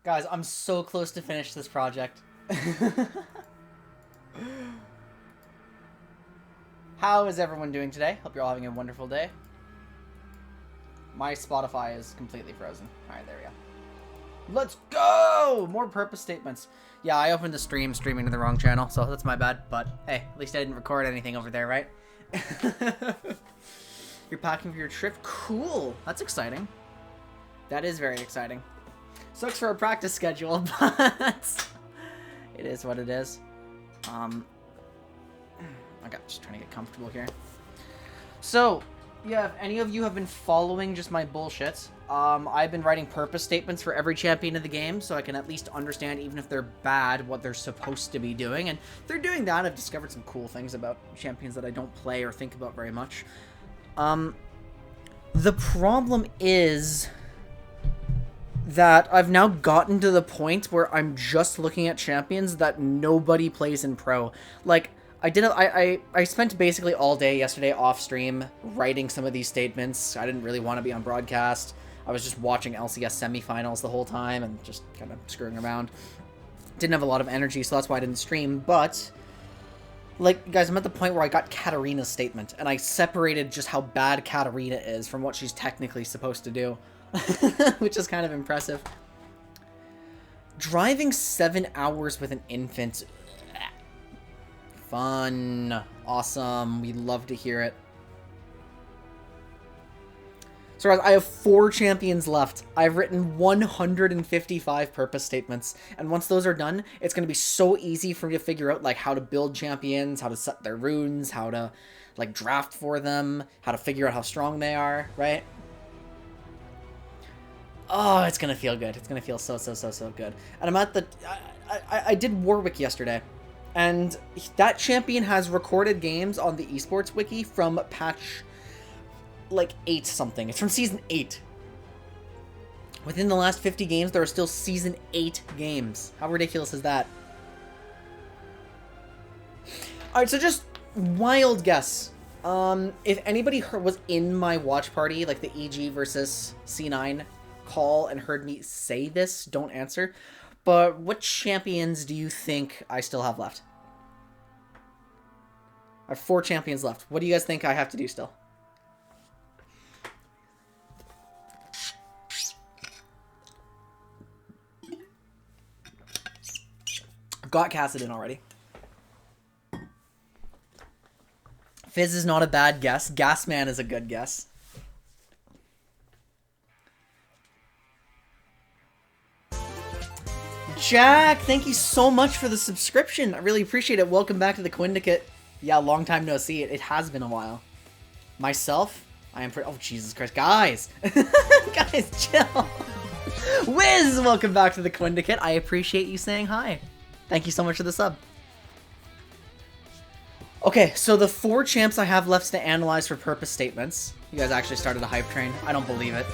Guys, I'm so close to finish this project. How is everyone doing today? Hope you're all having a wonderful day. My Spotify is completely frozen. Alright, there we go. Let's go! More purpose statements. Yeah, I opened the streaming to the wrong channel, so that's my bad. But hey, at least I didn't record anything over there, right? You're packing for your trip? Cool! That's exciting. That is very exciting. Sucks for a practice schedule, but it is what it is. Okay, just trying to get comfortable here. So, yeah, if any of you have been following just my bullshit, I've been writing purpose statements for every champion of the game, so I can at least understand, even if they're bad, what they're supposed to be doing. And if they're doing that, I've discovered some cool things about champions that I don't play or think about very much. The problem is that I've now gotten to the point where I'm just looking at champions that nobody plays in pro. Like, I spent basically all day yesterday off stream writing some of these statements. I didn't really want to be on broadcast. I was just watching LCS semifinals the whole time and just kind of screwing around. Didn't have a lot of energy, so that's why I didn't stream. But, like, guys, I'm at the point where I got Katarina's statement, and I separated just how bad Katarina is from what she's technically supposed to do. Which is kind of impressive. Driving 7 hours with an infant. Fun. Awesome. We love to hear it. So guys, I have 4 champions left. I've written 155 purpose statements. And once those are done, it's going to be so easy for me to figure out like how to build champions, how to set their runes, how to like draft for them, how to figure out how strong they are, right? Oh, it's gonna feel good. It's gonna feel so good. And I'm at the... I did Warwick yesterday. And that champion has recorded games on the esports wiki from patch... like 8 something. It's from season 8. Within the last 50 games, there are still season 8 games. How ridiculous is that? Alright, so just wild guess. If anybody was in my watch party, like the EG versus C9 call and heard me say this, don't answer. But what champions do you think I still have left? I have 4 champions left. What do you guys think I have to do still? I've got Kassadin already. Fizz is not a bad guess. Gasman is a good guess. Jack, thank you so much for the subscription. I really appreciate it. Welcome back to the Quindicate. Yeah, long time no see. It has been a while. Myself, I am pretty... Oh, Jesus Christ. Guys! Guys, chill. Wiz, welcome back to the Quindicate. I appreciate you saying hi. Thank you so much for the sub. Okay, so the 4 champs I have left to analyze for purpose statements. You guys actually started a hype train. I don't believe it.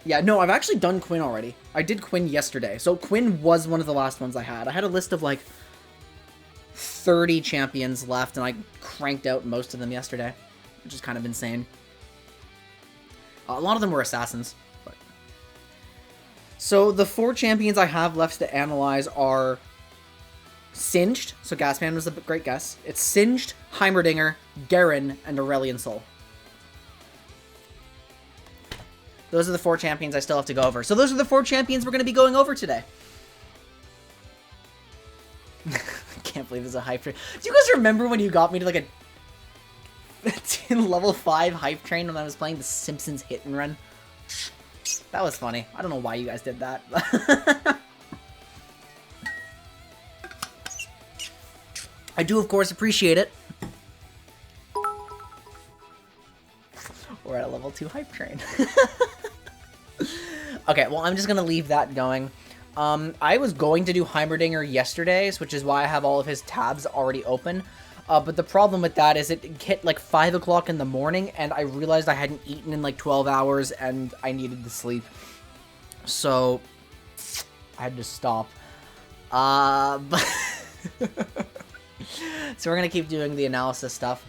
Yeah, no, I've actually done Quinn already. I did Quinn yesterday. So Quinn was one of the last ones I had. I had a list of like 30 champions left, and I cranked out most of them yesterday, which is kind of insane. A lot of them were assassins. But... So the 4 champions I have left to analyze are Singed. So Gasman was a great guess. It's Singed, Heimerdinger, Garen, and Aurelion Sol. Those are the 4 champions I still have to go over. So those are the 4 champions we're going to be going over today. I can't believe there's a hype train. Do you guys remember when you got me to like a level 5 hype train when I was playing the Simpsons Hit and Run? That was funny. I don't know why you guys did that. I do, of course, appreciate it. We're at a level 2 hype train. Okay, well, I'm just going to leave that going. I was going to do Heimerdinger yesterday, which is why I have all of his tabs already open. But the problem with that is it hit like 5 o'clock in the morning, and I realized I hadn't eaten in like 12 hours, and I needed to sleep. So, I had to stop. But so we're going to keep doing the analysis stuff.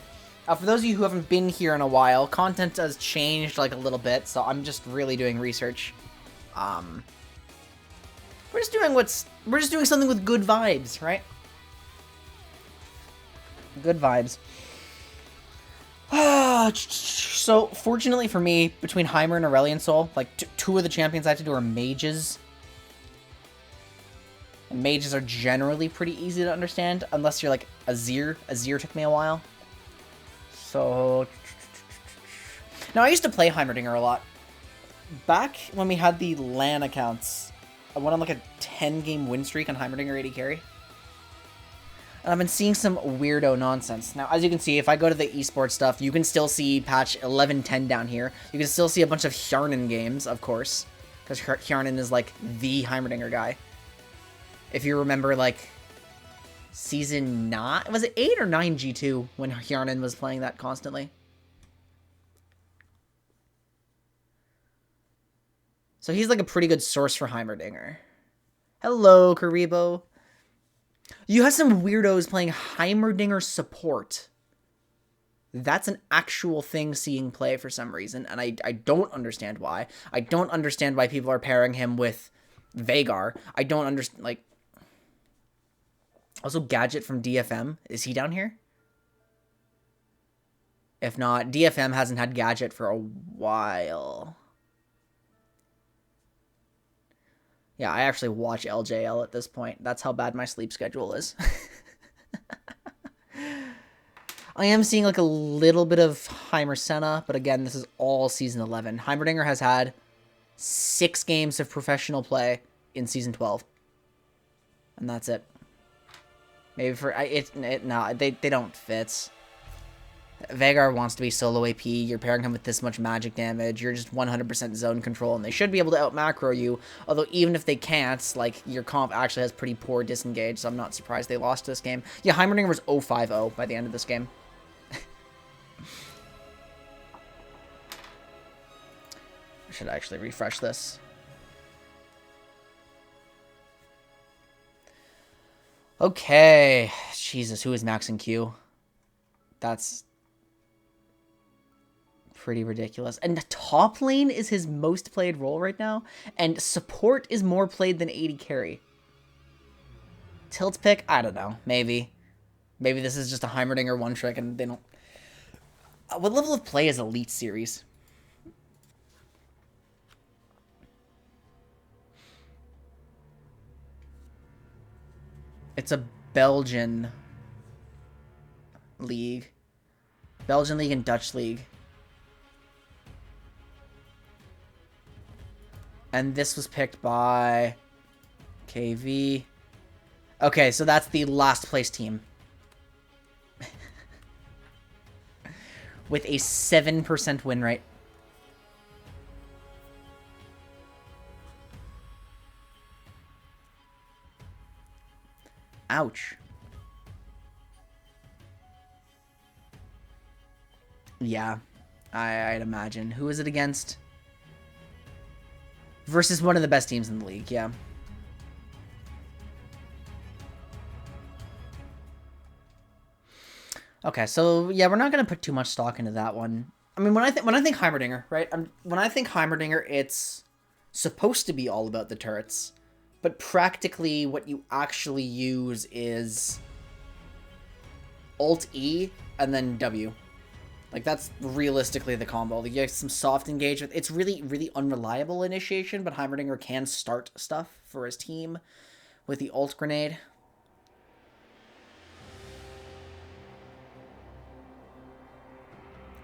For those of you who haven't been here in a while, content has changed like a little bit, so I'm just really doing research. We're just doing something with good vibes, right? Good vibes. So, fortunately for me, between Heimer and Aurelion Sol, like, two of the champions I have to do are mages. And mages are generally pretty easy to understand, unless you're, like, Azir. Azir took me a while. So... Now, I used to play Heimerdinger a lot. Back when we had the LAN accounts, I went on, like, a 10-game win streak on Heimerdinger 80 carry. And I've been seeing some weirdo nonsense. Now, as you can see, if I go to the esports stuff, you can still see patch 11.10 down here. You can still see a bunch of Hjarnan games, of course. Because Hjarnan is, like, the Heimerdinger guy. If you remember, like, season 9... Was it 8 or 9 G2 when Hjarnan was playing that constantly? So he's, like, a pretty good source for Heimerdinger. Hello, Karibo. You have some weirdos playing Heimerdinger support. That's an actual thing seeing play for some reason, and I don't understand why. I don't understand why people are pairing him with Veigar. I don't understand, like... Also, Gadget from DFM. Is he down here? If not, DFM hasn't had Gadget for a while. Yeah, I actually watch LJL at this point. That's how bad my sleep schedule is. I am seeing like a little bit of Heimer Senna, but again, this is all Season 11. Heimerdinger has had 6 games of professional play in Season 12. And that's it. Maybe for... no, they don't fit. Veigar wants to be solo AP, you're pairing him with this much magic damage, you're just 100% zone control, and they should be able to out-macro you, although even if they can't, like, your comp actually has pretty poor disengage, so I'm not surprised they lost this game. Yeah, Heimerdinger was 0-5-0 by the end of this game. I should actually refresh this. Okay. Jesus, who is maxing Q? That's... pretty ridiculous. And the top lane is his most played role right now, and support is more played than AD carry. Tilt pick? I don't know. Maybe. Maybe this is just a Heimerdinger one trick and they don't... What level of play is Elite Series? It's a Belgian league. Belgian league and Dutch league. And this was picked by KV. Okay, so that's the last place team. With a 7% win rate. Ouch. Yeah, I'd imagine. Who is it against? Versus one of the best teams in the league, yeah. Okay, so yeah, we're not gonna put too much stock into that one. I mean, when I think Heimerdinger, right? When I think Heimerdinger, it's supposed to be all about the turrets, but practically what you actually use is Alt E and then W. Like, that's realistically the combo. Like, you get some soft engagement. It's really, really unreliable initiation, but Heimerdinger can start stuff for his team with the ult grenade.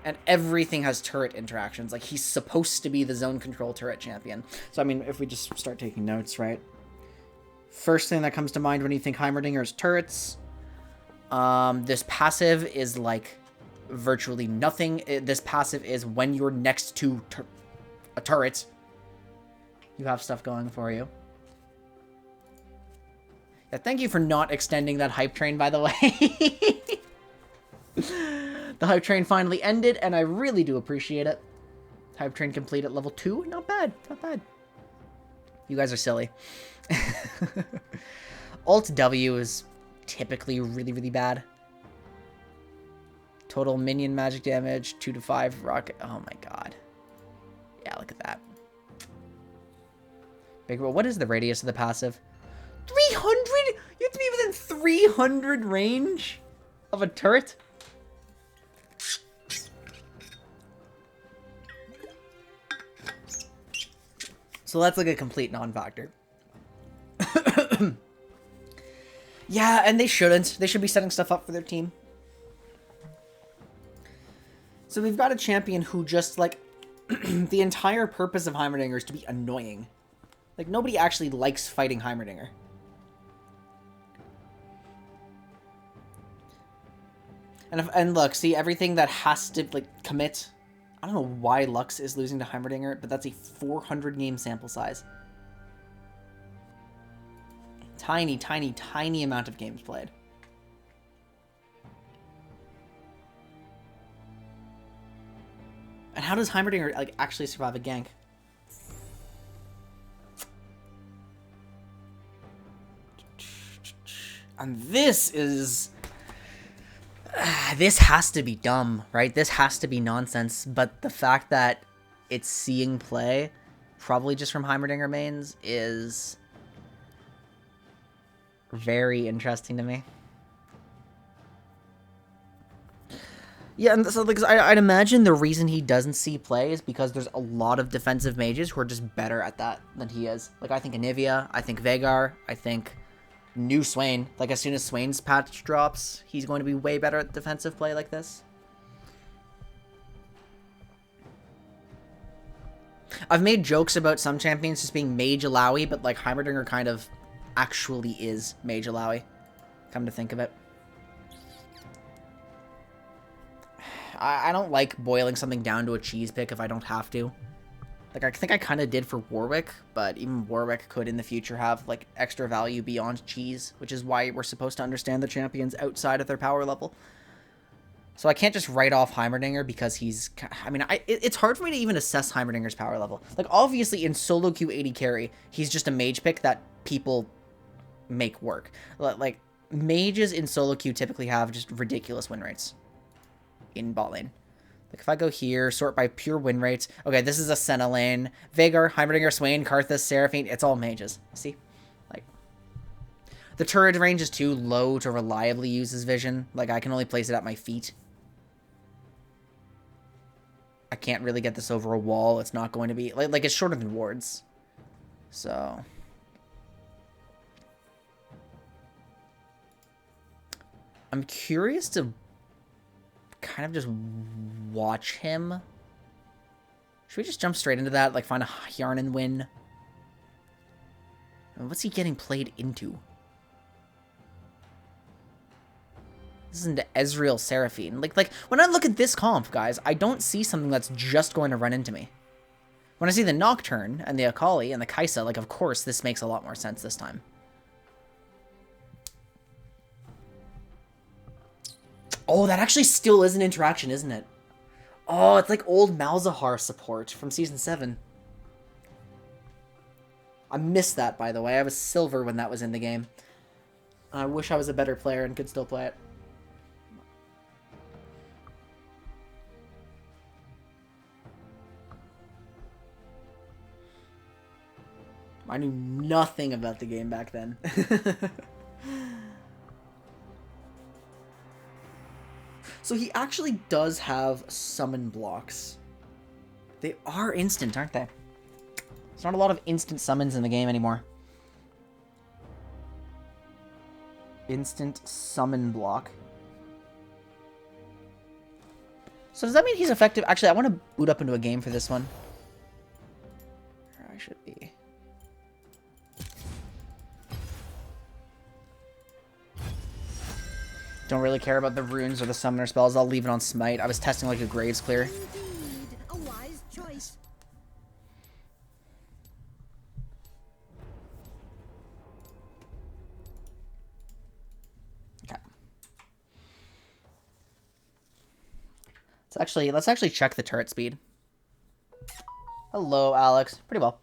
And everything has turret interactions. Like, he's supposed to be the zone control turret champion. So, I mean, if we just start taking notes, right? First thing that comes to mind when you think Heimerdinger is turrets. This passive is, like, virtually nothing. This passive is when you're next to a turret, you have stuff going for you. Yeah, thank you for not extending that hype train, by the way. The hype train finally ended, and I really do appreciate it. Hype train complete at level 2. Not bad. Not bad. You guys are silly. Alt W is typically really, really bad. Total minion magic damage, 2 to 5 rocket. Oh my god. Yeah, look at that. Big roll. What is the radius of the passive? 300? You have to be within 300 range of a turret? So that's like a complete non-factor. Yeah, and they shouldn't. They should be setting stuff up for their team. So we've got a champion who just, like, the entire purpose of Heimerdinger is to be annoying. Like, nobody actually likes fighting Heimerdinger. And look, see, everything that has to, like, commit... I don't know why Lux is losing to Heimerdinger, but that's a 400 game sample size. Tiny, tiny, tiny amount of games played. And how does Heimerdinger, like, actually survive a gank? And this is... this has to be dumb, right? This has to be nonsense, but the fact that it's seeing play, probably just from Heimerdinger mains, is very interesting to me. Yeah, and so like, I'd imagine the reason he doesn't see play is because there's a lot of defensive mages who are just better at that than he is. Like, I think Anivia, I think Veigar, I think new Swain. Like, as soon as Swain's patch drops, he's going to be way better at defensive play like this. I've made jokes about some champions just being Mage Alawi, but, like, Heimerdinger kind of actually is Mage Alawi, come to think of it. I don't like boiling something down to a cheese pick if I don't have to. Like, I think I kind of did for Warwick, but even Warwick could in the future have, like, extra value beyond cheese, which is why we're supposed to understand the champions outside of their power level. So I can't just write off Heimerdinger because he's... I mean, it's hard for me to even assess Heimerdinger's power level. Like, obviously, in solo queue 80 carry, he's just a mage pick that people make work. Like, mages in solo queue typically have just ridiculous win rates in bot lane. Like, if I go here, sort by pure win rates. Okay, this is a Senna lane. Veigar, Heimerdinger, Swain, Karthus, Seraphine. It's all mages. See? Like, the turret range is too low to reliably use his vision. Like, I can only place it at my feet. I can't really get this over a wall. It's not going to be... Like it's shorter than wards. So... I'm curious to kind of just watch him. Should we just jump straight into that? Like, find a Yarn and win? What's he getting played into? This is into Ezreal Seraphine. Like, when I look at this comp, guys, I don't see something that's just going to run into me. When I see the Nocturne and the Akali and the Kaisa, like, of course, this makes a lot more sense this time. Oh, that actually still is an interaction, isn't it? Oh, it's like old Malzahar support from Season 7. I missed that, by the way. I was silver when that was in the game. I wish I was a better player and could still play it. I knew nothing about the game back then. So he actually does have summon blocks. They are instant, aren't they? There's not a lot of instant summons in the game anymore. Instant summon block. So does that mean he's effective? Actually, I want to boot up into a game for this one. Here I should be. Don't really care about the runes or the summoner spells. I'll leave it on Smite. I was testing like a Graves clear. Indeed, a wise choice. Okay. Let's actually check the turret speed. Hello, Alex. Pretty well.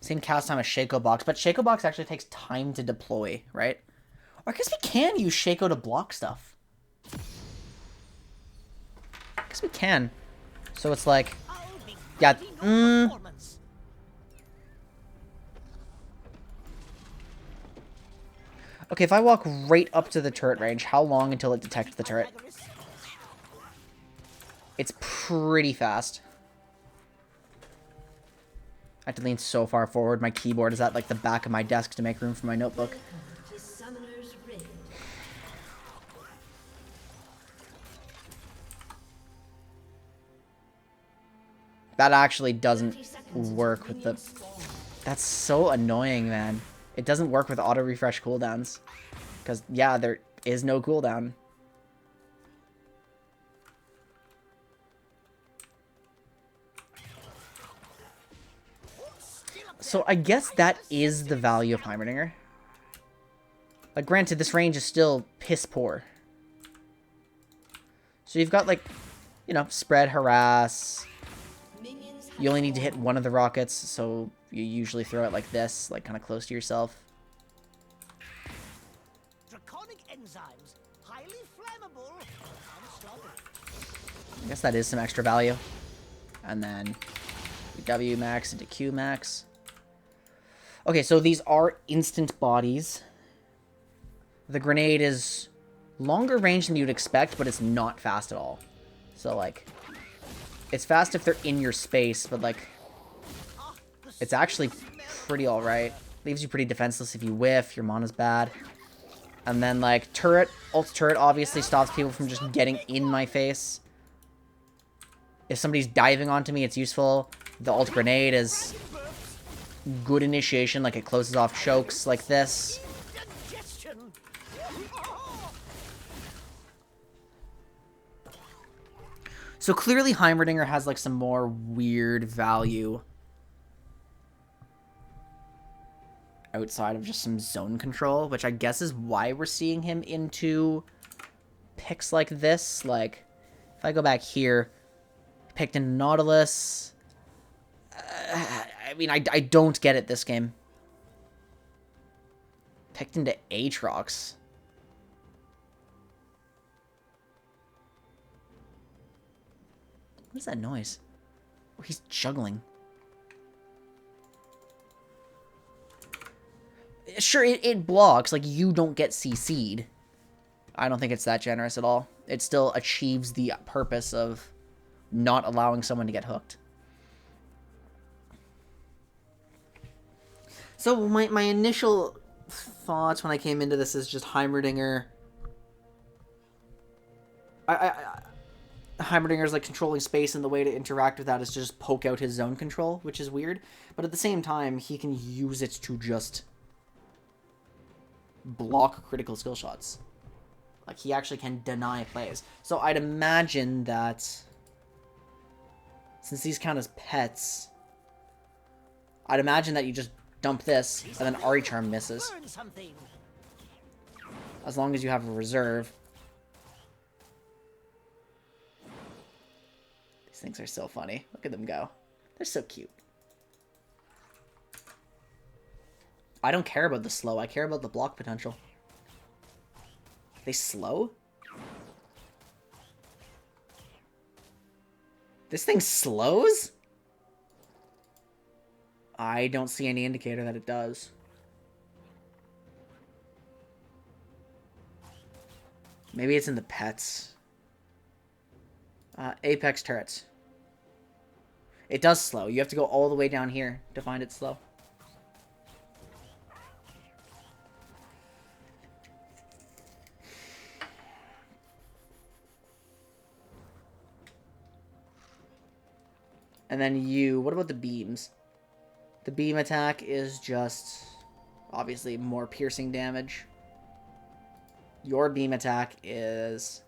Same cast time as Shaco Box, but Shaco Box actually takes time to deploy, right? Or I guess we can use Shaco to block stuff. guess we can. So it's like, yeah. Okay, if I walk right up to the turret range, how long until it detects the turret? It's pretty fast. I have to lean so far forward. My keyboard is at like the back of my desk to make room for my notebook. That actually doesn't work with the... That's so annoying, man. It doesn't work with auto-refresh cooldowns. Because, yeah, there is no cooldown. So I guess that is the value of Heimerdinger. Like, granted, this range is still piss poor. So you've got, like, you know, spread, harass. You only need to hit one of the rockets, so you usually throw it like this, like kind of close to yourself. Draconic enzymes, highly flammable. I guess that is some extra value. And then W max into Q max. Okay, so these are instant bodies. The grenade is longer range than you'd expect, but it's not fast at all. So, like, it's fast if they're in your space, but, like, it's actually pretty alright. Leaves you pretty defenseless if you whiff, your mana's bad. And then, like, turret, ult turret obviously stops people from just getting in my face. If somebody's diving onto me, it's useful. The ult grenade is good initiation, like it closes off chokes like this. So clearly Heimerdinger has like some more weird value outside of just some zone control, which I guess is why we're seeing him into picks like this. Like, if I go back here, picked in Nautilus. I mean, I don't get it this game. Picked into Aatrox. What is that noise? Oh, he's juggling. Sure, it blocks. Like, you don't get CC'd. I don't think it's that generous at all. It still achieves the purpose of not allowing someone to get hooked. So my initial thoughts when I came into this is just Heimerdinger. Heimerdinger's like controlling space, and the way to interact with that is to just poke out his zone control, which is weird. But at the same time, he can use it to just block critical skill shots. Like, he actually can deny plays. So I'd imagine that since these count as pets, I'd imagine that you just dump this, and then Ari Charm misses. As long as you have a reserve. These things are so funny. Look at them go. They're so cute. I don't care about the slow. I care about the block potential. They slow? This thing slows? I don't see any indicator that it does. Maybe it's in the pets. Apex turrets. It does slow. You have to go all the way down here to find it slow. And then you, what about the beams? The beam attack is just, obviously, more piercing damage. Your beam attack is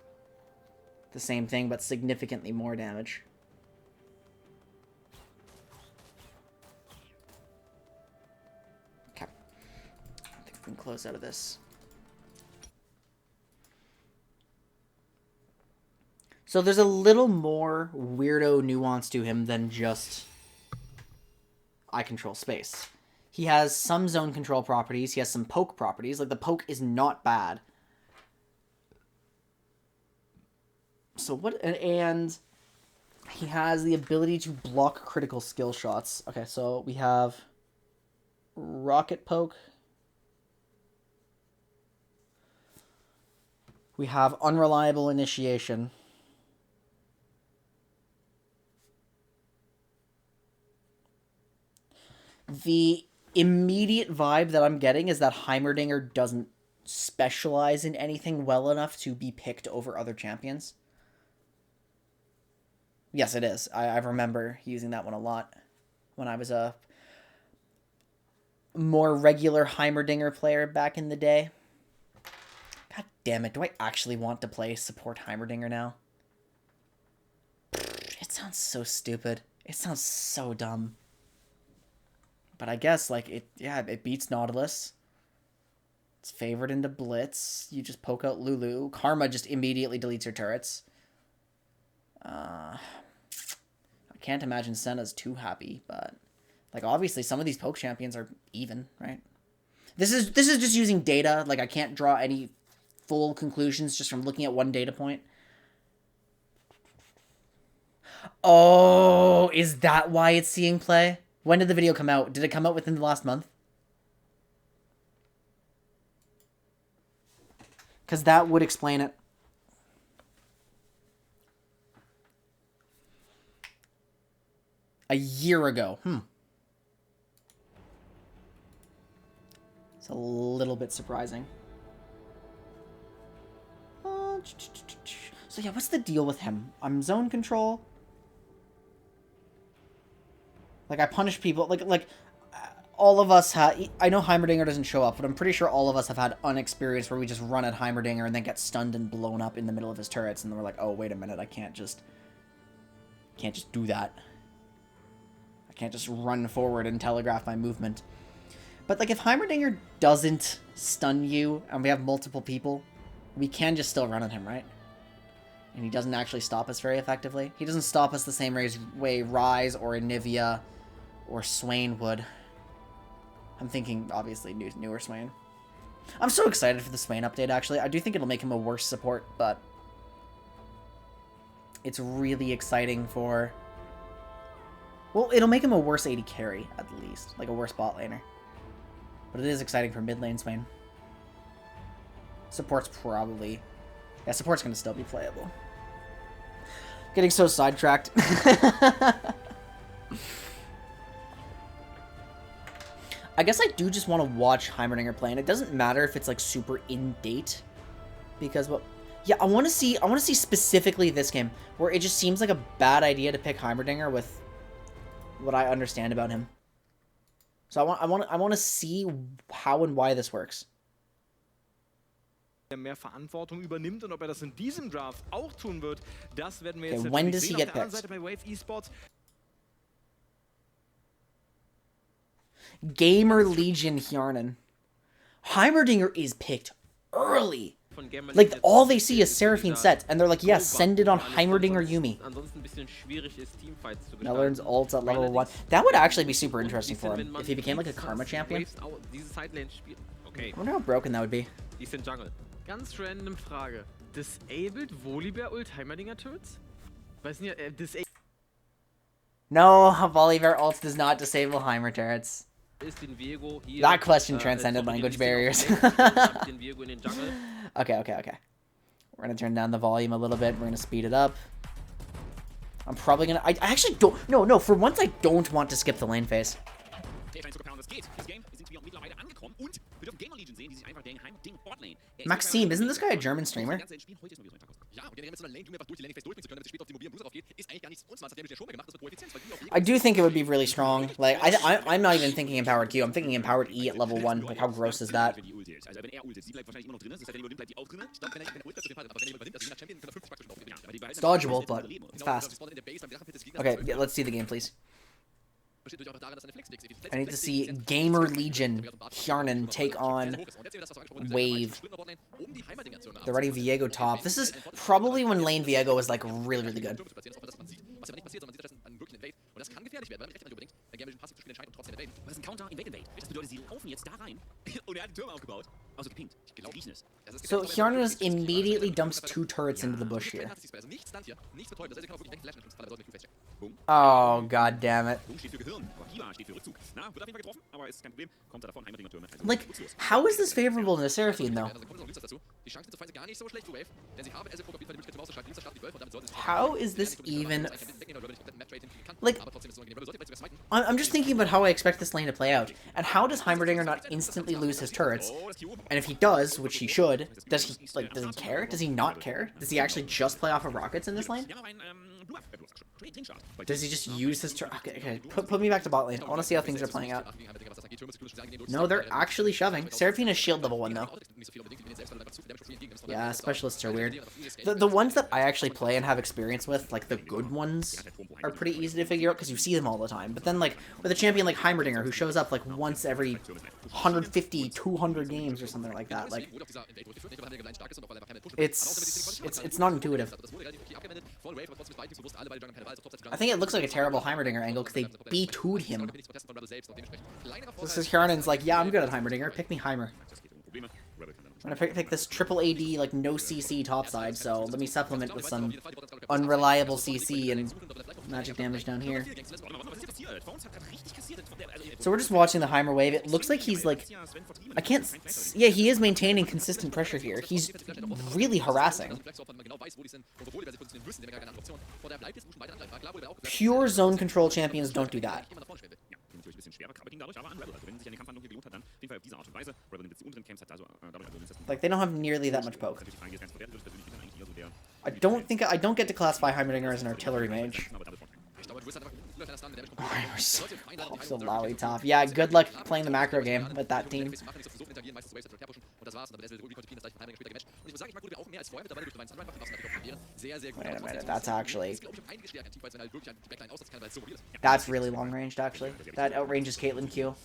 the same thing, but significantly more damage. Okay. I think we can close out of this. So there's a little more weirdo nuance to him than just I control space. He has some zone control properties. He has some poke properties. Like, the poke is not bad. So what... And He has the ability to block critical skill shots. Okay, so we have Rocket Poke. We have Unreliable Initiation. The immediate vibe that I'm getting is that Heimerdinger doesn't specialize in anything well enough to be picked over other champions. Yes, it is. I remember using that one a lot when I was a more regular Heimerdinger player back in the day. God damn it, do I actually want to play support Heimerdinger now? It sounds so stupid. It sounds so dumb. But I guess, like, it beats Nautilus. It's favored into Blitz. You just poke out Lulu. Karma just immediately deletes your turrets. I can't imagine Senna's too happy, but like obviously some of these poke champions are even, right? This is just using data. Like I can't draw any full conclusions just from looking at one data point. Oh, is that why it's seeing play? When did the video come out? Did it come out within the last month? Because that would explain it. A year ago. It's a little bit surprising. So yeah, what's the deal with him? I'm zone control. Like I punish people. Like all of us have. I know Heimerdinger doesn't show up, but I'm pretty sure all of us have had unexperience where we just run at Heimerdinger and then get stunned and blown up in the middle of his turrets, and then we're like, oh wait a minute, I can't just do that. I can't just run forward and telegraph my movement. But like if Heimerdinger doesn't stun you and we have multiple people, we can just still run at him, right? And he doesn't actually stop us very effectively. He doesn't stop us the same way Rise or Anivia or Swain would. I'm thinking, obviously, newer Swain. I'm so excited for the Swain update, actually. I do think it'll make him a worse support, but it's really exciting for... Well, it'll make him a worse AD carry, at least. Like a worse bot laner. But it is exciting for mid lane Swain. Support's probably... Yeah, support's going to still be playable. Getting so sidetracked. I guess I do just want to watch Heimerdinger play, and it doesn't matter if it's like super in date, because well, yeah, I want to see specifically this game where it just seems like a bad idea to pick Heimerdinger with what I understand about him. So I want to see how and why this works. Mehr Verantwortung übernimmt und ob das in diesem Draft auch tun wird, das werden wir jetzt Okay, when does he sehen. get Auf der anderen picked? Seite bei Wave Esports. Gamer Legion Hjarnan. Heimerdinger is picked early. Like, all they see is Seraphine set, and they're like, yes, send it on Heimerdinger Yumi. Now learns ults at level 1. That would actually be super interesting for him, if he became like a Karma champion. I wonder how broken that would be. Ganz random Frage. Disabled Volibear ult Heimerdinger turrets? Weiß nicht, disabled. No, Volibear ult does not disable Heimer turrets. That question transcended language barriers. Okay. We're gonna turn down the volume a little bit. We're gonna speed it up. I'm probably gonna... I actually don't... No, for once I don't want to skip the lane phase. Maxime, isn't this guy a German streamer? I do think it would be really strong. Like, I'm not even thinking empowered Q. I'm thinking empowered E at level 1. Like, how gross is that? It's dodgeable, but it's fast. Okay, yeah, let's see the game, please. I need to see Gamer Legion Hjarnan take on Wave. They're running Viego top. This is probably when lane Viego was like really good. So Hjarnan immediately dumps 2 turrets into the bush here. Oh, god damn it. Like, how is this favorable to Seraphine, though? How is this even... Like, I'm just thinking about how I expect this lane to play out. And how does Heimerdinger not instantly lose his turrets? And if he does, which he should, does he care? Does he not care? Does he actually just play off of rockets in this lane? Does he just use his turret? Okay, put me back to bot lane. I want to see how things are playing out. No, they're actually shoving. Seraphine is shield level 1, though. Yeah, specialists are weird. The ones that I actually play and have experience with, like the good ones, are pretty easy to figure out because you see them all the time. But then, like, with a champion like Heimerdinger, who shows up, like, once every 150, 200 games or something like that, like, it's not intuitive. I think it looks like a terrible Heimerdinger angle because they B2'd him. This is Kieran's like, yeah, I'm good at Heimerdinger. Pick me Heimer. I'm gonna pick this triple AD, like, no CC topside, so let me supplement with some unreliable CC and magic damage down here. So we're just watching the Heimer wave. It looks like he's, like, I can't... Yeah, he is maintaining consistent pressure here. He's really harassing. Pure zone control champions don't do that. Like, they don't have nearly that much poke. I don't get to classify Heimerdinger as an artillery mage. Pops the Lowy top. Yeah, good luck playing the macro game with that team. Wait a minute, that's actually... That's really long ranged, actually. That outranges Caitlyn Q.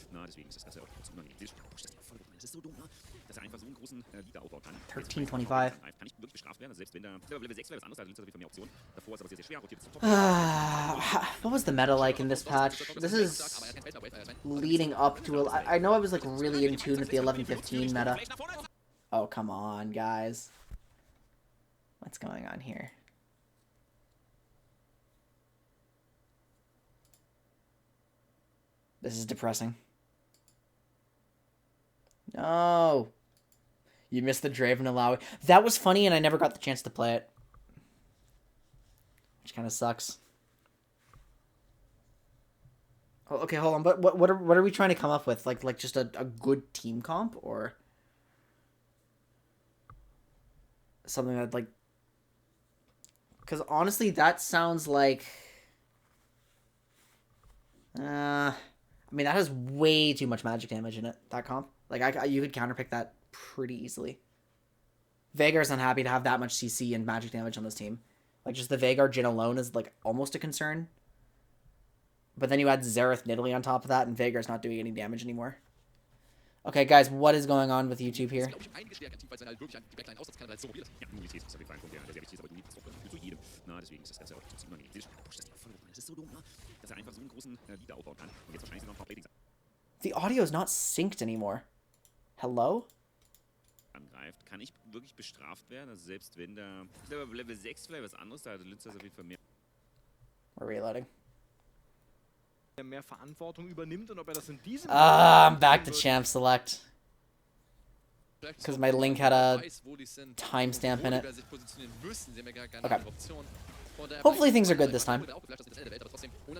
1325. What was the meta like in this patch? This is leading up to I know I was like really in tune with the 11-15 meta. Oh, come on, guys. What's going on here? This is depressing. No. You missed the Draven Alawi. That was funny, and I never got the chance to play it. Which kind of sucks. Oh, okay, hold on. But what are we trying to come up with? Like just a good team comp, or something that, like... Because honestly, that sounds like... I mean, that has way too much magic damage in it, that comp. Like, you could counterpick that pretty easily. Veigar's unhappy to have that much CC and magic damage on this team. Like, just the Veigar Jhin alone is, like, almost a concern. But then you add Xerath Nidalee on top of that, and Veigar's not doing any damage anymore. Okay, guys, what is going on with YouTube here? The audio is not synced anymore. Hello? Kann ich wirklich bestraft werden, also selbst wenn da... Ich glaube, Level 6 vielleicht was anderes, da hat Linzer auf jeden Fall mehr... We're reloading. Mehr Verantwortung übernimmt und ob das in diesem I'm back to champ select. Because my link had a timestamp in it. Okay. Hopefully things are good this time.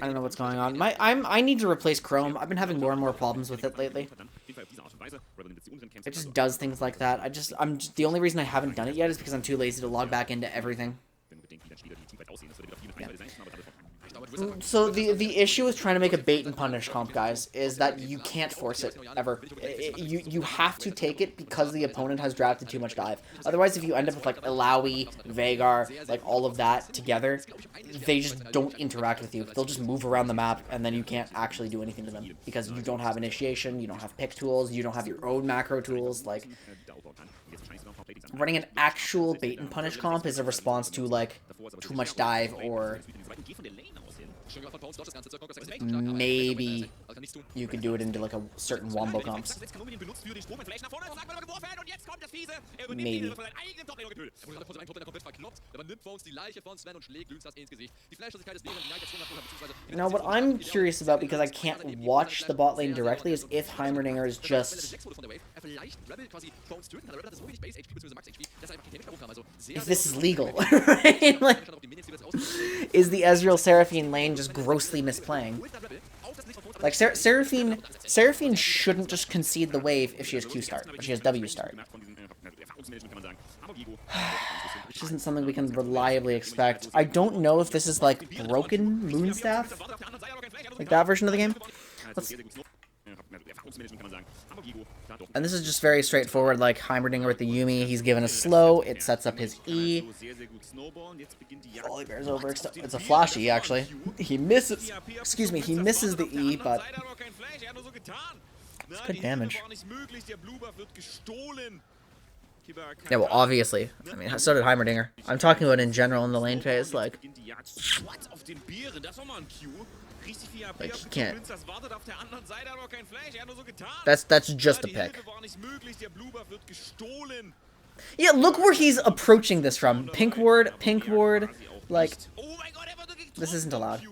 I don't know what's going on. I need to replace Chrome. I've been having more and more problems with it lately. It just does things like that. The only reason I haven't done it yet is because I'm too lazy to log back into everything. Yeah. So the issue with trying to make a bait and punish comp, guys, is that you can't force it ever. You have to take it because the opponent has drafted too much dive. Otherwise, if you end up with like Alawi, Veigar, like all of that together, they just don't interact with you. They'll just move around the map, and then you can't actually do anything to them because you don't have initiation, you don't have pick tools, you don't have your own macro tools. Like, running an actual bait and punish comp is a response to like too much dive or maybe you could do it into like a certain wombo comps. Maybe. Now, what I'm curious about, because I can't watch the bot lane directly, is if Heimerdinger is just... if this is legal, right? Like, is the Ezreal Seraphine lane just grossly misplaying? Like, Seraphine shouldn't just concede the wave if she has Q start, or she has W start. Which isn't something we can reliably expect. I don't know if this is, like, broken Moonstaff? Like that version of the game? And this is just very straightforward, like Heimerdinger with the Yuumi. He's given a slow, it sets up his E. Volibear's over. It's a flash E, actually. He misses, excuse me, he misses the E, but it's good damage. Yeah, well, obviously. I mean, so did Heimerdinger. I'm talking about in general in the lane phase, like... Like, he can't... That's just a pick. Yeah, look where he's approaching this from. Pink ward, like... This isn't allowed.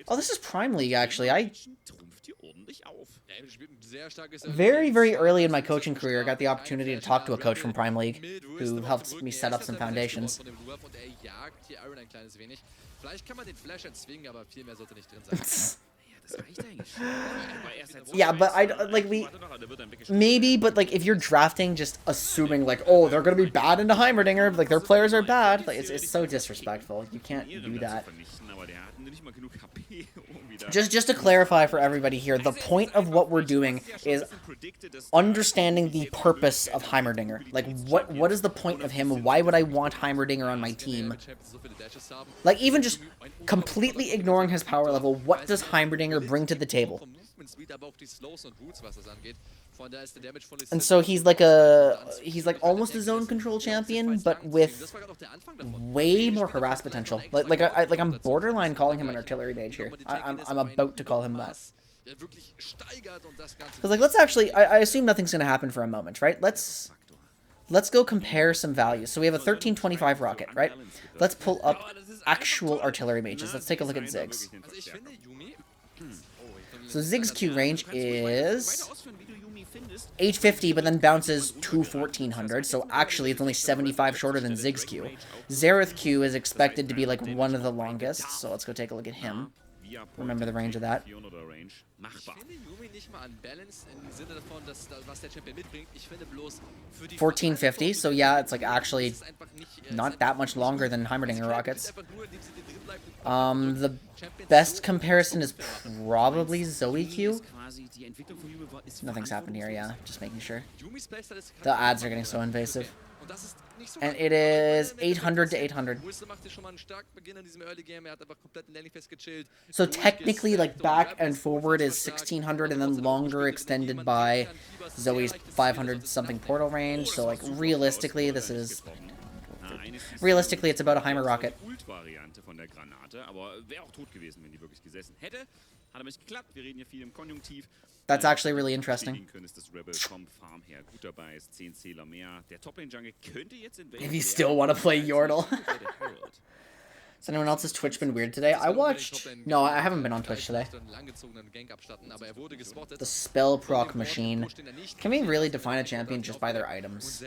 Oh, this is Prime League, actually. Very, very early in my coaching career, I got the opportunity to talk to a coach from Prime League who helped me set up some foundations. Yeah, but maybe, but like if you're drafting just assuming like, oh, they're gonna be bad into Heimerdinger, like their players are bad, like it's so disrespectful. You can't do that. Just to clarify for everybody here, the point of what we're doing is understanding the purpose of Heimerdinger. Like, what is the point of him? Why would I want Heimerdinger on my team? Like, even just completely ignoring his power level, what does Heimerdinger bring to the table? And so he's like almost a zone control champion, but with way more harass potential. I'm borderline calling him an artillery mage here. I'm about to call him that. Because like, let's actually, I assume nothing's gonna happen for a moment, right? Let's go compare some values. So we have a 1325 rocket, right? Let's pull up actual artillery mages. Let's take a look at Ziggs. So Ziggs Q range is 850, but then bounces to 1400, so actually it's only 75 shorter than Ziggs Q. Xerath Q is expected to be like one of the longest, so let's go take a look at him. Remember the range of that. 1450, so yeah, it's like actually not that much longer than Heimerdinger rockets. The best comparison is probably Zoe Q. Nothing's happened here, yeah, just making sure. The ads are getting so invasive. And it is 800 to 800. So technically, like, back and forward is 1600, and then longer extended by Zoe's 500-something portal range. So, like, realistically, this is... Realistically, it's about a Heimer rocket. That's actually really interesting. If you still want to play Yordle. Has anyone else's Twitch been weird today? I watched... No, I haven't been on Twitch today. The spell proc machine. Can we really define a champion just by their items?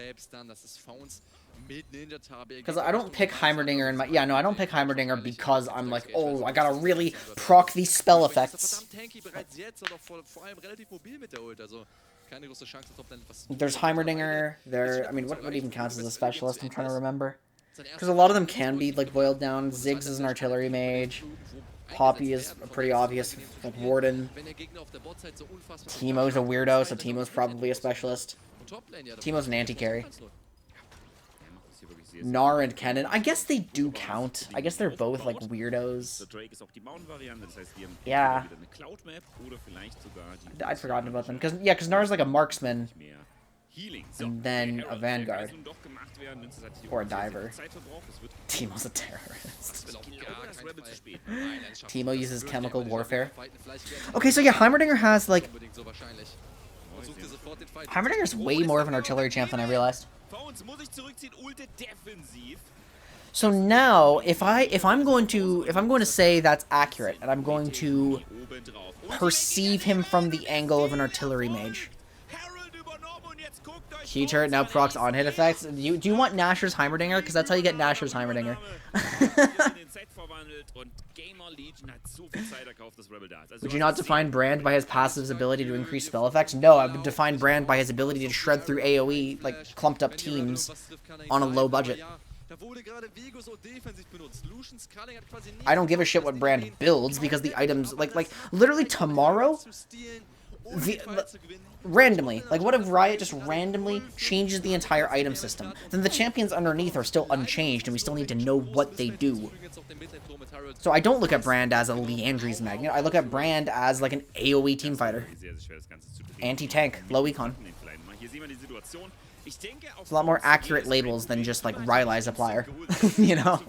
Because I don't pick Heimerdinger in my... Yeah, no, I don't pick Heimerdinger because I'm like, oh, I gotta really proc these spell effects. There's Heimerdinger. I mean, what even counts as a specialist? I'm trying to remember. Because a lot of them can be, like, boiled down. Ziggs is an artillery mage. Poppy is pretty obvious, like Warden. Teemo's a weirdo, so Teemo's probably a specialist. Teemo's an anti-carry. Gnar and Kennen, I guess they do count. I guess they're both, like, weirdos. Yeah. I'd forgotten about them. Because Gnar's like a marksman. Healing. So, and then der a Herald, Vanguard. der kann nun doch gemacht werden. Nünz hat hier Or a sehr, sehr viel diver. Zeit verbraucht. Es wird Timo's a terrorist. ich glaube, das Rebel zu spät. Timo uses chemical warfare. Okay, so yeah, Heimerdinger has, like... Heimerdinger's way more of an artillery champ than I realized. Phones muss ich zurückziehen, ultet defensiv. So now, if I'm going to say that's accurate, and I'm going to perceive him from the angle of an artillery mage. Key turret now procs on hit effects. Do you want Nashor's Heimerdinger? Because that's how you get Nashor's Heimerdinger. Would you not define Brand by his passive's ability to increase spell effects? No, I would define Brand by his ability to shred through AoE, like clumped up teams, on a low budget. I don't give a shit what Brand builds because the items, like literally tomorrow, randomly, like what if Riot just randomly changes the entire item system? Then the champions underneath are still unchanged and we still need to know what they do. So I don't look at Brand as a Leandry's Magnet, I look at Brand as like an AoE team fighter. Anti-tank, low econ. It's a lot more accurate labels than just like Rylai's applier, you know?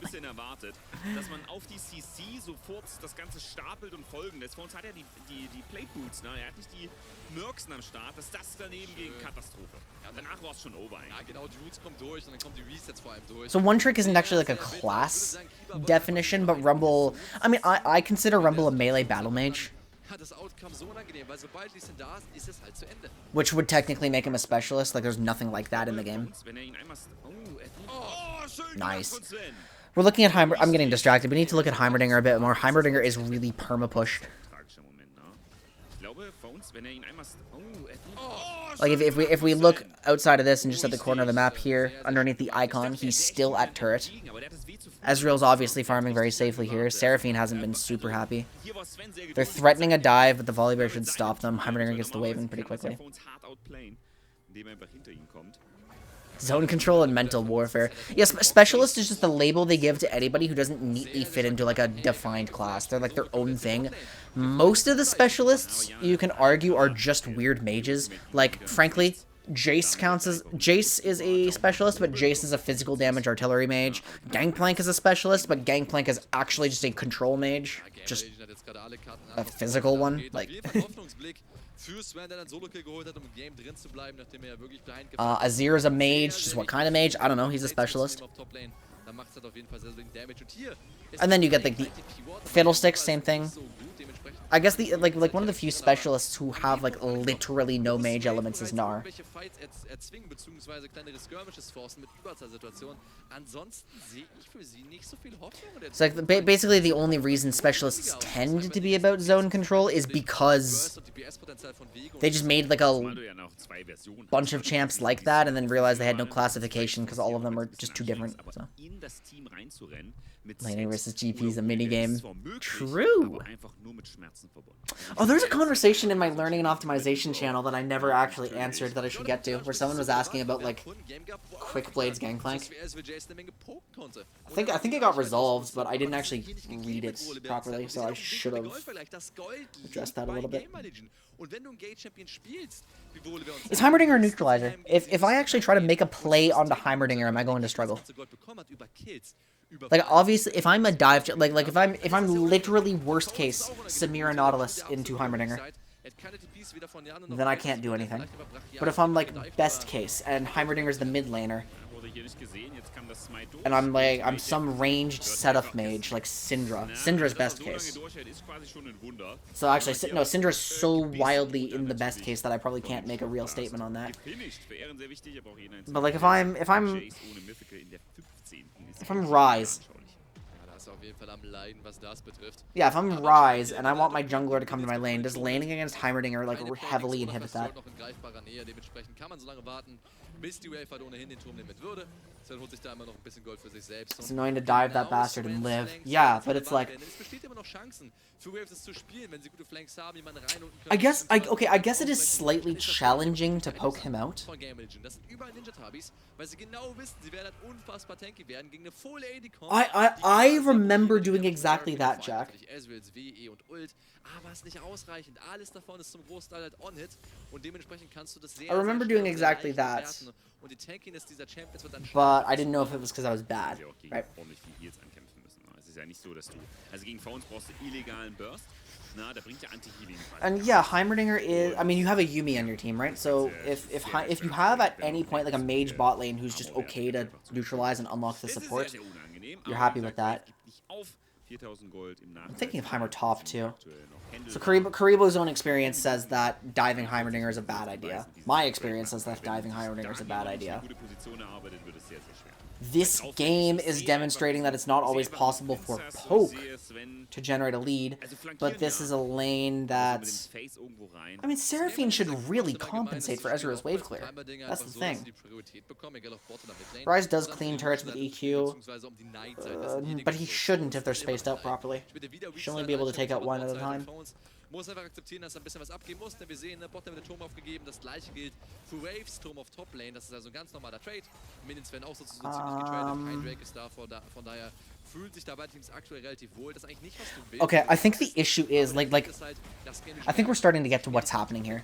Dass man auf die CC sofort das Ganze stapelt und folgendes. Vor uns hat er die Plate Boots, ne? Er hat nicht die Merksen am Start. Das daneben gegen Katastrophe. Danach war es schon over. Ja, genau, die Roots kommen durch und dann kommen die Resets vor allem durch. So one trick isn't actually like a class definition, but Rumble, I mean, I consider Rumble a melee battle mage. Which would technically make him a specialist, like there's nothing like that in the game. Nice. We're looking at Heimer. I'm getting distracted. We need to look at Heimerdinger a bit more. Heimerdinger is really perma-pushed. Like if we look outside of this and just at the corner of the map here, underneath the icon, he's still at turret. Ezreal's obviously farming very safely here. Seraphine hasn't been super happy. They're threatening a dive, but the Volibear should stop them. Heimerdinger gets the wave in pretty quickly. Zone control and mental warfare. Yes, specialist is just the label they give to anybody who doesn't neatly fit into like a defined class. They're like their own thing. Most of the specialists, you can argue, are just weird mages. Like, frankly, Jace is a specialist, but Jace is a physical damage artillery mage. Gangplank is a specialist, but Gangplank is actually just a control mage. Just a physical one. Like... Azir is a mage, just what kind of mage? I don't know, he's a specialist. And then you get like the Fiddlesticks, same thing. I guess the like one of the few specialists who have like literally no mage elements is Gnar. So like basically the only reason specialists tend to be about zone control is because they just made like a bunch of champs like that and then realized they had no classification because all of them are just too different. So. Laning versus GP is a minigame. True! Oh, there's a conversation in my learning and optimization channel that I never actually answered that I should get to, where someone was asking about, like, Quick Blade's Gangplank. I think it got resolved, but I didn't actually read it properly, so I should have addressed that a little bit. Is Heimerdinger a neutralizer? If I actually try to make a play onto Heimerdinger, am I going to struggle? Like obviously, if I'm a dive, like if I'm literally worst case Samira Nautilus into Heimerdinger, then I can't do anything. But if I'm like best case and Heimerdinger's the mid laner, and I'm some ranged setup mage like Syndra. Syndra's best case. So actually, no, Syndra's so wildly in the best case that I probably can't make a real statement on that. But like if I'm Rise. Yeah, if I'm Rise and I want my jungler to come to my lane, does laning against Heimerdinger like heavily inhibit that? It's annoying to dive that bastard and live. Yeah, but it's like I guess I guess it is slightly challenging to poke him out. I remember doing exactly that, Jack. I remember doing exactly that. But I didn't know if it was because I was bad, right? And yeah, Heimerdinger is... I mean, you have a Yuumi on your team, right? So if you have at any point like a mage bot lane who's just okay to neutralize and unlock the support, you're happy with that. I'm thinking of Heimer top too. So Karibo's own experience says that diving Heimerdinger is a bad idea. My experience says that diving Heimerdinger is a bad idea. This game is demonstrating that it's not always possible for poke to generate a lead, but this is a lane that... I mean, Seraphine should really compensate for Ezreal's wave clear. That's the thing. Ryze does clean turrets with EQ, but he shouldn't if they're spaced out properly. He should only be able to take out one at a time. Muss einfach akzeptieren, dass er ein bisschen was abgeben muss, denn wir sehen, ne, Bot mit den Turm aufgegeben, das gleiche gilt für Waves, Turm auf Top-Lane, das ist also ein ganz normaler Trade. Minions werden auch so ziemlich getradet, kein Drake ist da, von daher fühlt sich da beide Teams aktuell relativ wohl, das ist eigentlich nicht, was du willst. Okay, I think the issue is, like, I think we're starting to get to what's happening here.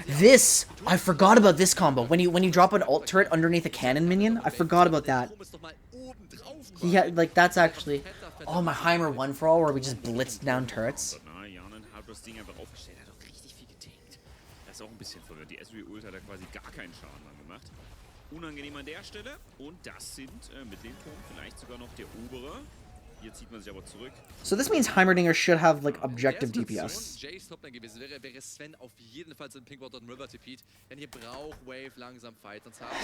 This, I forgot about this combo, when you drop an ult turret underneath a cannon minion, I forgot about that. Yeah, like, that's actually... Oh, my Heimer 1-for-all where we just blitzed down turrets. Unangenehm an der Stelle. Und das sind mit dem Turm vielleicht sogar noch der obere. Hier zieht man sich aber zurück. So this means Heimerdinger should have like objective DPS.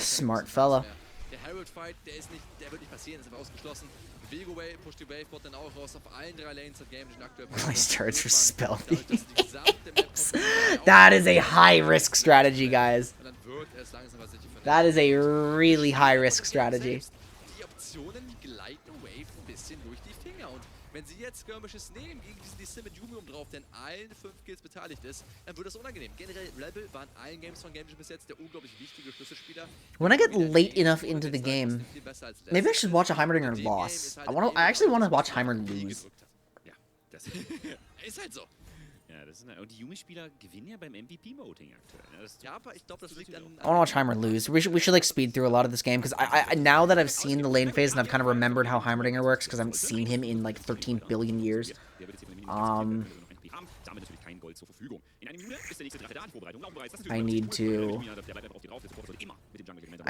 Smart fella. Der Herald-Fight, der wird nicht passieren, ist aber ausgeschlossen. Vigo Wave pusht die Wave-Bot dann auch raus auf allen 3 Lanes of Game. These turrets are spelled. That is a high-risk strategy, guys. That is a really high-risk strategy. Die Optionen gleiten Wave ein bisschen durch die Finger und wenn sie jetzt Skirmishes nehmen gegen diesen Sim mit Yuumi drauf, der in allen 5 Kills beteiligt ist, dann wird das unangenehm. Generell, Rebel war in allen Games von Gamevision bis jetzt der unglaublich wichtige Schlüsselspieler. When I get late enough into the game, maybe I should watch a Heimerdinger loss. I actually want to watch Heimer lose. Ja, das ist halt so. Ja, das ist und die Yuumi-Spieler gewinnen ja beim MVP-Voting aktuell. Ja, aber ich glaube, das liegt an... I want to watch Heimer lose. We should like speed through a lot of this game because I now that I've seen the lane phase and I've kind of remembered how Heimerdinger works because I haven't seen him in like 13 billion years. I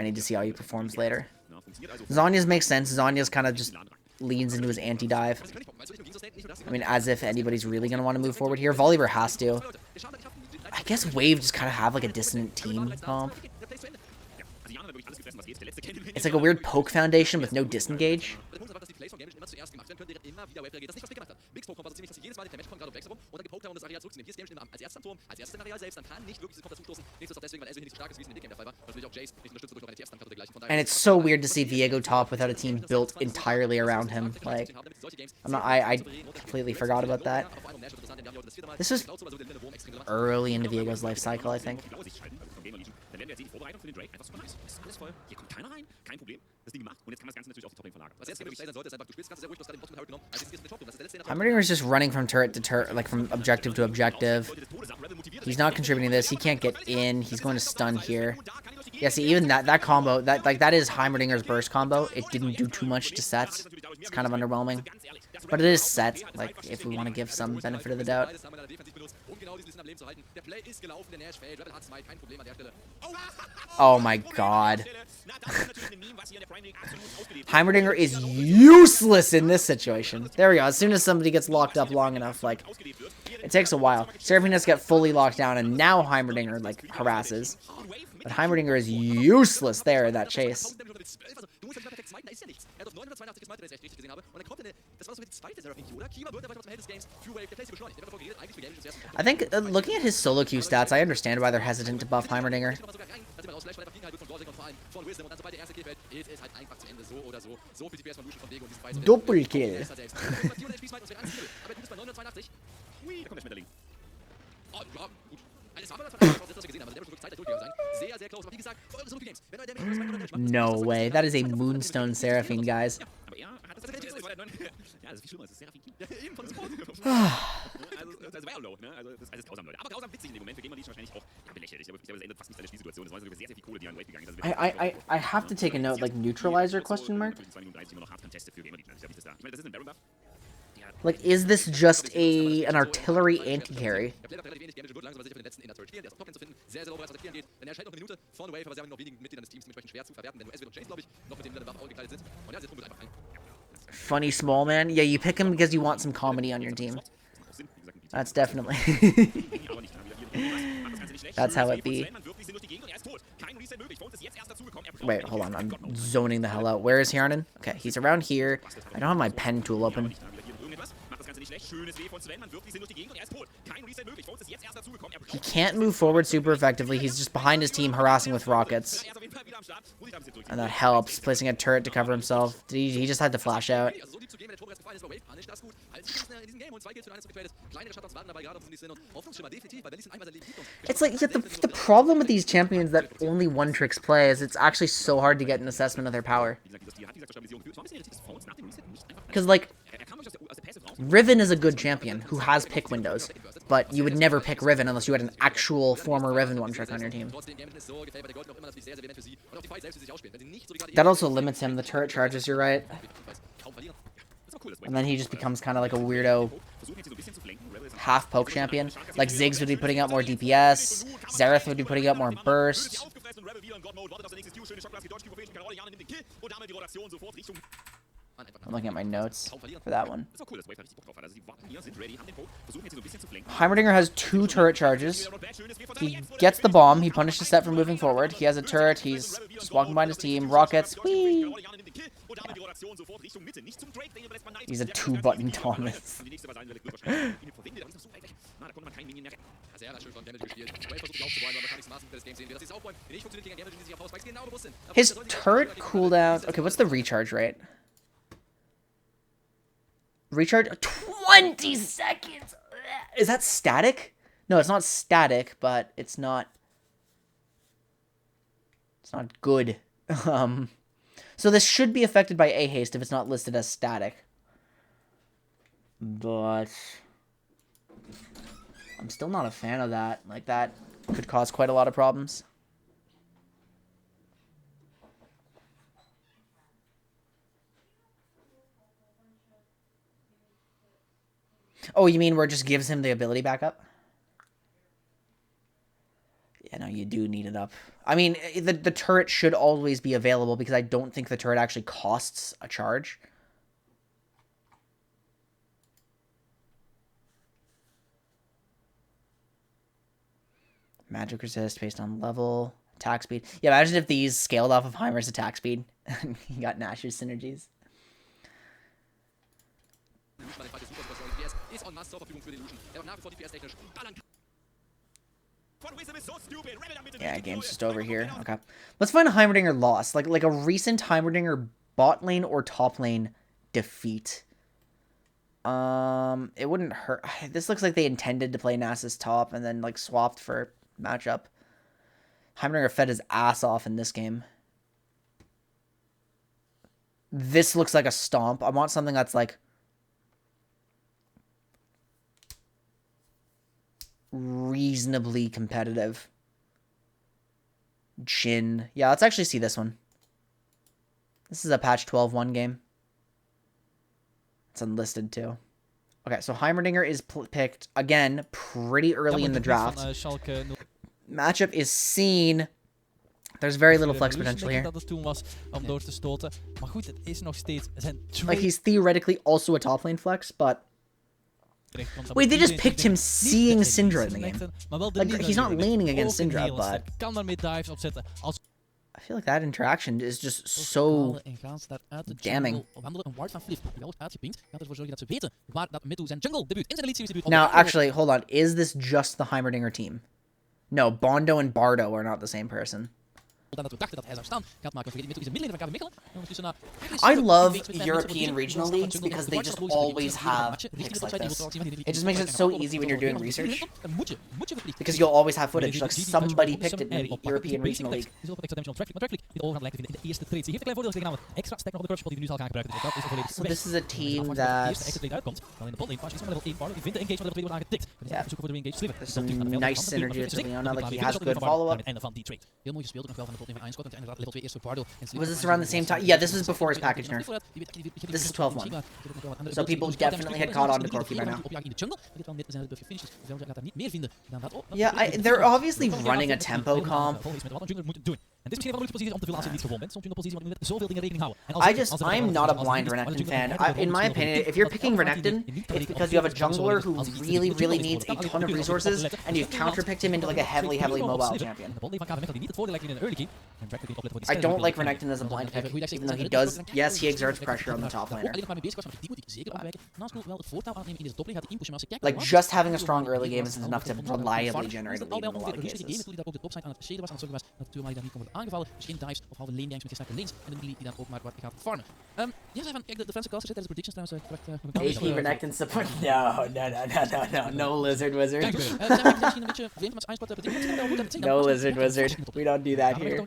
need to see how he performs later. Zhonya's makes sense. Zhonya's kind of just leans into his anti-dive. I mean, as if anybody's really going to want to move forward here. Volibear has to. I guess Wave just kind of have like a dissonant team comp. It's like a weird poke foundation with no disengage. And it's so weird to see Viego top without a team built entirely around him. Like, I completely forgot about that. This was early into Viego's life cycle, I think. Heimerdinger is just running from turret to turret, like from objective to objective. He's not contributing to this. He can't get in. He's going to stun here. Yeah, see, even that combo, that is Heimerdinger's burst combo. It didn't do too much to sets. It's kind of underwhelming. But it is set, like, if we want to give some benefit of the doubt. Oh my god. Heimerdinger is useless in this situation. There we go. As soon as somebody gets locked up long enough, like, it takes a while. Seraphine has to get fully locked down, and now Heimerdinger, like, harasses. But Heimerdinger is useless there in that chase. I think, looking at his solo queue stats, I understand why they're hesitant to buff Heimerdinger. Doppelkill. Ui, da kommt der Schmetterling. No way. That is a Moonstone Seraphine, guys. Aber er hat das tatsächlich, weil er ja, das ist viel schlimmer, das ist Seraphine. Ja, eben von Sport. Also war ja low, ne? Also das ist grausam, Leute. Aber grausam witzig in dem Moment, für den man die wahrscheinlich auch belächelt. Ich glaube, das endet fast nicht alle Spielsituationen. Das war sogar sehr, sehr viel Kohle, die an Wave gegangen ist. I have to take a note, like, neutralizer, question mark? Like, is this just an artillery anti-carry? Funny small man? Yeah, you pick him because you want some comedy on your team. That's definitely... That's how it be. Wait, hold on. I'm zoning the hell out. Where is Hjarnan? Okay, he's around here. I don't have my pen tool open. He can't move forward super effectively. He's just behind his team harassing with rockets. And that helps. Placing a turret to cover himself. He just had to flash out. It's like, the problem with these champions that only one tricks play is it's actually so hard to get an assessment of their power. Because, like, Riven is a good champion who has pick windows, but you would never pick Riven unless you had an actual former Riven one-trick on your team. That also limits him. The turret charges, you're right. And then he just becomes kind of like a weirdo half-poke champion. Like, Ziggs would be putting out more DPS, Xerath would be putting out more burst. I'm looking at my notes for that one. Heimerdinger has 2 turret charges. He gets the bomb. He punishes Set for moving forward. He has a turret. He's just walking behind his team. Rockets. Whee! Yeah. He's a 2-button Thomas. His turret cooldowns... Okay, what's the recharge rate? Recharge 20 seconds. Is that static? No, it's not static, but it's not good. So this should be affected by A haste if it's not listed as static. But I'm still not a fan of that. Like, that could cause quite a lot of problems. Oh, you mean where it just gives him the ability back up? Yeah, no, you do need it up. I mean, the turret should always be available because I don't think the turret actually costs a charge. Magic resist based on level, attack speed. Yeah, imagine if these scaled off of Heimer's attack speed. He got Nash's synergies. Yeah, game's just over here. Okay. Let's find a Heimerdinger loss. Like a recent Heimerdinger bot lane or top lane defeat. It wouldn't hurt. This looks like they intended to play Nasus top and then, like, swapped for matchup. Heimerdinger fed his ass off in this game. This looks like a stomp. I want something that's, like, reasonably competitive. Jhin. Yeah, let's actually see this one. This is a patch 12-1 game. It's unlisted too. Okay, so Heimerdinger is picked, again, pretty early in the draft. Matchup is seen. There's very little flex potential here. Like, he's theoretically also a top lane flex, but... Wait, they just picked him seeing Syndra in the game. Like, he's not laning against Syndra, but... I feel like that interaction is just so En gaan ze daar uit de damning. jungle wandelen. Een ward van Flip. Die wordt uitgepinkt. Gaat ervoor zorgen dat ze weten waar dat Middo zijn jungle debuut. In zijn Elite Series debuut. Now, actually, hold on. Is this just the Heimerdinger team? No, Bondo and Bardo are not the same person. Dan dat we dachten dat hij zou staan. Gaat maken. Vergeet Middo is een middenlaner van KV Mechelen. En ondertussen naar... I love European regional leagues because they just always have picks like this. It just makes it so easy when you're doing research. Because you'll always have footage, like somebody picked it in the European regional league. Dit overgaan lijkt in de eerste trade. Ze heeft een klein voordeel tegen namelijk extra stack nog op de crush die we nu zal gaan gebruiken. Dus dat is volledig So this is a team de that... eerste extra trade uitkomt. Dan in de botlane, Parsons van level 1 Bardo. Die vindt de engage van level 2 wordt aangetikt. Yeah. Zoeken voor de engage sliver. There's some nice synergy with Leona, like he has good follow-up. Einde van die trade. Heel mooi gespeeld ook nog wel van de botlane van Einskot. En inderdaad level 2 eerst voor Bardo. Was this around the same time? Yeah, this was before his package nerf. This is 12-1. So people definitely had caught on to Corki by now. Yeah, they're obviously running a tempo comp. I'm not a blind Renekton fan. In my opinion, if you're picking Renekton, it's because you have a jungler who really needs a ton of resources, and you've counterpicked him into like a heavily mobile champion. I don't like Renekton as a blind pick, even though he does, yes, he exerts pressure on the top laner. Like, just having a strong early game isn't enough to reliably generate a lead in a lot of cases. HP Renekton support. No Lizard Wizard. No Lizard Wizard. We don't do that here.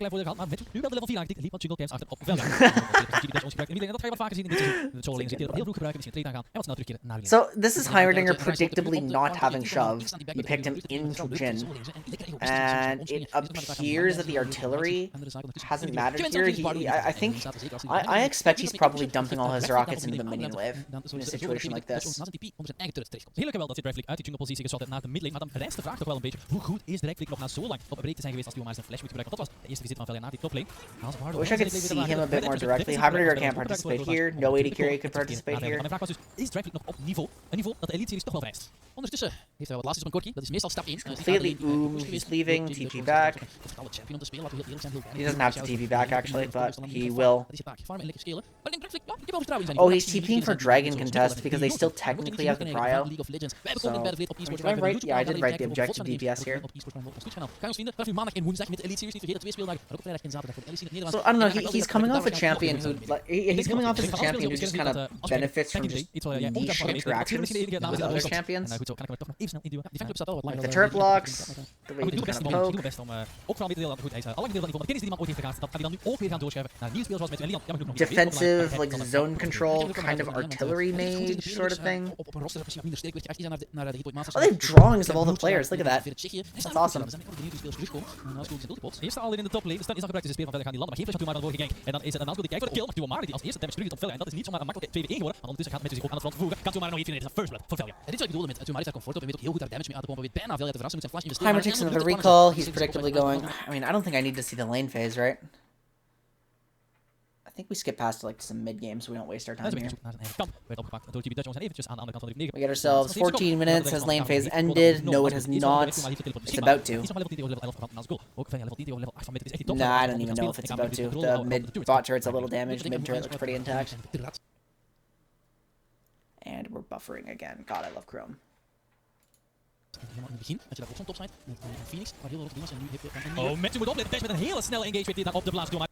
So this is Heimerdinger predictably not having shove. You picked him into Jhin, and it appears that the artillery hasn't mattered here. I expect he's probably dumping all his rockets into the minion wave in a situation like this. Heerlijk wel dat hij Dragflick uit die jungle-positie geschoten naar de midlane, maar dan rijst de vraag toch wel een beetje, hoe goed is Dragflick nog na zo lang op break te zijn geweest als hij maar zijn flash moet gebruiken? Want dat was de eerste visit van Velia naar die toplane. I wish I could see him a bit more directly. Heimerdinger can't participate here. No AD carry could participate here. Mijn vraag was dus, is Dragflick nog op niveau? Een niveau dat de Elite Series toch wel vereist. Ondertussen heeft hij wat last op een Corki, dat is meestal stap 1. Completely he's leaving, TP back. He doesn't have to TP back actually, but he will. Oh, he's TPing for Dragon Contest because they still technically have the prio. So, did I write? Yeah, I did write the objective DPS here. So I don't know. He's coming off a champion who, like, he's coming off as a champion who just kind of benefits from just niche interactions with other champions. Like the turret blocks, the way he can kind of poke. Defensive, like zone control, kind of artillery mage sort of thing. Oh, they have drawings of all the players. Look at that. That's awesome. Eerste al in de top lane. De stun is al gebruikt, dus de speler van Velia gaan die landen. Maar geen flash van Tuamari wordt gegankt. En dan is het een aantal die kijkt voor de kill. Maar Tuamari die als eerste damage terug op Velia. En dat is niet zomaar een makkelijke 2v1 geworden. Maar ondertussen gaat met zich ook aan het front voegen. Kan Tuamari nog even in. Dit is een first blood voor Velia. En dit is wat ik bedoelde met Tuamari heeft comfort op. En weet ook heel goed daar damage mee aan te pompen. Weet bijna Velia te verrassen. Moet zijn flash investeren. Heimer takes another recall. He's predictably going. I mean, I don't think I need to see the lane phase, right? I think we skip past like some mid game so we don't waste our time here. We get ourselves 14 minutes. Has lane phase ended? No, it has not. It's about to. Nah, I don't even know if it's about to. The mid bot turret's a little damaged. Mid turret looks pretty intact. And we're buffering again. God, I love Chrome. Oh, Matthew moet opletten. Met een hele snelle engage weer op de plaats doen.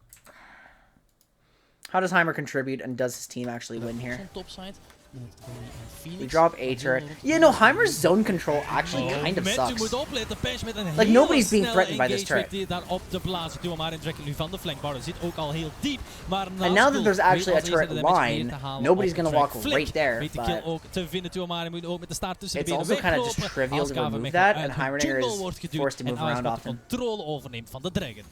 How does Heimer contribute, and does his team actually win here? We drop A turret. Yeah, no, Heimer's zone control actually kind of sucks. Like, nobody's being threatened by this turret. And now that there's actually a turret line, nobody's gonna walk right there, but it's also kind of just trivial to remove that, and Heimerdinger is forced to move around often.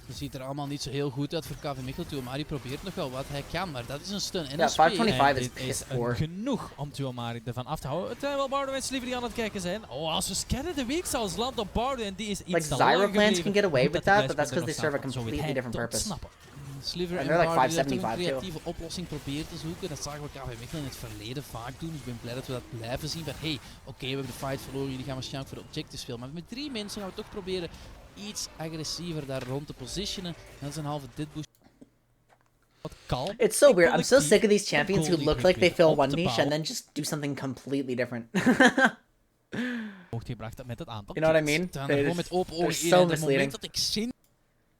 Het ziet er allemaal niet zo heel goed uit voor KV Mechelen. Maar hij probeert nog wel wat hij kan, maar dat is een stun. Ja, 525 is piss poor. Genoeg om Tuamari ervan af te houden. Terwijl Bardo en Slivery aan het kijken zijn. Oh, als we scannen de week zelfs land op Bardo en die is iets like Zyroplans can get away with that, but that's because they serve a completely different purpose. Sliver and they're like 575 een creatieve oplossing proberen te zoeken. Dat zagen we KV Mechelen in het verleden vaak doen. Dus ik ben blij dat we dat blijven zien. Van hey, oké, we hebben de fight verloren. Jullie gaan waarschijnlijk voor de objectives spelen. Maar met 3 mensen gaan we toch proberen iets agressiever daar rond te positionen. Dat is een halve dit boost. Kalm. It's so weird. I'm so collectief sick of these een champions who goal look like they fill op one te niche and bouwen. then just do something completely different. Gebracht met het aantal You know what I kills. mean? Staan er gewoon met open they're ogen in. so En op het misleading. moment dat ik zin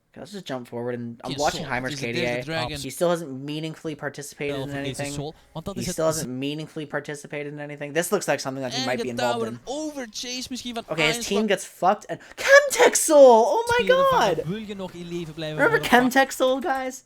Okay, let's just jump forward and I'm Yes, watching Sol. Heimer's He's a Desert KDA. Dragon. He still hasn't meaningfully participated in Voor deze anything. Sol, want dat He is het still hasn't meaningfully participated in anything. This looks like something that he might be eigen involved tower, in. een overchase misschien van Okay, his Iron team Squad. gets fucked and Chemtech Soul! Oh my spelen van, god! wil je nog in leven blijven? Remember voor een Chemtech Soul, guys?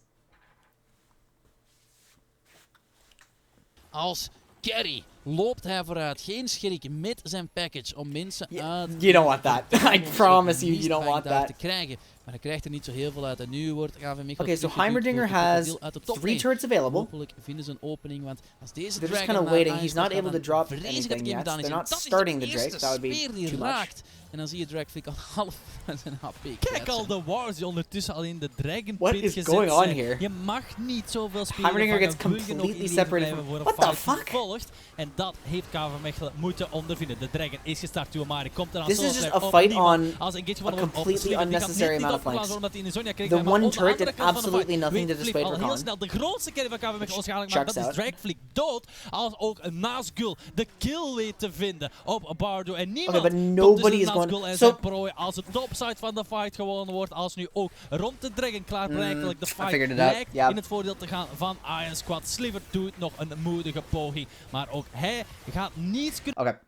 Als carry loopt hij vooruit. Geen schrik met zijn package om mensen uit... You don't want that. I promise you, you don't misbruik want daar that. te krijgen. Maar hij krijgt er niet zo heel veel uit. En nu wordt KV Mechelen Okay, so teruggeduwd Heimerdinger door de has krokodil uit de top 3 lane. turrets available. Hopelijk vinden ze een opening, want als deze They're just Dragon kind of naar waiting. Iron He's not Squad able to gaat, drop dan vrees ik dat anything game yet. gedaan is. They're En not dat is de starting the eerste Drake. That would be speer die too much. raakt. En dan zie je Dragflick al half van zijn HP Kijk kwijt al zijn. de wars die ondertussen al in de Dragon What Pit is gezet going on zijn. here? Je mag niet zoveel spelen Heimerdinger vangen, gets wil je nog in completely leven separated blijven from- voor een What the fight die fuck? volgt. En dat heeft KV Mechelen moeten ondervinden. De Dragon is gestart. Tuamari komt eraan. This is Sol just blijft a op fight niemand. on Als engage a van hem op completely Sliver. Die gaat unnecessary niet amount of opgegaan flanks. omdat hij in de zone kreeg. The Maar one aan de turret andere did kant van de absolutely fight nothing to weet dissuade Flip al heel Rakan. snel de grootste carry van KV Mechelen waarschijnlijk. Maar Checks dat is out. Dragflick dood. Als ook Nazgul de kill weet te vinden op Bardo. En niemand Okay, but komt nobody tussen is going... Nazgul en So, zijn prooi. Als het topside van de fight gewonnen wordt. Als nu ook rond de Dragon klaarblijkelijk de I fight figured it out. lijkt Yeah. in het voordeel te gaan van Iron Squad. Sliver doet nog een moedige poging. Maar ook hij gaat niets kunnen. okay.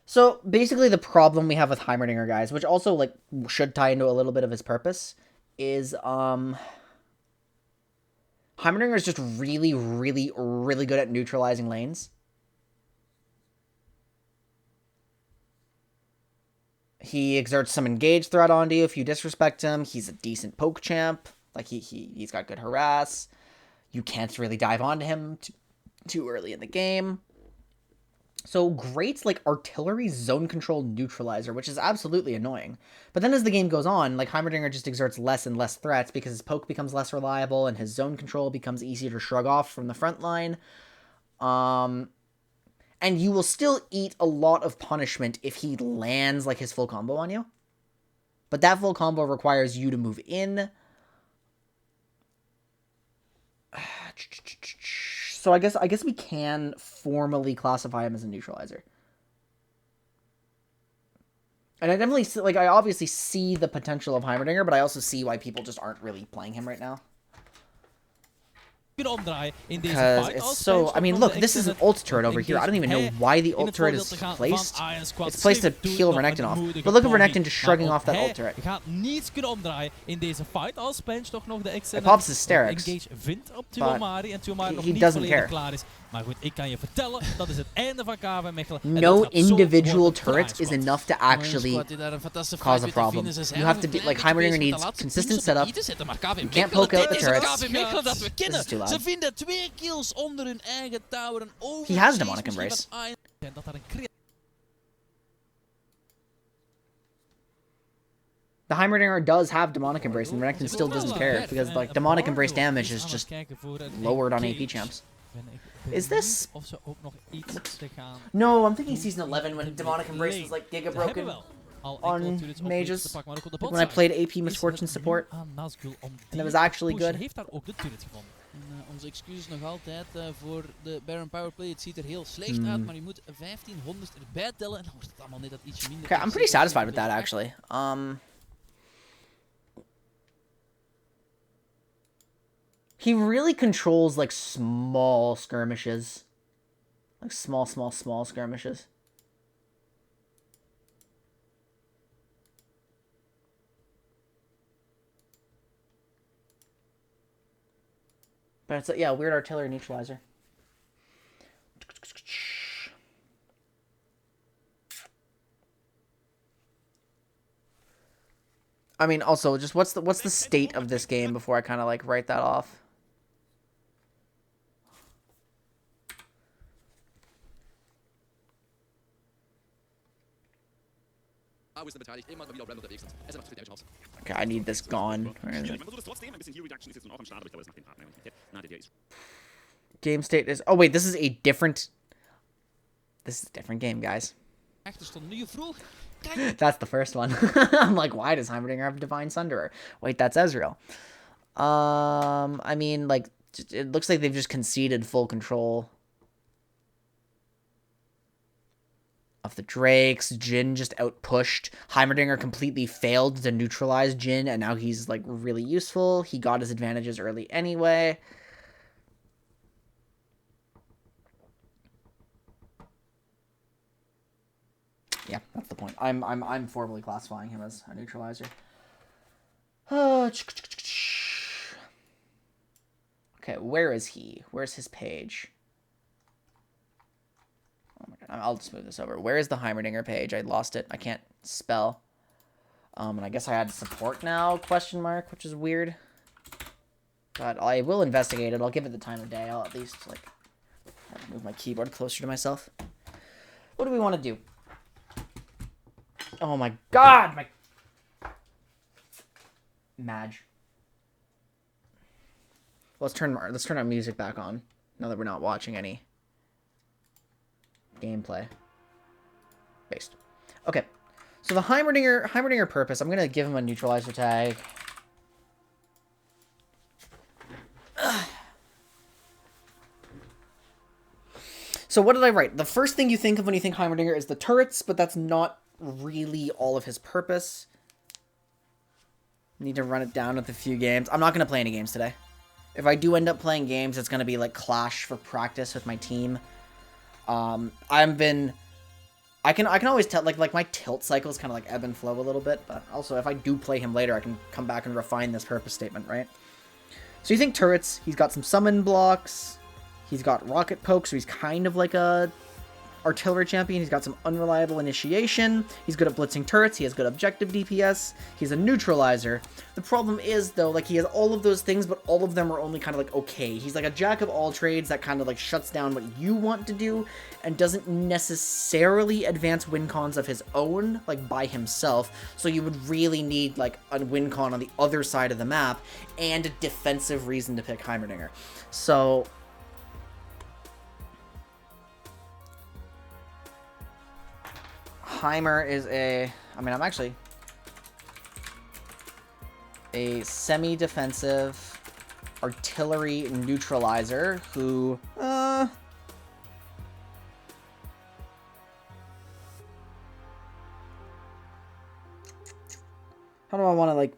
So, basically the problem we have with Heimerdinger, guys, which also, like, should tie into a little bit of his purpose, is, Heimerdinger is just really, really, really good at neutralizing lanes. He exerts some engage threat onto you if you disrespect him. He's a decent poke champ. Like, he's got good harass. You can't really dive onto him too early in the game. So great, like, artillery zone control neutralizer, which is absolutely annoying. But then as the game goes on, like, Heimerdinger just exerts less and less threats because his poke becomes less reliable and his zone control becomes easier to shrug off from the front line. And you will still eat a lot of punishment if he lands, like, his full combo on you. But that full combo requires you to move in. So I guess we can formally classify him as a neutralizer. And I definitely see, like, I obviously see the potential of Heimerdinger, but I also see why people just aren't really playing him right now. Omdraaien in deze Because fight. it's so... I mean, look, this is an ult turret over here. I don't even know why the ult turret is placed. It's placed to peel Renekton off. But look at Renekton just shrugging off that ult turret. Gaat niets kunnen omdraaien in deze fight als Bench toch nog de excellent pops hysterics, engage vindt op Tuamari en Tuamari nog he niet doesn't volledig care. klaar is. Maar goed, ik kan je vertellen, dat is het einde van KV Mechelen. En No dat gaat zo individual worden voor turret Iron is Squad. enough to Iron actually Squad die daar een fantastische cause a fight weet te problem. vinden. Ze zijn You have to nog een do, like, klein Heimerdinger beetje bezig needs met de consistent laatste setup. punten te zetten, maar KV You can't Mechelen, poke out dit the is het turrets. KV Mechelen dat we This kennen. is too loud. Ze vinden 2 kills onder hun eigen tower. Een He has overchase demonic misschien embrace. van Iron. En dat daar een creatie The Heimerdinger does have demonic embrace, and Renekton still doesn't care because, like, demonic embrace damage is just lowered on AP champs. Is this- Of ze ook nog iets te gaan. No, I'm thinking season 11 when demonic embrace was like giga Ze hebben broken. wel al on enkele turrets op mages te pakken, maar ook op de when I botside. played AP Is Misfortune het support, nu aan Nazgul om and die it was actually te pushen. good. Heeft daar ook de turret gevonden. En, onze excuses nog altijd voor de Baron Powerplay. Het ziet er heel slecht uit, maar je moet 1500 erbij tellen en dan wordt het allemaal net dat ietsje minder. Okay, I'm pretty satisfied with that actually. He really controls, like, small skirmishes. Like, small skirmishes. But it's, yeah, weird artillery neutralizer. I mean, also, just what's the state of this game before I kind of, like, write that off? Okay, I need this gone. Where is it? Game state is... Oh, wait, this is a different... This is a different game, guys. Achterstand. Nu je vroeg That's the first one. I'm like, why does Heimerdinger have Divine Sunderer? Wait, that's Ezreal. I mean, like, it looks like they've just conceded full control of the Drakes. Jhin just outpushed. Heimerdinger completely failed to neutralize Jhin, and now he's, like, really useful. He got his advantages early anyway. Yeah, that's the point. I'm formally classifying him as a neutralizer. Okay, where is he? Where's his page? Oh my god, I'll just move this over. Where is the Heimerdinger page? I lost it. I can't spell. And I guess I had support now, question mark, which is weird. But I will investigate it. I'll give it the time of day. I'll at least, like, move my keyboard closer to myself. What do we want to do? Oh my god, my... Madge. Let's turn our music back on, now that we're not watching any gameplay. Based. Okay. So the Heimerdinger purpose, I'm gonna give him a neutralizer tag. So what did I write? The first thing you think of when you think Heimerdinger is the turrets, but that's not really all of his purpose. Need to run it down with a few games. I'm not gonna play any games today. If I do end up playing games, it's gonna be like Clash for practice with my team. I can always tell, like my tilt cycles kind of like ebb and flow a little bit, but also if I do play him later, I can come back and refine this purpose statement, right? So you think turrets, he's got some summon blocks, he's got rocket poke, so he's kind of like a artillery champion. He's got some unreliable initiation. He's good at blitzing turrets. He has good objective DPS. He's a neutralizer. The problem is, though, like, he has all of those things, but all of them are only kind of, like, okay. He's like a jack of all trades that kind of, like, shuts down what you want to do and doesn't necessarily advance win cons of his own, like, by himself. So you would really need, like, a win con on the other side of the map and a defensive reason to pick Heimerdinger. So... Heimer is I'm actually a semi-defensive artillery neutralizer who, how do I want to, like,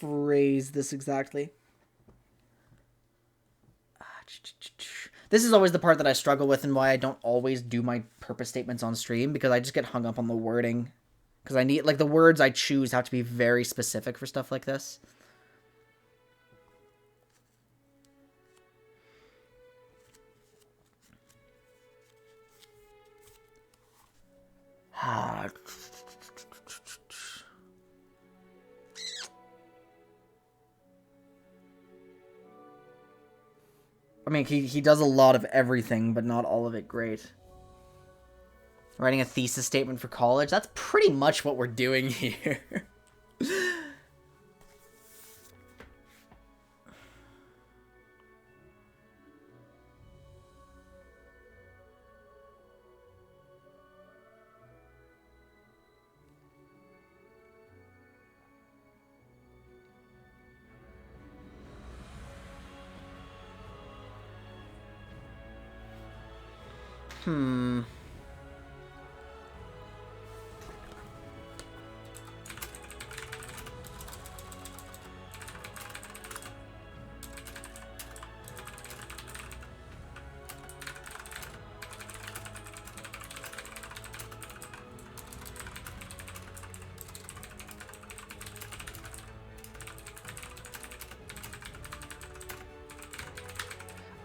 phrase this exactly? This is always the part that I struggle with and why I don't always do my purpose statements on stream, because I just get hung up on the wording. Because I need, like, the words I choose have to be very specific for stuff like this. I mean, he does a lot of everything, but not all of it great. Writing a thesis statement for college, that's pretty much what we're doing here.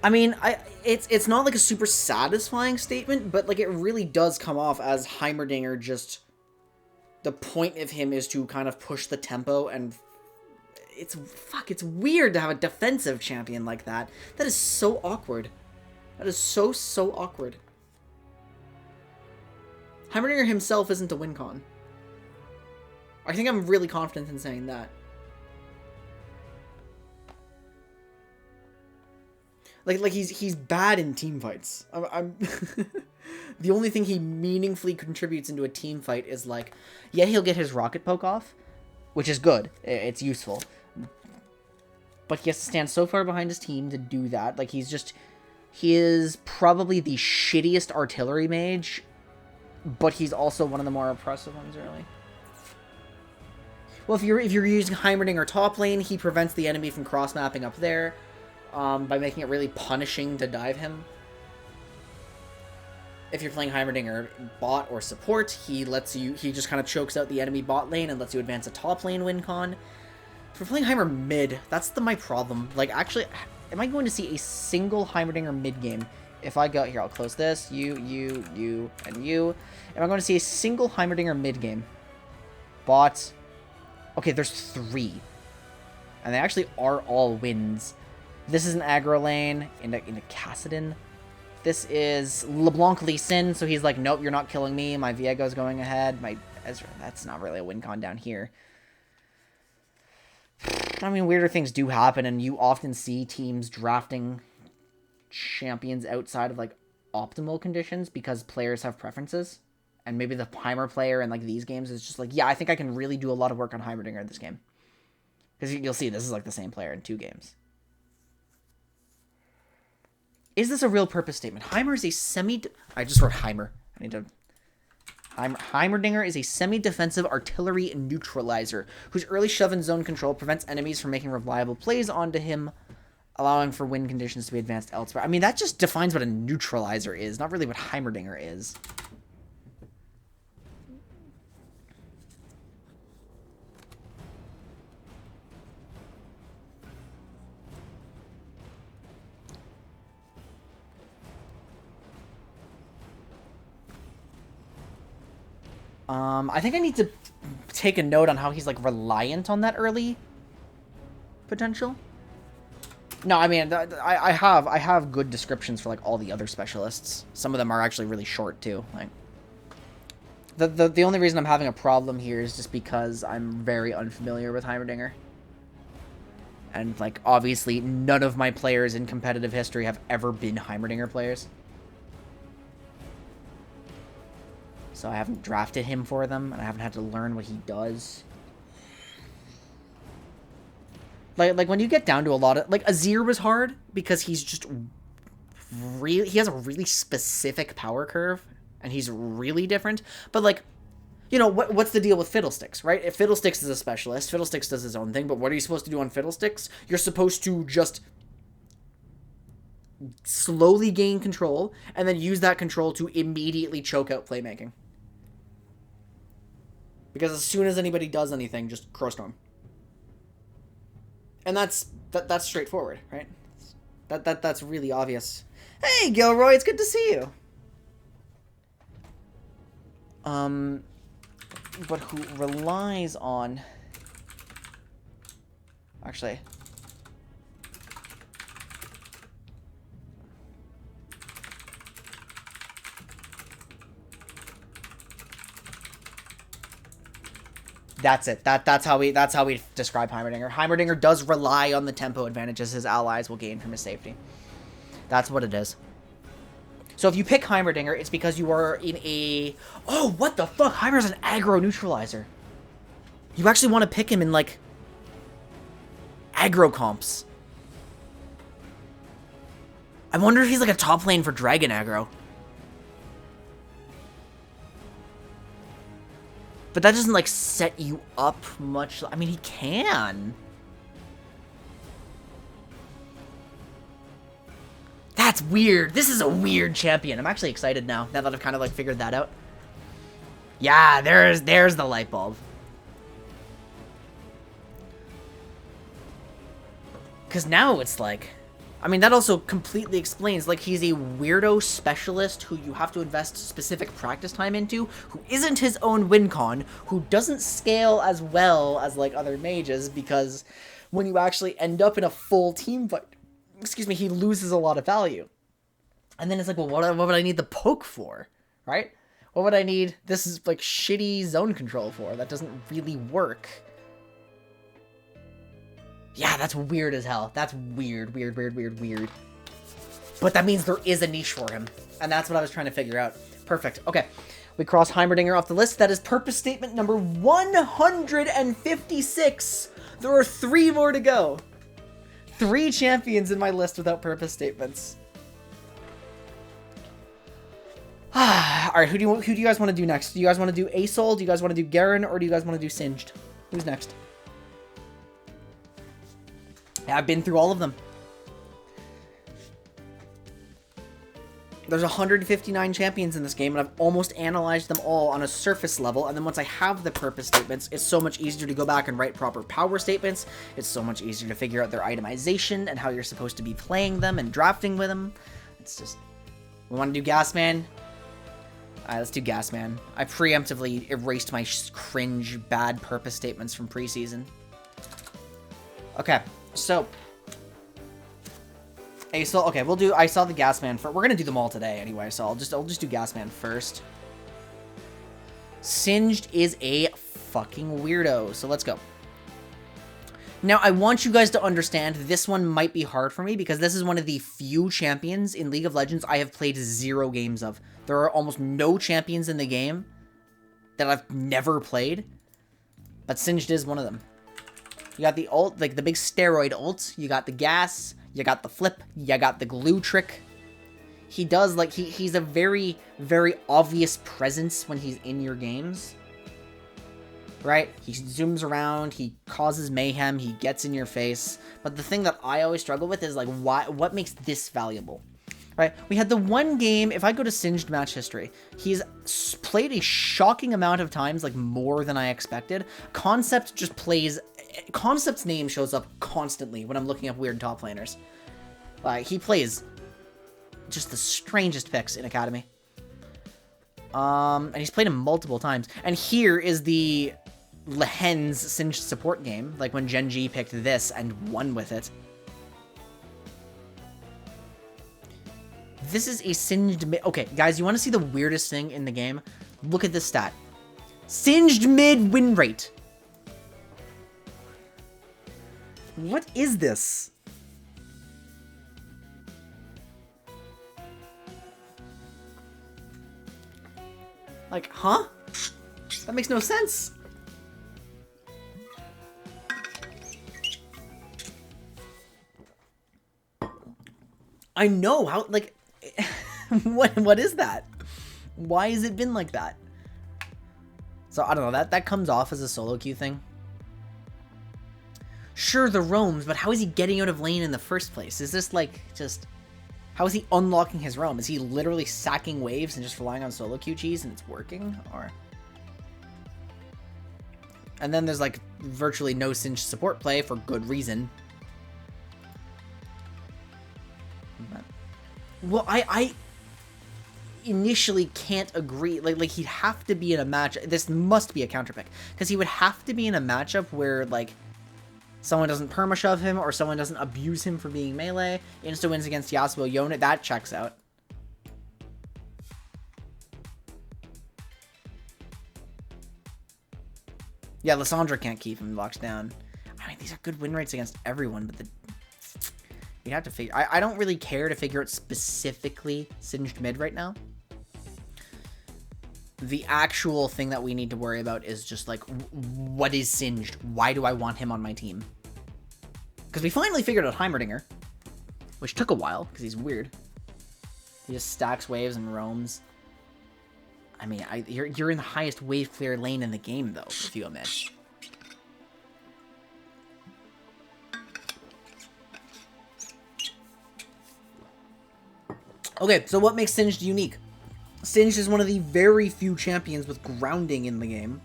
I mean, it's not like a super satisfying statement, but like it really does come off as Heimerdinger just, the point of him is to kind of push the tempo, and it's weird to have a defensive champion like that. That is so awkward. That is so awkward. Heimerdinger himself isn't a win con. I think I'm really confident in saying that. Like he's bad in team fights. I'm The only thing he meaningfully contributes into a team fight is like, yeah, he'll get his rocket poke off, which is good. It's useful. But he has to stand so far behind his team to do that. Like, he is probably the shittiest artillery mage, but he's also one of the more oppressive ones, really. Well, if you're using Heimerdinger top lane, he prevents the enemy from cross-mapping up there by making it really punishing to dive him. If you're playing Heimerdinger bot or support, he just kind of chokes out the enemy bot lane and lets you advance a top lane win con. If we're playing Heimer mid, that's my problem. Like, actually, am I going to see a single Heimerdinger mid game? If I go here, I'll close this. You, and you. Am I going to see a single Heimerdinger mid game? Bot. Okay, there's 3. And they actually are all wins. This is an aggro lane into Kassadin. This is LeBlanc Lee Sin, so he's like, nope, you're not killing me. My Viego's going ahead. My Ezra, that's not really a win con down here. I mean, weirder things do happen, and you often see teams drafting champions outside of, like, optimal conditions because players have preferences. And maybe the Heimer player in, like, these games is just like, yeah, I think I can really do a lot of work on Heimerdinger in this game. Because you'll see, this is, like, the same player in 2 games. Is this a real purpose statement? Heimer is a I just wrote Heimer. I need to... Heimerdinger is a semi-defensive artillery neutralizer, whose early shove and zone control prevents enemies from making reliable plays onto him, allowing for win conditions to be advanced elsewhere. I mean, that just defines what a neutralizer is, not really what Heimerdinger is. I think I need to take a note on how he's, like, reliant on that early potential. No, I mean, I have good descriptions for, like, all the other specialists. Some of them are actually really short, too. Like, the only reason I'm having a problem here is just because I'm very unfamiliar with Heimerdinger. And, like, obviously, none of my players in competitive history have ever been Heimerdinger players. So I haven't drafted him for them, and I haven't had to learn what he does. Like when you get down to a lot of... Like, Azir was hard, because he's just... he has a really specific power curve, and he's really different. But, like, you know, what's the deal with Fiddlesticks, right? If Fiddlesticks is a specialist, Fiddlesticks does his own thing, but what are you supposed to do on Fiddlesticks? You're supposed to just... slowly gain control, and then use that control to immediately choke out playmaking. Because as soon as anybody does anything, just Crowstorm. And that's straightforward, right? That's really obvious. Hey, Gilroy, it's good to see you. But who relies on... Actually... That's it. That's how we describe Heimerdinger. Heimerdinger does rely on the tempo advantages his allies will gain from his safety. That's what it is. So if you pick Heimerdinger, it's because you are in a... Oh, what the fuck? Heimer's an aggro neutralizer. You actually want to pick him in, like, aggro comps. I wonder if he's like a top lane for Dragon aggro. But that doesn't, like, set you up much. I mean, he can. That's weird. This is a weird champion. I'm actually excited now that I've kind of, like, figured that out. Yeah, there's the light bulb. Because now it's like... I mean, that also completely explains, like, he's a weirdo specialist who you have to invest specific practice time into, who isn't his own win con, who doesn't scale as well as, like, other mages, because when you actually end up in a full team fight, excuse me, he loses a lot of value. And then it's like, well, what would I need the poke for, right? What would I need this is, like, shitty zone control for? That doesn't really work. Yeah, that's weird as hell. That's weird. But that means there is a niche for him. And that's what I was trying to figure out. Perfect. Okay. We cross Heimerdinger off the list. That is purpose statement number 156. There are 3 more to go. 3 champions in my list without purpose statements. Alright, who do you guys want to do next? Do you guys want to do Asol? Do you guys want to do Garen? Or do you guys want to do Singed? Who's next? Yeah, I've been through all of them. There's 159 champions in this game, and I've almost analyzed them all on a surface level, and then once I have the purpose statements, it's so much easier to go back and write proper power statements. It's so much easier to figure out their itemization and how you're supposed to be playing them and drafting with them. It's just... We want to do Gasman? Alright, let's do Gasman. I preemptively erased my cringe bad purpose statements from preseason. Okay, so... Asol, okay, we'll do... I saw the Gasman first. We're gonna do them all today anyway, so I'll just do Gasman first. Singed is a fucking weirdo, so let's go. Now, I want you guys to understand this one might be hard for me because this is one of the few champions in League of Legends I have played 0 games of. There are almost no champions in the game that I've never played, but Singed is one of them. You got the ult, like the big steroid ult, you got the gas, you got the flip, you got the glue trick. He does, like, he's a very, very obvious presence when he's in your games. Right? He zooms around, he causes mayhem, he gets in your face. But the thing that I always struggle with is, like, what makes this valuable? Right? We had the one game, if I go to Singed match history, he's played a shocking amount of times, like, more than I expected. Concept just plays... Concept's name shows up constantly when I'm looking up weird top laners. Like, he plays just the strangest picks in Academy. And he's played him multiple times. And here is the Lehen's Singed support game, like when Gen G picked this and won with it. This is a Singed mid... Okay, guys, you want to see the weirdest thing in the game? Look at this stat. Singed mid win rate. What is this? Like, huh? That makes no sense. I know how, like, what is that? Why has it been like that? So, I don't know, that comes off as a solo queue thing. Sure, the roams, but how is he getting out of lane in the first place? Is this, like, just... How is he unlocking his roam? Is he literally sacking waves and just relying on solo queue cheese and it's working? Or... And then there's, like, virtually no Singed support play for good reason. But... Well, I initially can't agree. Like he'd have to be in a match... This must be a counter pick. Because he would have to be in a matchup where, like... Someone doesn't perma-shove him, or someone doesn't abuse him for being melee. Insta wins against Yasuo Yone. That checks out. Yeah, Lissandra can't keep him locked down. I mean, these are good win rates against everyone, but you'd have to figure... I don't really care to figure out specifically Singed mid right now. The actual thing that we need to worry about is just, like, what is Singed? Why do I want him on my team? Because we finally figured out Heimerdinger, which took a while, because he's weird. He just stacks waves and roams. I mean, you're in the highest wave clear lane in the game, though, if you omit. Okay, so what makes Singed unique? Singed is one of the very few champions with grounding in the game.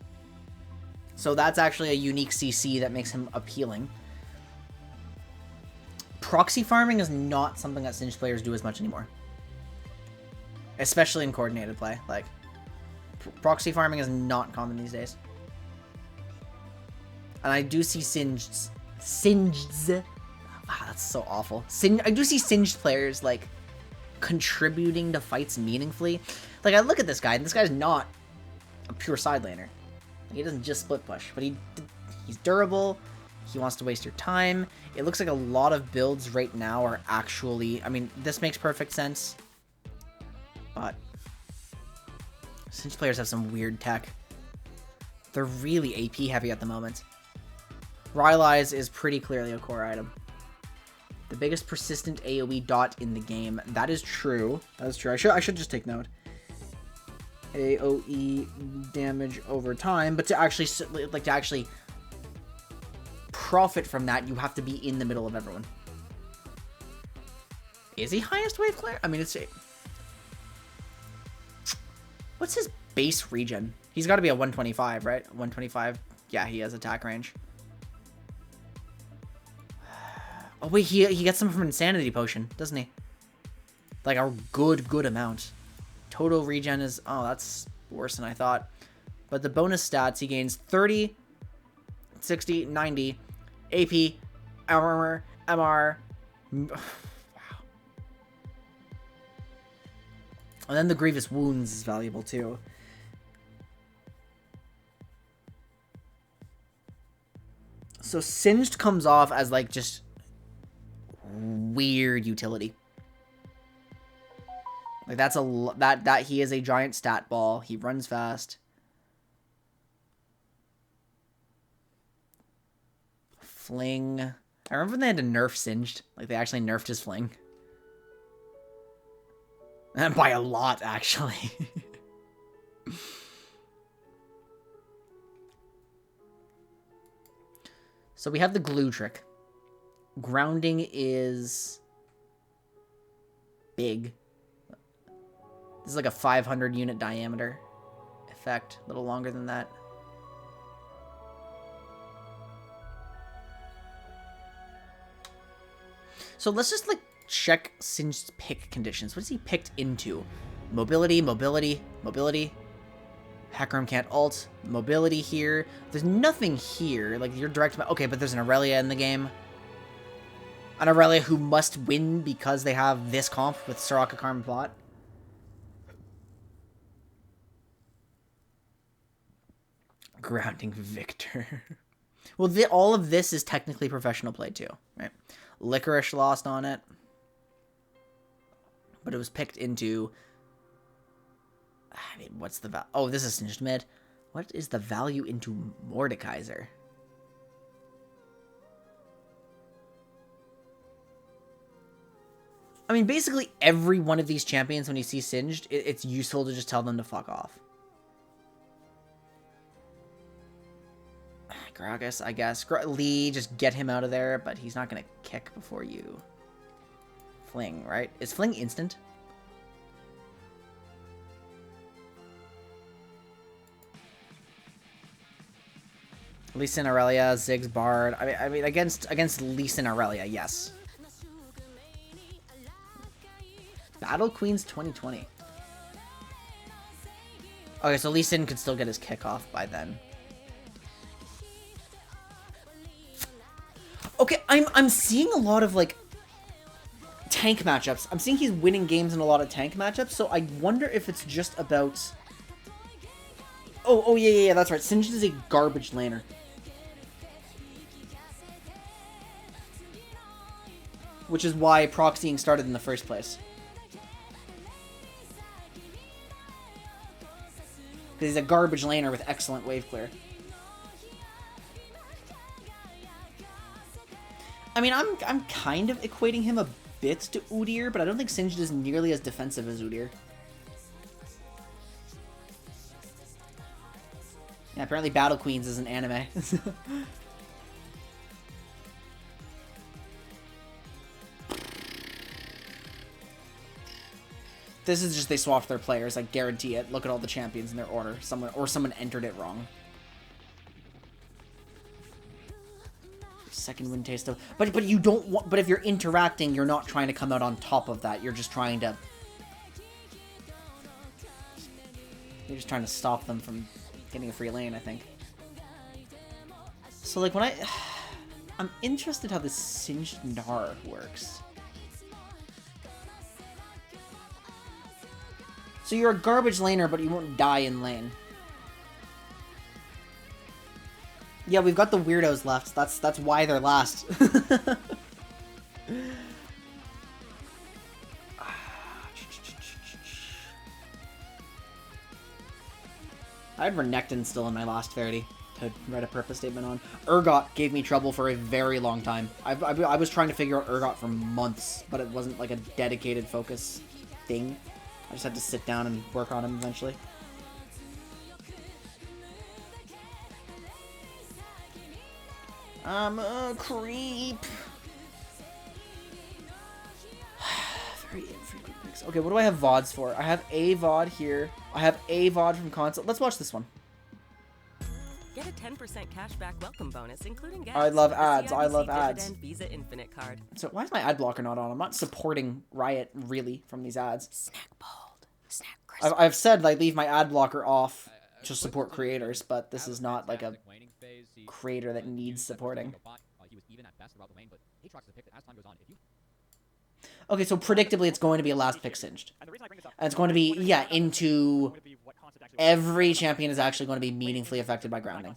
So that's actually a unique CC that makes him appealing. Proxy farming is not something that Singed players do as much anymore. Especially in coordinated play. Like, proxy farming is not common these days. And I do see Singed... Wow, that's so awful. I do see Singed players, like, contributing to fights meaningfully. Like, I look at this guy, and this guy's not a pure side laner. He doesn't just split push, but he's durable. He wants to waste your time. It looks like a lot of builds right now are actually... I mean, this makes perfect sense. but Singed players have some weird tech. They're really AP heavy at the moment. Rylai's is pretty clearly a core item. The biggest persistent AoE dot in the game. That is true. That is true. I should just take note. AoE damage over time, but to actually profit from that, you have to be in the middle of everyone. Is he highest wave clear? I mean, it's... What's his base regen? He's got to be a 125, right? 125. Yeah, he has attack range. Oh, wait, he gets some from Insanity Potion, doesn't he? Like a good amount. Total regen is... Oh, that's worse than I thought. But the bonus stats, he gains 30, 60, 90, AP, armor, MR... Wow. And then the Grievous Wounds is valuable, too. So Singed comes off as, like, just... weird utility. Like that's that he is a giant stat ball. He runs fast. Fling. I remember when they had to nerf Singed. Like they actually nerfed his fling. And by a lot, actually. So we have the glue trick. Grounding is big. This is like a 500 unit diameter effect. A little longer than that. So let's just like check Singed's pick conditions. What is he picked into? Mobility, mobility, mobility. Hack Room can't ult. Mobility here. There's nothing here. Like you're direct... Okay, but there's an Aurelia in the game. An Aurelia who must win because they have this comp with Soraka, Karma, Plot. Grounding Victor. Well, all of this is technically professional play too, right? Licorice lost on it. But it was picked into... I mean, what's the value? Oh, this is Singed mid. What is the value into Mordekaiser? I mean, basically every one of these champions, when you see Singed, it's useful to just tell them to fuck off. Gragas, I guess. Lee, just get him out of there, but he's not going to kick before you. Fling, right? Is Fling instant? Lee Sin, Aurelia, Ziggs, Bard. I mean, against Lee Sin, Aurelia, yes. Battle Queens 2020. Okay, so Lee Sin could still get his kick off by then. Okay, I'm seeing a lot of like tank matchups. I'm seeing he's winning games in a lot of tank matchups, so I wonder if it's just about... Oh yeah, that's right. Singed is a garbage laner. Which is why proxying started in the first place. Because he's a garbage laner with excellent wave clear. I mean, I'm kind of equating him a bit to Udyr, but I don't think Singed is nearly as defensive as Udyr. Yeah, apparently Battle Queens is an anime. This is just they swapped their players, I guarantee it. Look at all the champions in their order. Someone entered it wrong. Second win taste of... But you don't want... But if you're interacting, you're not trying to come out on top of that. You're just trying to... You're just trying to stop them from getting a free lane, I think. So, like, when I'm interested how this Singed Gnar works. So you're a garbage laner, but you won't die in lane. Yeah, we've got the weirdos left. That's why they're last. I had Renekton still in my last 30 to write a purpose statement on. Urgot gave me trouble for a very long time. I was trying to figure out Urgot for months, but it wasn't like a dedicated focus thing. I just had to sit down and work on him eventually. I'm a creep. Very infrequent picks. Okay, what do I have VODs for? I have a VOD here. I have a VOD from console. Let's watch this one. Get a 10% cashback welcome bonus, including gas. I love with the ads. I CIBC love ads. Dividend Visa Infinite card. So why is my ad blocker not on? I'm not supporting Riot really from these ads. Snack bold. Snack crisp. I've said I leave my ad blocker off to support creators, but this is not like a creator that needs supporting. Okay, so predictably it's going to be a last pick Singed. And it's going to be, yeah, into every champion is actually going to be meaningfully affected by grounding. I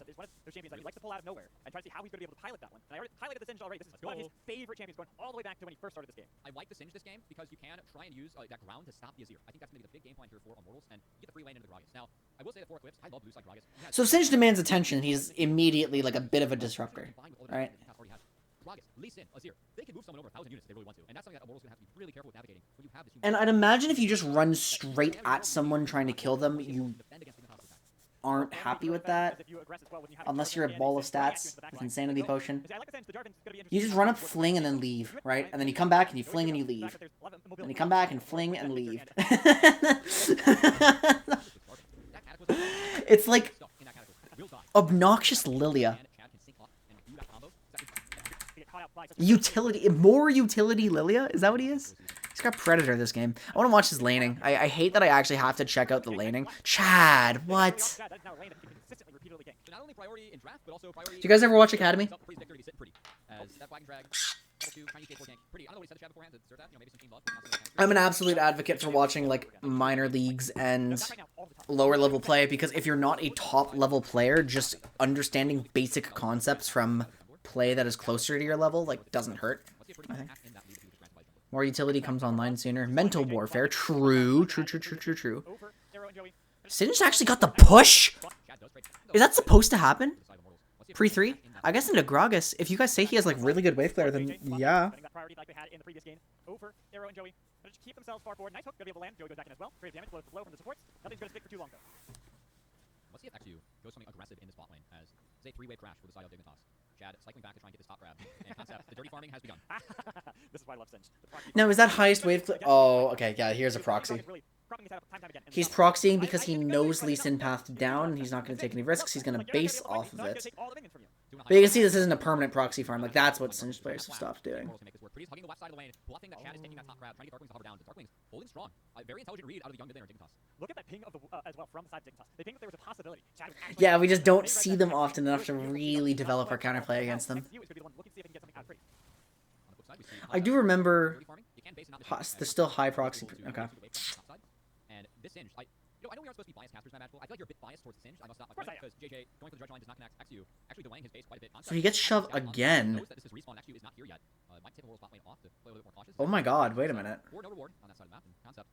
like the Singe this game because you can try and use that ground to stop the Azir. I think that's going to be the big game plan here for Immortals and get the free lane into the Gragas. Now, I will say that for Eclipse, I love blue side Gragas. So if Singed demands attention, he's immediately like a bit of a disruptor. Alright? Gragas, Lee Sin, Azir, they can move someone over 1,000 units if they really want to. And that's something that Immortals going to have to be really careful with navigating when you have this. And I'd imagine if you just run straight at someone trying to kill them, you aren't happy with that. Unless you're a ball of stats with Insanity Potion. You just run up, fling, and then leave, right? And then you come back and you fling and you leave. And you come back and fling and leave. It's like obnoxious Lilia. More utility Lilia? Is that what he is? He's got Predator this game. I want to watch his laning. I hate that I actually have to check out the laning. Chad, what? Do you guys ever watch Academy? I'm an absolute advocate for watching like minor leagues and lower level play because if you're not a top level player, just understanding basic concepts from play that is closer to your level like doesn't hurt, I think. More utility comes online sooner. Mental warfare. True. Singed actually got the push? Is that supposed to happen? Pre-3? I guess into Gragas. If you guys say he has like really good wave clear, then yeah. Keep themselves far forward. Nice hook. Gonna be able to land. Joey goes back in as well. Great damage. Low from the supports. Nothing's gonna stick for too long though. Let's see if XU goes something aggressive in this bot lane as it's a three-way crash with the side of Dignitas. Chad cycling back to try and get this top grab. And concept, the dirty farming has begun. This is why I love Singed. Now, is that highest wave clear? Oh, okay, yeah, here's a proxy. He's proxying because he knows Lee Sin pathed down, and he's not going to take any risks. He's going to base off of it. But you can see this isn't a permanent proxy farm. Like, that's what Singed players have stopped doing. He's hugging the left side of the lane, bluffing that Chad is taking that top grab, trying to get Darkwings to hover down. The Darkwings holding strong. Very intelligent read out of the young mid laner Dignitas. Look at that ping of the as well from the side of Dignitas. They pinged that there was a possibility. Yeah, we just don't see them often enough to really develop our counterplay against them. I do remember there's still high proxy. Okay. And this Singe, I know we aren't supposed to be biased casters in my match, I feel like you're a bit biased towards Singe. I must not like because JJ going for the dredge line does not connect XU, actually delaying his base quite a bit. So he gets shoved again. Knows that this is respawn. XU is not here yet. Might take a little spot lane off to play a little bit more cautious. Oh my god, wait a minute. Or no reward on that side of the map. Concept.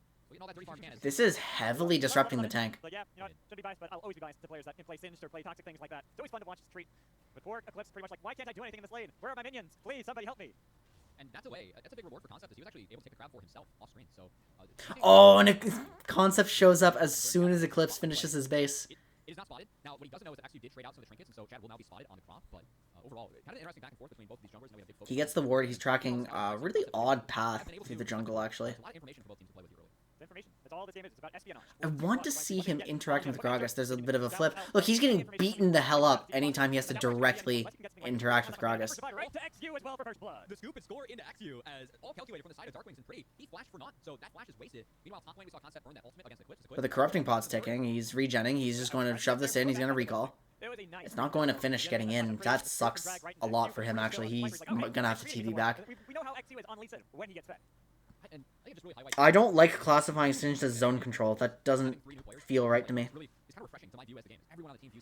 This is heavily disrupting the tank. But yeah, you know what? Should be biased, but I'll always be biased to players that can play Singed or play toxic things like that. It's always fun to watch this treat. But poor Eclipse pretty much like, why can't I do anything in this lane? Where are my minions? Please, somebody help me. And that's a way. That's a big reward for Concept. Is he was actually able to take a crowd for himself off screen. So. Oh, and Concept shows up as soon as Eclipse finishes his base. It is not spotted. Now, what he doesn't know is that actually did trade out some of the trinkets, and so Chad will now be spotted on the crop. But overall, kind of an interesting back and forth between both of these junglers. And we have big focus. He gets the ward. He's tracking a really odd path through the jungle, actually. A lot of information for both teams to play with here early. Information. That's all this game is. It's about espionage. I want to see him interacting with Gragas. There's a bit of a flip. Look, he's getting beaten the hell up anytime he has to directly interact with Gragas. The scoop and score into XU as all calculated from the side of Darkwings and Pretty. He flashed for naught, so that flash is wasted. Meanwhile, top lane we saw Concept burn that ultimate against Eclipse. But the corrupting pod's ticking. He's regenning. He's just going to shove this in. He's going to recall. It's not going to finish getting in. That sucks a lot for him, actually. He's going to have to TV back. We know how XU is on Lee Sin when he gets fed. I don't like classifying Singed as zone control. That doesn't feel right to me.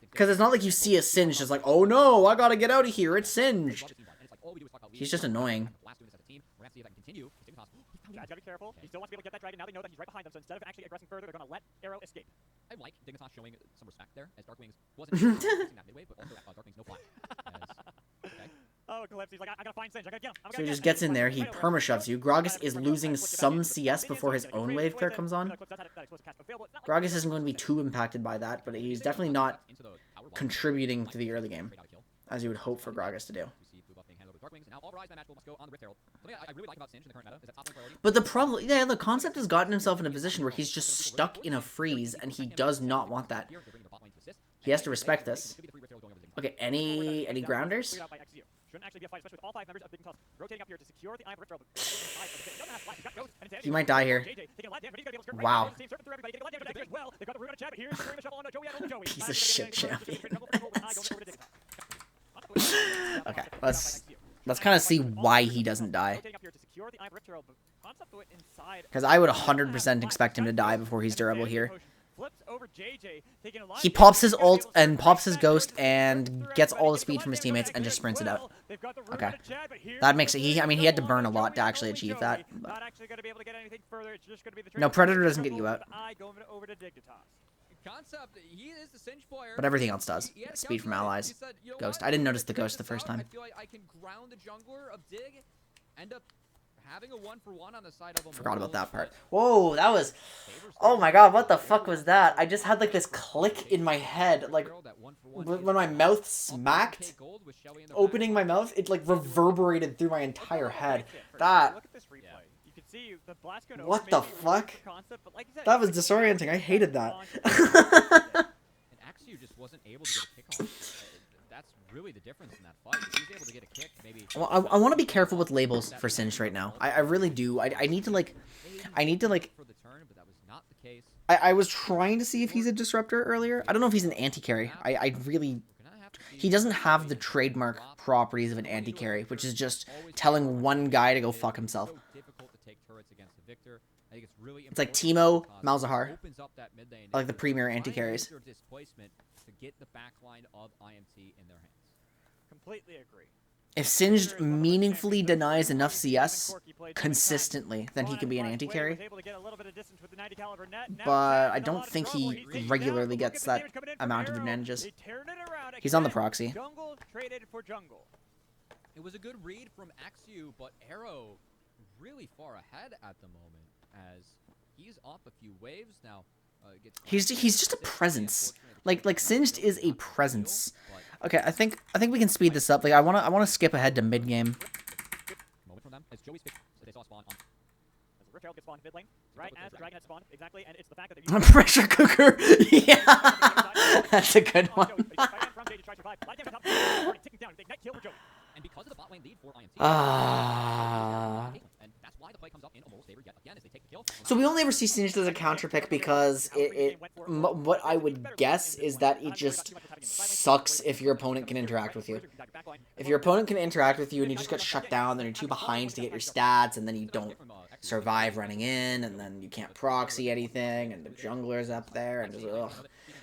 Because it's not like you see a Singed just like, oh no, I gotta get out of here, it's Singed. He's just annoying. Chad's gotta be careful. He still wants to be able to get that dragon. Now they know that he's right behind them, so instead of actually aggressing further, they're gonna let Arrow escape. I like Dignitas showing some respect there, as Darkwings wasn't facing that midway, but also Darkwings no flash. Okay. Oh, Eclipse, he's like, I gotta find Singe, I gotta get him. So he just gets in there, he perma-shoves you. Gragas is losing some CS before his own wave clear comes on. Gragas isn't going to be too impacted by that, but he's definitely not contributing to the early game, as you would hope for Gragas to do. But the problem, yeah, the concept has gotten himself in a position where he's just stuck in a freeze, and he does not want that. He has to respect this. Okay, any grounders? Shouldn't actually be a fight, especially with all 5 members of Dignitas rotating up here to secure the Iron Rift Robe. He might die here. Wow. Piece of shit champion. Okay, let's kind of see why he doesn't die. Because I would 100% expect him to die before he's durable here. He pops his ult and pops his ghost and gets all the speed from his teammates and just sprints it out. Okay. That makes it... I mean, he had to burn a lot to actually achieve that. But... No, Predator doesn't get you out. But everything else does. Speed from allies. Ghost. I didn't notice the ghost the first time. Forgot about that part. Whoa, that was... Oh my god, what the fuck was that? I just had like this click in my head. Like, when my mouth smacked, opening my mouth, it like reverberated through my entire head. That... What the fuck? That was disorienting. I hated that. Really the difference in that fight. If he's able to get a kick, maybe... Well, I want to be careful with labels for Singed right now. I really do. I need to like... I was trying to see if he's a disruptor earlier. I don't know if he's an anti-carry. I really... He doesn't have the trademark properties of an anti-carry, which is just telling one guy to go fuck himself. It's like Teemo, Malzahar. I like the premier anti-carries. Completely agree. If Singed meaningfully denies enough CS consistently, then he can be an anti-carry. But I don't think he regularly gets that amount of advantages. He's on the proxy. It was a good read from Axu, but Arrow really far ahead at the moment as he's off a few waves now. He's just a presence. Like Singed is a presence. Okay, I think we can speed this up. Like I wanna skip ahead to mid game. Rift Herald gets spawned mid lane, right as the Dragon had spawned, exactly, and it's the fact that they're using Pressure cooker. Yeah, that's a good one. And because of the bot lane lead for IMT, and that's why the play comes up in almost favor yet again as they take the kill. So we only ever see Singed as a counter pick because what I would guess is that it just sucks if your opponent can interact with you. If your opponent can interact with you and you just get shut down, then you're too behind to get your stats, and then you don't survive running in, and then you can't proxy anything, and the jungler's up there, and just ugh.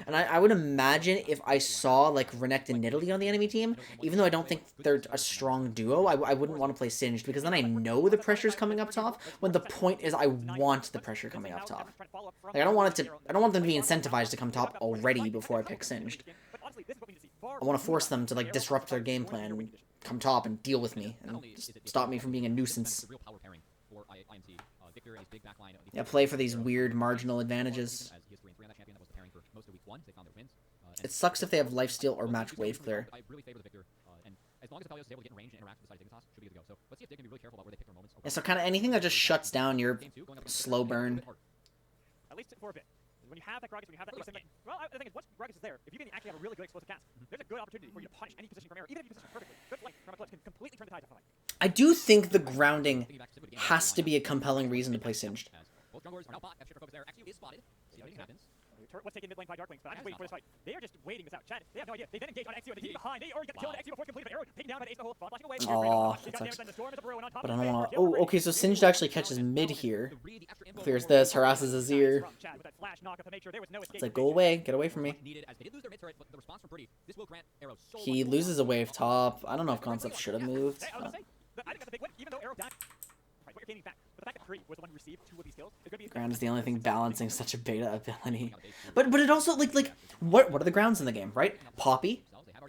And I would imagine if I saw, like, Renekton and Nidalee on the enemy team, even though I don't think they're a strong duo, I wouldn't want to play Singed, because then I know the pressure's coming up top, when the point is I want the pressure coming up top. Like, I don't want them to be incentivized to come top already before I pick Singed. I want to force them to, like, disrupt their game plan, and come top and deal with me, and stop me from being a nuisance. Yeah, play for these weird marginal advantages. It sucks if they have lifesteal or match wave clear. Yeah, so kind of anything that just shuts down your slow burn. At least for a bit. When you have that Gragas, when you have that... Well, the thing is, once Gragas is there, if you can actually have a really good explosive cast, there's a good opportunity for you to punish any position from error, even if you position perfectly. Good flank from Eclipse can completely turn the tide of the fight. I do think the grounding has to be a compelling reason to play Singed. What's taking mid lane by Darkwings, but I'm just waiting for this fight. They are just waiting this out. Chad, they have no idea. They then engage on Axio, and they keep behind. They already got killed Axio before it completed. Arrow taken down by the Ace the Hole, flashing away. Aww, that sucks. But I don't want to... Oh, okay, so Singed actually catches mid here. Clears this, harasses Azir. It's like, go away, get away from me. He loses a wave top. I don't know if Concept should have moved. I think that's a big win, even though Arrow died. What you're gaining back. But fact that Pretty was the one who received 2 of these kills is going to be... Ground is the only thing balancing such a beta ability. But it also, like, what are the grounds in the game, right? Poppy,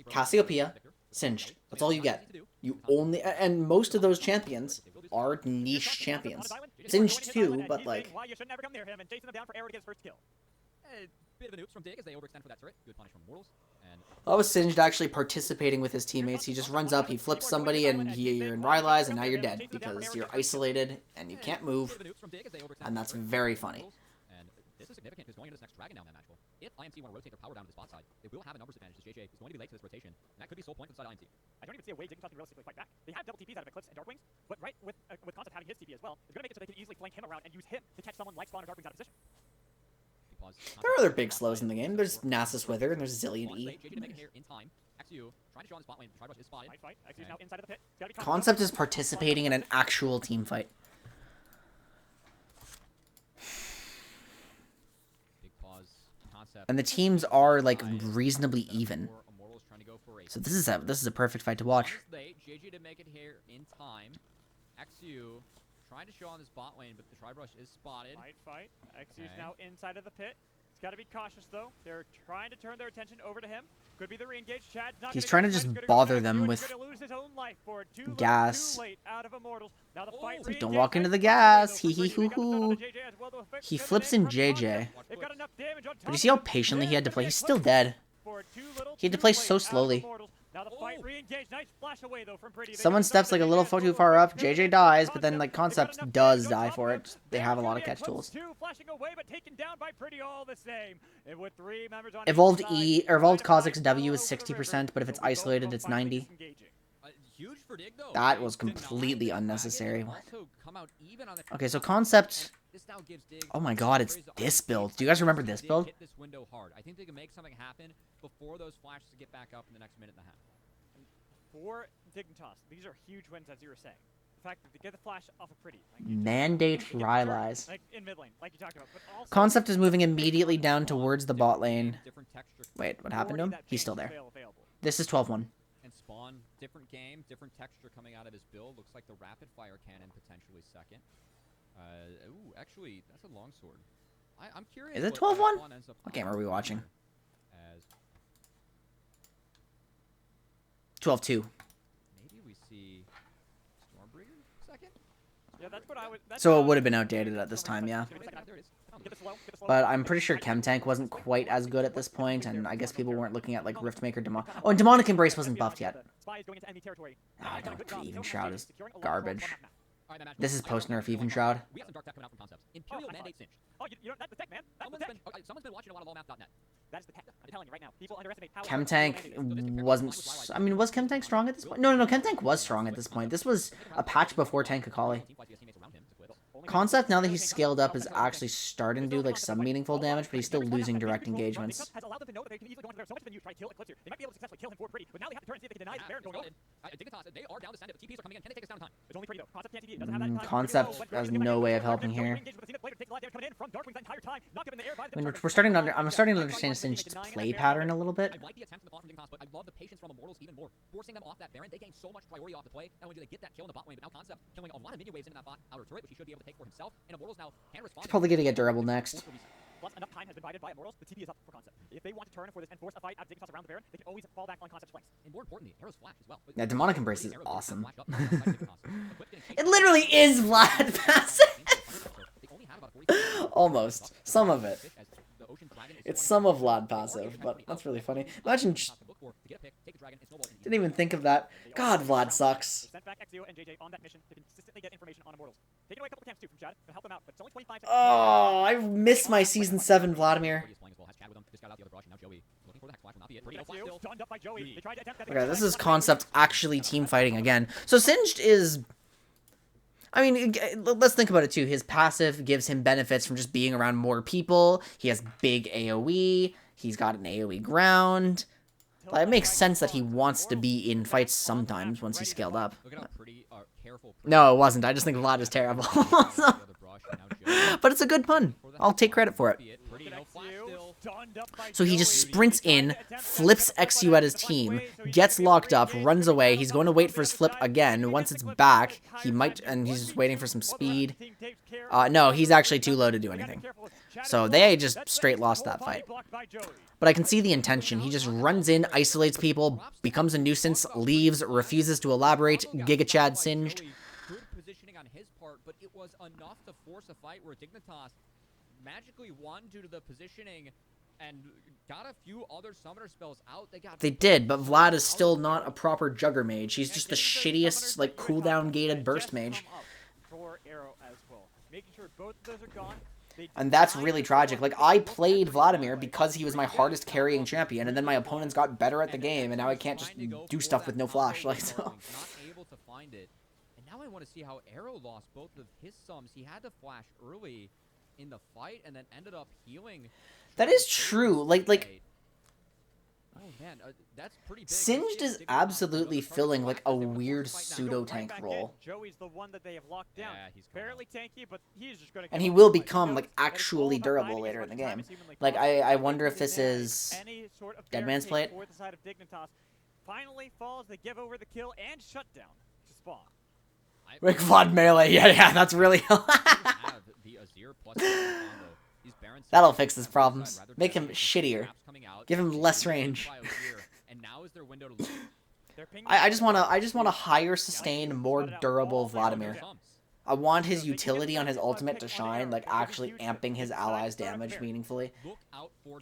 Cassiopeia, Singed. That's all you get. You only... And most of those champions are niche champions. Singed too, but, like... Why you should never come near him and chasing him down for Arrow to get his first kill. Bit of a noops from Dig as they overextend for that turret. Good punish from Mortals. And I was Singed actually participating with his teammates. He just runs up, he flips somebody, and you're in Rylai's, and now you're dead because you're isolated and you can't move, and that's very funny. And this is significant because going into this next dragon down that match will, if IMC want to rotate their power down to the spot side, they will have a numbers advantage as JJ is going to be late to this rotation, and that could be sole point inside IMC. I don't even see a way Dignitas can realistically fight back. They have double TPs out of Eclipse and Darkwings, but right with Concept having his TP as well, it's going to make it so they can easily flank him around and use him to catch someone like Spawn or Darkwings out of position. There are other big slows in the game. There's Nasus Wither, and there's Zillion E. Concept is participating in an actual team fight. And the teams are, like, reasonably even. So this is a perfect fight to watch. JJ to make it here in time. XU trying to show on this bot lane, but the Tri-Brush is spotted. Fight. XU's now inside of the pit. He's got to be cautious, though. They're trying to turn their attention over to him. Could be the re-engage. Chad's not. He's trying to just bother them with gas. Like, don't walk into the gas. Hee hee hoo hoo. He flips in JJ. But you see how patiently he had to play? He's still dead. He had to play so slowly. Someone steps like a little too far up, JJ dies, but then like Concept does die for it. They have a lot of catch tools. Evolved E or Evolved Kha'Zix W is 60%, but if it's isolated, it's 90. That was completely unnecessary. Okay, so Concept. Oh my God, it's this build. Do you guys remember this build? I think they can make something happen before those flashes get back up in the next minute and a half. For Dignitas, these are huge wins, as you were saying. The fact that they get the flash off of Pretty. Mandate Rylai's. Like in mid lane, like you talked about. But also, Concept is moving immediately down towards the bot lane. Wait, what happened to him? He's still there. This is 12-1. And Spawn, different game, different texture coming out of his build. Looks like the rapid fire cannon potentially second. Ooh, actually, that's a longsword. I'm curious. Is it 12-1? What game are we watching? 12-2. Maybe we see Stormbreaker second? Yeah, that's what I would. So it would have been outdated at this time, yeah. But I'm pretty sure Chem Tank wasn't quite as good at this point, and I guess people weren't looking at like Riftmaker, Oh, and Demonic Embrace wasn't buffed yet. Oh, no, Even Shroud is garbage. This is post-nerf Even Shroud. We have some dark tech coming out from Concepts. Imperial Mandate Cinch. Oh, you know, that's the tech, man. That's the tech. Someone's been watching a lot of lawmap.net. That is the tech. I'm telling you right now. People underestimate how... Chem Tank wasn't... I mean, was Chem Tank strong at this point? No, Chem Tank was strong at this point. This was a patch before Tank Akali. Concept, now that he's scaled up, is actually starting to do like some meaningful damage, but he's still losing direct engagements. Concept has no way of helping here. I mean, I'm starting to understand Singed's play pattern a little bit. I like the attempt from the bot from Dignitas, but I love the patience from Immortals even more. Forcing them off that Baron, they gain so much priority off the play. Not only do they get that kill in the bot lane, but now Concept killing a lot of minion waves into that bot outer turret, which he should be able to take for himself. And Immortals now can respond. He's probably gonna get durable next. Plus, enough time has been bided by Immortals. The TP is up for Concept. If they want to turn for this and force a fight out of Dignitas around the Baron, they can always fall back on Concept's flanks. And more importantly, Arrow's flash as well. Yeah, Demonic Embrace is awesome. It literally is Vlad passive. Almost. Some of it. It's some of Vlad passive, but that's really funny. Imagine... Didn't even think of that. God, Vlad sucks. Oh, I miss my Season 7 Vladimir. Okay, this is Concept actually team fighting again. So Singed is... I mean, let's think about it too. His passive gives him benefits from just being around more people. He has big AoE. He's got an AoE ground. It makes sense that he wants to be in fights sometimes once he's scaled up. No, it wasn't. I just think Vlad is terrible. But it's a good pun. I'll take credit for it. So he just sprints in, flips XU at his team, gets locked up, runs away. He's going to wait for his flip again. Once it's back, he might, and he's just waiting for some speed. No, he's actually too low to do anything. So they just straight lost that fight. But I can see the intention. He just runs in, isolates people, becomes a nuisance, leaves, refuses to elaborate, Giga Chad singed. Good positioning on his part, but it was enough to force a fight where Dignitas magically won due to the positioning and got a few other summoner spells out. They did, but Vlad is still not a proper Jugger mage. He's just the shittiest, like, cooldown gated burst mage. And that's really tragic. Like, I played Vladimir because he was my hardest carrying champion, and then my opponents got better at the game, and now I can't just do stuff with no flash. Like, so. Not able to find it. And now I want to see how Arrow lost both of his sums. He had to flash early in the fight and then ended up healing. That is true. Like oh man, that's pretty big. Singed is absolutely filling like a weird pseudo tank role. Joey's the one that they have locked down. Yeah, he's barely tanky, but he's just gonna. And he will become like actually durable later in the game. Like I wonder if this is Deadman's Plate. Finally falls, they give over the kill and shut down to Spawn. Rick Vlad melee, yeah, that's really. That'll fix his problems. Make him shittier. Give him less range. I just want a higher sustained, more durable Vladimir. I want his utility on his ultimate to shine, like actually amping his allies' damage meaningfully,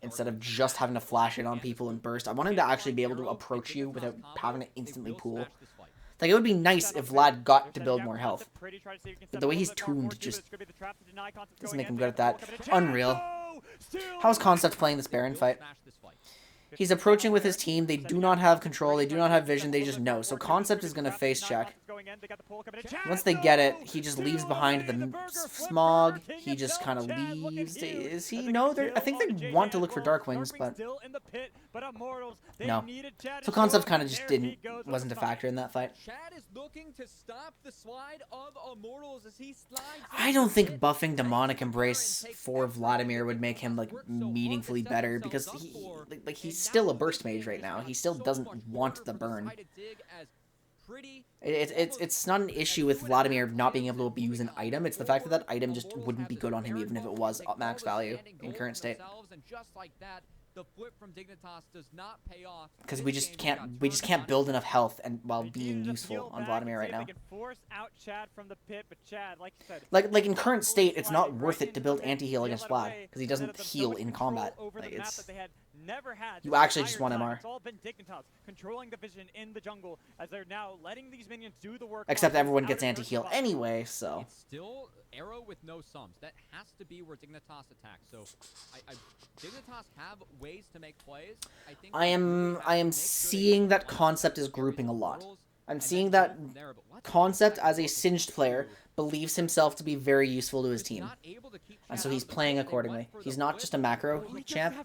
instead of just having to flash it on people and burst. I want him to actually be able to approach you without having to instantly pool. Like, it would be nice if Vlad got to build more health. But the way he's tuned just doesn't make him good at that. Unreal. How's Concept playing this Baron fight? He's approaching with his team. They do not have control. They do not have vision. They just know. So Concept is going to face check. Once they get it, he just leaves behind the smog. He just kind of leaves. Is he? No, I think they want to look for Dark Wings, but no. So Concept kind of just wasn't a factor in that fight. I don't think buffing Demonic Embrace for Vladimir would make him like meaningfully better, because he's still a burst mage right now. He still doesn't want the burn. It's not an issue with Vladimir not being able to abuse an item. It's the fact that that item just wouldn't be good on him even if it was at max value in current state. Because we just can't build enough health and while being useful on Vladimir right now. Like in current state, it's not worth it to build anti-heal against Vlad because he doesn't heal in combat. Like you actually just want MR. It's all been Dignitas controlling the vision in the jungle as they're now letting these minions do the work. Except everyone gets anti-heal anyway, so. It's still Arrow with no sums. That has to be where Dignitas attacks. So Dignitas have ways to make plays. I am seeing that Concept is grouping a lot. I'm seeing that Concept as a Singed player believes himself to be very useful to his team. And so he's playing accordingly. He's not just a macro champ.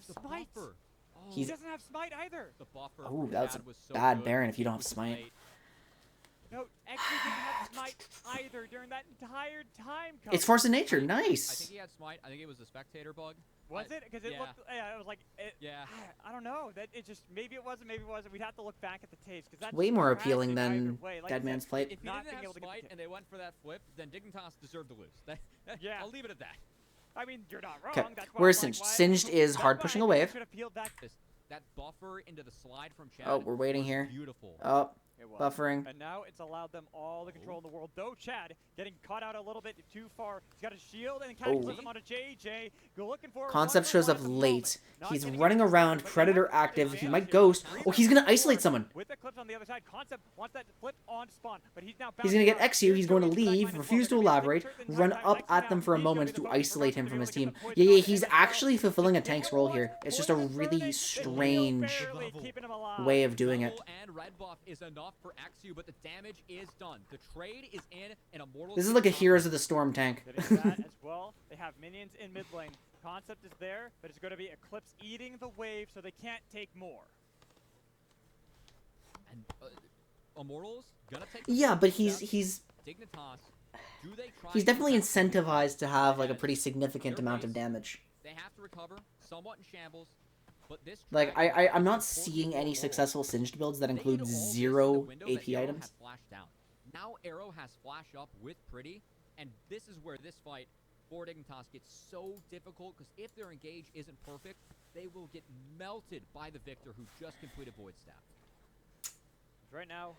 He doesn't have smite either. Oh, that's a bad Baron if you don't have smite. No, actually didn't have smite either during that entire time. It's Force of Nature, nice. I think he had smite. I think it was a spectator bug. Was it? Because it looked. Yeah, it was like. I don't know. That it just maybe it wasn't. Maybe it wasn't. We'd have to look back at the tapes because that's way more appealing than Deadman's Plate. If he didn't have smite and they went for that flip, then Dignitas deserved to lose. Yeah, I'll leave it at that. I mean, you're not wrong. Okay, where's Singed? Singed is hard pushing a wave. That buffer into the slide from Chad. Oh, we're waiting here. Beautiful. Oh, buffering. And now it's allowed them all the control in the world. Though Chad getting caught out a little bit too far. He's got a shield and catches him on a JJ. Go looking for Concept shows up late. He's running around, Predator active. He might ghost. Oh, he's gonna isolate someone. With the clips on the other side, Concept wants that flip on Spawn, but he's now gonna get XU. He's going to leave, refuse to elaborate, run up at them for a moment to isolate him from his team. Yeah, he's actually fulfilling a tank's role here. It's just a really strange way of doing it. And red buff is enough for XU, but the damage is done. The trade is in, and Immortals. This is like a Heroes of the Storm tank. That as well. They have minions in mid lane. Concept is there, but it's going to be Eclipse eating the wave, so they can't take more. And Immortals gonna take. Yeah, but he's Dignitas. He's definitely incentivized to have like a pretty significant amount of damage. They have to recover, somewhat in shambles, but this Like, track I'm not is seeing any important for successful singed builds that They include had all this in the 0 window that AP Arrow items. had flashed down. Now Arrow has flash up with Pretty, and this is where this fight for Dignitas gets so difficult, because if their engage isn't perfect, they will get melted by the Victor who just completed Void Staff. Right now,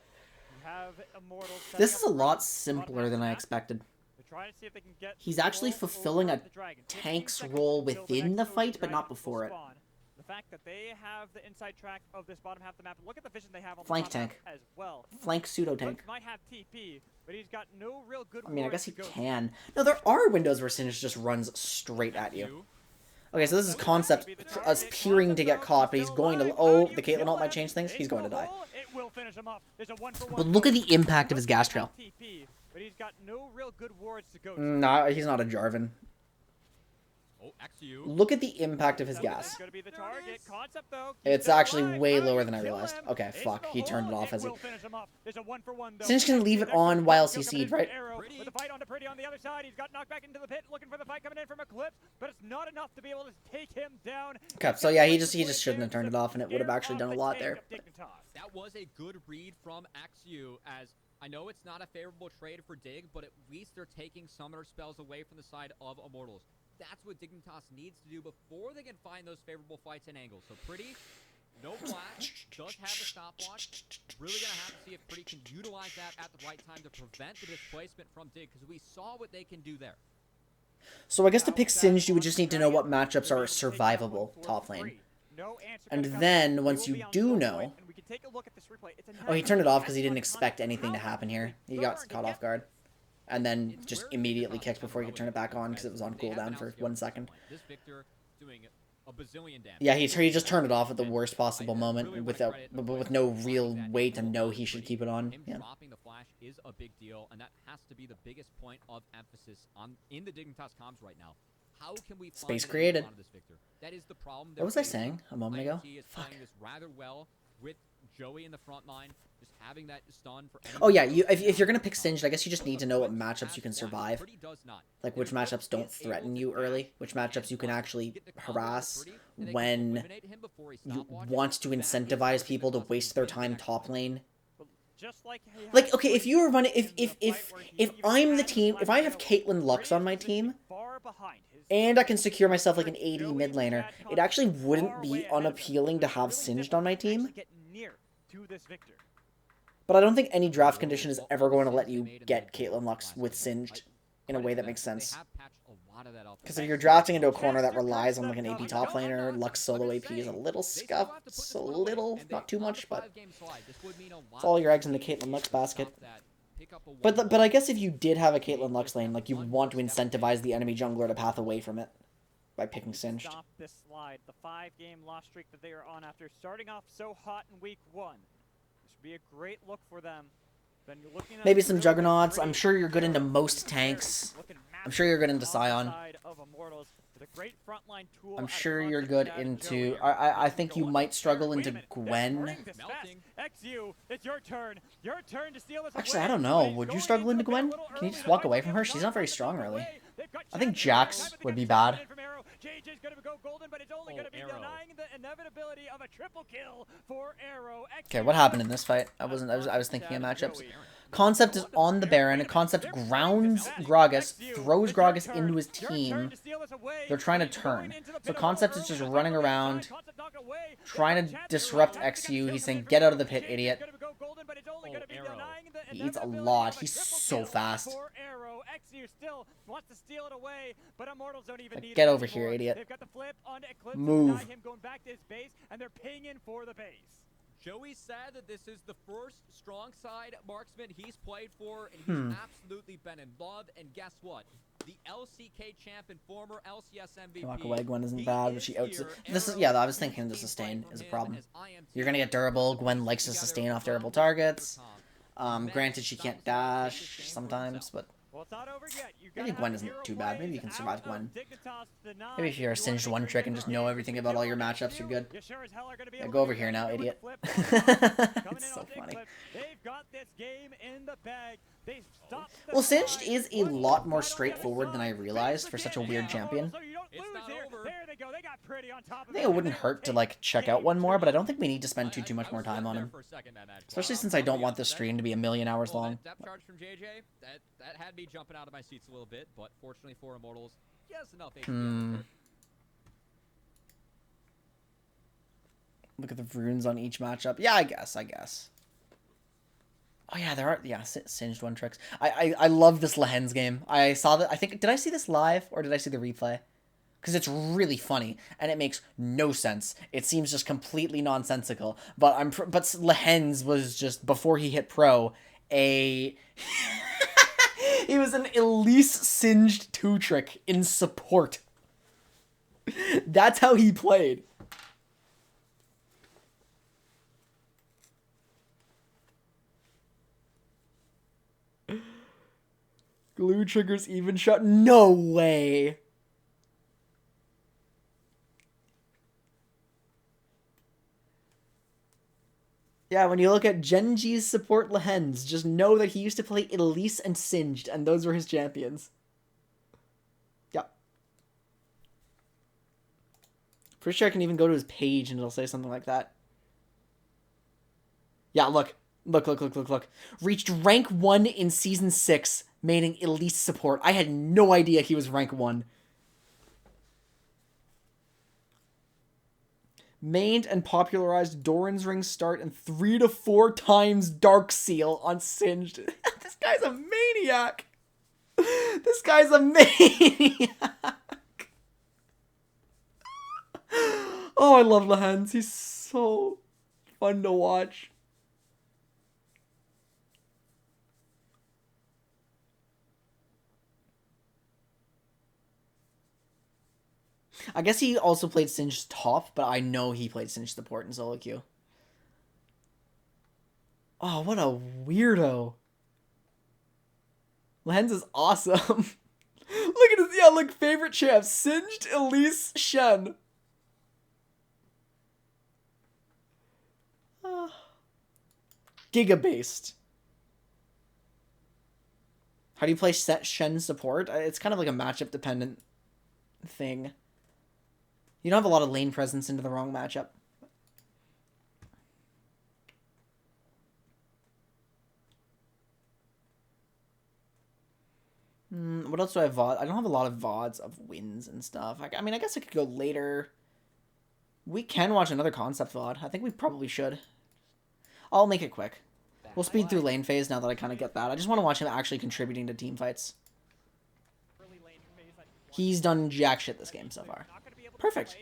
you have Immortals. This is a lot simpler than I expected. They're trying to see if they can get He's actually control fulfilling over a the dragon. 15 tank's seconds role until the within next the fight, Void but not Dragon will before it. spawn. The fact that they have the inside track of this bottom half of the map. Look at the vision they have on Flank the top tank. half as well. Flank pseudo tank. Brooks might have TP, but he's got no real good. I mean, I wards guess to he go can. No, there are windows where Singed just runs straight at you. Okay, so this is Concept us peering to get caught, but he's going to... Oh, the Caitlyn ult might change things. He's going to die. It will finish him off. There's a 1-for-1 But look at the impact of his gas trail. TP, but he's got no real good wards to go to. Nah, he's not a Jarvan. Oh, XU. Look at the impact of his gas. Gonna be the target. Concept, though, It's still actually alive. way Now lower you than I kill realized. him. Okay, Ace fuck. the He turned it hole. off as he... Will finish him off. There's a 1-for-1 though. Singed can leave it on while Kill coming CC'd, in from right? Arrow with the fight onto Pretty on the other side. He's got knocked back into the pit, looking for the fight coming in from Eclipse, but it's not enough to be able to take him down. Okay, so yeah, he just shouldn't have turned it off, and it would have actually done a lot there. That was a good read from XU, as I know it's not a favorable trade for Dig, but at least they're taking summoner spells away from the side of Immortals. That's what Dignitas needs to do before they can find those favorable fights and angles. So Pretty, no flash, does have the stopwatch. Really going to have to see if Pretty can utilize that at the right time to prevent the displacement from Dig, because we saw what they can do there. So I guess to pick Singed, you would just need to know what matchups are survivable top lane. And then, once you do know... Oh, he turned it off because he didn't expect anything to happen here. He got caught off guard. And then just immediately kicked before he could turn it back on because it was on cooldown for 1 second. This Victor doing a bazillion damage. Yeah, he just turned it off at the worst possible moment with no real way to know he should keep it on. Him Yeah. dropping the flash is a big deal, and that has to be the biggest point of emphasis in the Dignitas comms right now. How can we Space find created. this Victor? That is the problem. What was I saying a moment ago? IMT is Fuck. playing this rather well with Joey in the front line, just having that stun for. Oh yeah, if you're gonna pick Singed, I guess you just need to know what matchups you can survive. Pretty does not. Like which matchups don't threaten you early, which matchups you can actually harass when you want to incentivize people to waste their time top lane. Like, okay, if you were running, if I'm the team, if I have Caitlyn Lux on my team, and I can secure myself like an AD mid laner, it actually wouldn't be unappealing to have Singed on my team. But I don't think any draft condition is ever going to let you get Caitlyn Lux with Singed in a way that makes sense. Because if you're drafting into a corner that relies on like an AP top laner, Lux solo AP is a little scuffed. It's a little, not too much, but it's all your eggs in the Caitlyn Lux basket. But I guess if you did have a Caitlyn Lux lane, like you would want to incentivize the enemy jungler to path away from it by picking Singed. Stop this slide. The 5-game loss streak that they are on after starting off so hot in week 1. This would be a great look for them. Then you're looking at Maybe some Juggernauts. I'm sure you're good into most tanks. I'm sure you're good into Scion. I'm sure you're good into... I think you might struggle into Gwen. XU, it's your turn. Your turn to steal this. Actually, I don't know. Would you struggle into Gwen? Can you just walk away from her? She's not very strong, really. I think Jax would be bad. JJ's gonna go golden, but it's only gonna be denying the inevitability of a triple kill for Arrow. Okay, what happened in this fight? I was thinking of matchups. Concept is on the Baron. Concept grounds Gragas, throws Gragas into his team. They're trying to turn. So Concept is just running around, trying to disrupt XU. He's saying, "Get out of the pit, idiot." He eats a lot. He's so fast. Like, get over here, idiot. Move. Joey said that this is the first strong side marksman he's played for, and he's absolutely been in love. And guess what? The LCK champ and former LCS MVP. Walk away. Gwen isn't bad, but she outs. This is, yeah, I was thinking the sustain is a problem. You're gonna get durable. Gwen likes to sustain off durable targets. Granted, she can't dash sometimes, but maybe Gwen isn't too bad. Maybe you can survive Gwen. Maybe if you're a Singed one trick and just know everything about all your matchups, you're good. Yeah, go over here now, idiot. It's so funny. Well, Singed is a lot more straightforward than I realized for such a weird champion. It's Blues not here. over. There they go. They got pretty on top I of think it wouldn't hurt to like check out one more, but I don't think we need to spend too much more time on him. For a second, Mad Mad. Especially since I don't want this stream to be a million hours long. That depth charge from JJ, that had me jumping out of my seats a little bit, but fortunately for Immortals, just enough HP. Look at the runes on each matchup. Yeah, I guess. Oh yeah, there are singed one tricks. I love this Lehens game. I saw that. I think did I see this live or did I see the replay? Because it's really funny and it makes no sense. It seems just completely nonsensical. But Lehens was just before he hit pro he was an Elise singed 2-trick in support. That's how he played. Glue triggers even shot. No way. Yeah, when you look at Genji's support Lehens, just know that he used to play Elise and Singed, and those were his champions. Yeah. Pretty sure I can even go to his page and it'll say something like that. Yeah, look. Look. Reached rank 1 in Season 6, maining Elise support. I had no idea he was rank 1. Mained and popularized Doran's Ring start and 3 to 4 times Dark Seal on Singed. This guy's a maniac. This guy's a maniac. Oh, I love Lehens. He's so fun to watch. I guess he also played Singed top, but I know he played Singed support in solo queue. Oh, what a weirdo. Lehens is awesome. Look at his, yeah, look, favorite champs. Singed, Elise, Shen. Giga-based. How do you play Shen support? It's kind of like a matchup dependent thing. You don't have a lot of lane presence into the wrong matchup. What else do I have VOD? I don't have a lot of VODs of wins and stuff. I mean, I guess I could go later. We can watch another concept VOD. I think we probably should. I'll make it quick. We'll speed through lane phase now that I kind of get that. I just want to watch him actually contributing to team fights. He's done jack shit this game so far. Perfect.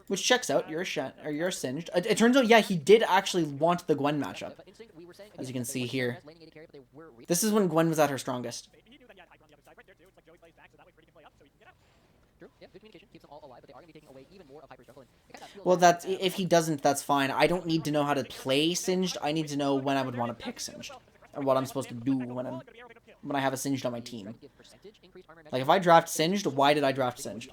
Which checks out. You're a Singed. It turns out, yeah, he did actually want the Gwen matchup. As you can see here. This is when Gwen was at her strongest. Well, that's if he doesn't, that's fine. I don't need to know how to play Singed. I need to know when I would want to pick Singed. And what I'm supposed to do when I have a Singed on my team. Like, if I draft Singed, why did I draft Singed?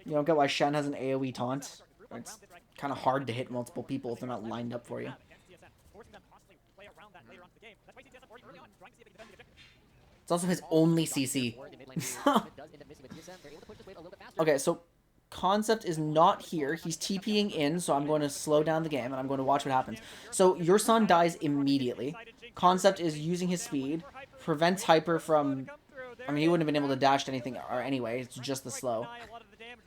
You don't get why Shen has an AoE taunt? It's kind of hard to hit multiple people if they're not lined up for you. It's also his only CC. Okay, so Concept is not here. He's TPing in, so I'm going to slow down the game, and I'm going to watch what happens. So your son dies immediately. Concept is using his speed, prevents Hyper from... I mean, he wouldn't have been able to dash anything or anyway. It's just the slow.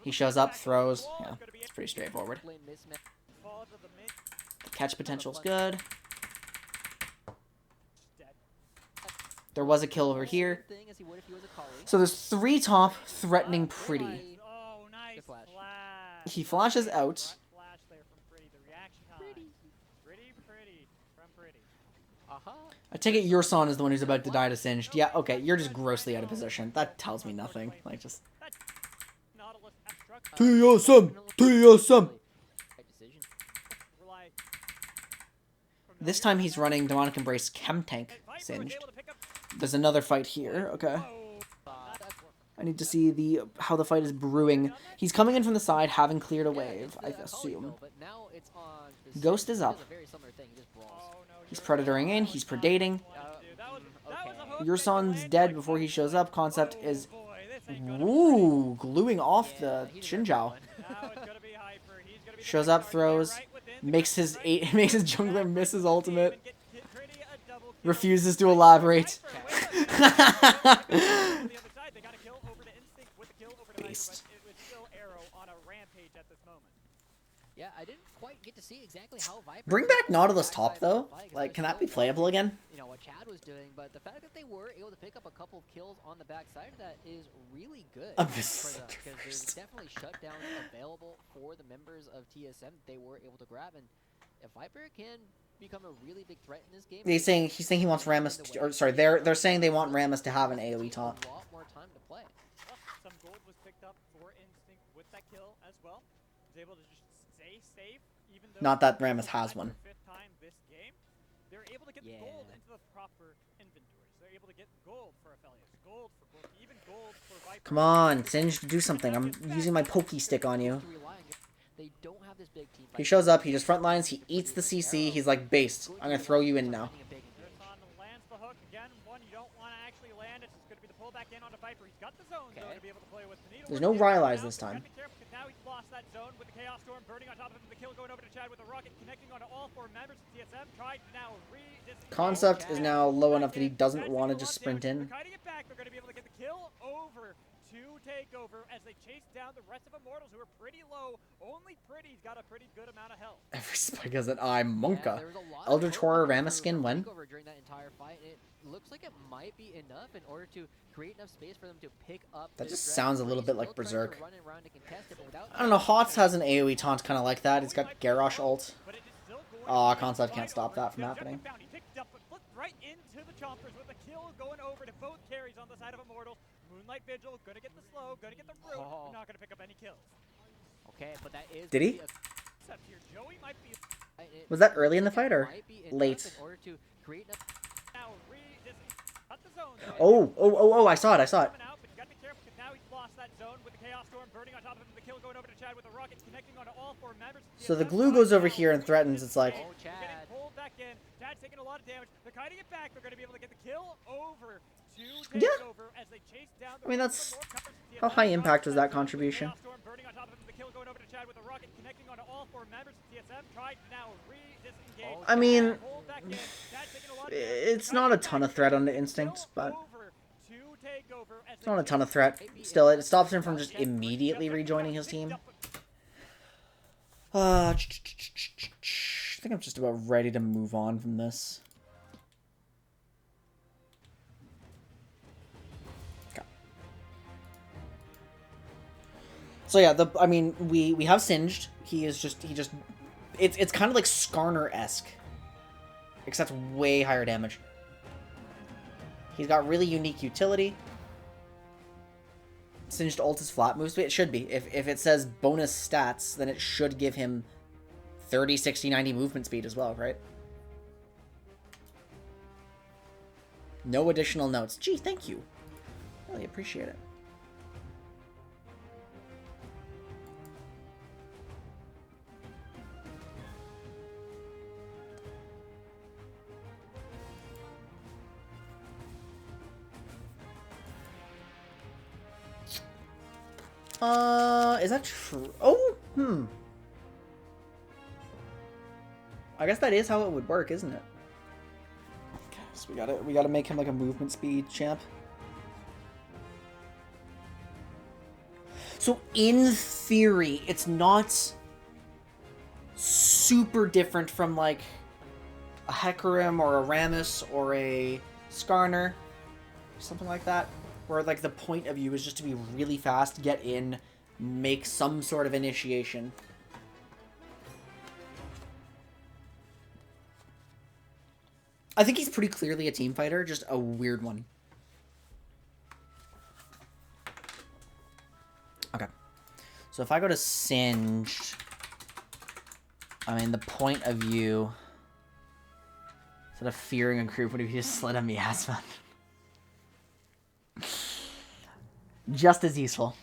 He shows up, throws. Yeah, it's pretty straightforward. The catch potential's good. There was a kill over here. So there's 3 top, threatening pretty. He flashes out. I take it your son is the one who's about to die to Singed. Yeah, okay, you're just grossly out of position. That tells me nothing. Like, just... TSM! TSM! This time he's running Demonic Embrace Chem Tank Singed. There's another fight here, okay. I need to see how the fight is brewing. He's coming in from the side, having cleared a wave, I assume. Ghost is up. He's predatoring in, he's predating. Your son's dead before he shows up. Concept is, ooh, gluing off the Xinjiao. Shows up, throws, makes his jungler miss his ultimate. Refuses to elaborate. Beast. Yeah, I didn't quite get to see exactly how Viper... Bring back Nautilus top, though. Like, can that be playable again? You know, what Chad was doing, but the fact that they were able to pick up a couple of kills on the backside of that is really good for them, because there's definitely shutdowns available for the members of TSM that they were able to grab, and if Viper can become a really big threat in this game... He's saying he wants Rammus to, or sorry, they're saying they want Rammus to have an AoE top. A lot more time to play. Some gold was picked up for Instinct with that kill as well. Was able to just stay safe, even though Not that Rammus has one. Fifth time this game, they're able to get the gold into the proper inventories. They're able to get gold for Aphelios, gold for Corki, even gold for Viper. Come on, Singed, do something. I'm using my pokey stick on you. They don't have this big team. He shows up, he just front lines, he eats the CC, he's like, based. I'm gonna throw you in now. Lands the hook again. One you don't want to actually land. It's just going to be the pullback in onto Viper. He's got the zone though to be able to play with. There's no Rylai's this time. Now he's lost that zone with the Chaos Storm burning on top of him. The kill going over to Chad with the rocket connecting onto all four members of TSM. Tried to now Concept is now low enough that he doesn't want to just sprint in. Kiting it back. They're going to be able to get the kill over to Takeover as they chase down the rest of Immortals who are pretty low. Only Pretty's got a pretty good amount of health. Every spike has an eye, Monka. Elder Tor Rammus skin when? During that entire fight, it looks like it might be enough in order to create enough space for them to pick up. That just sounds a little bit like Berserk. I don't know, Hots has an AoE taunt kind of like that. He's got Garrosh ult. Aw, Concept can't stop that from happening. Right into the chompers with the kill going over to both carries on the side of Immortal. Moonlight Vigil, gonna get the slow, gonna get the root, not gonna pick up any kills. Okay, but that is... Did he? Here, Joey might be... Was that early in the fight or late? Oh, I saw it. So the glue goes over here and threatens, it's like... Chad's taking a lot of damage. They're kiting it back. They're going to be able to get the kill over to Takeover as they chase down the... I mean, that's... How high impact was that contribution? Burning on top of him. The kill going over to Chad with a rocket connecting onto all four members of TSM. Tried to now re-disengage. I mean... It's not a ton of threat on the Instinct, but... It's not a ton of threat. Still, it stops him from just immediately rejoining his team. I think I'm just about ready to move on from this. Okay. So yeah, I mean, we have Singed. It's kind of like Skarner-esque, except way higher damage. He's got really unique utility. Singed ult is flat moves, but it should be. If it says bonus stats, then it should give him 30, 60, 90 movement speed as well, right? No additional notes. Gee, thank you. Really appreciate it. Is that true? Oh, I guess that is how it would work, isn't it? Okay, so we gotta make him like a movement speed champ. So in theory, it's not super different from like a Hecarim or a Rammus or a Skarner, something like that, where like the point of view is just to be really fast, get in, make some sort of initiation. I think he's pretty clearly a team fighter, just a weird one. Okay. So if I go to Singed, I mean, the point of view, instead of fearing a group, what if you just slid a miasma? Just as useful.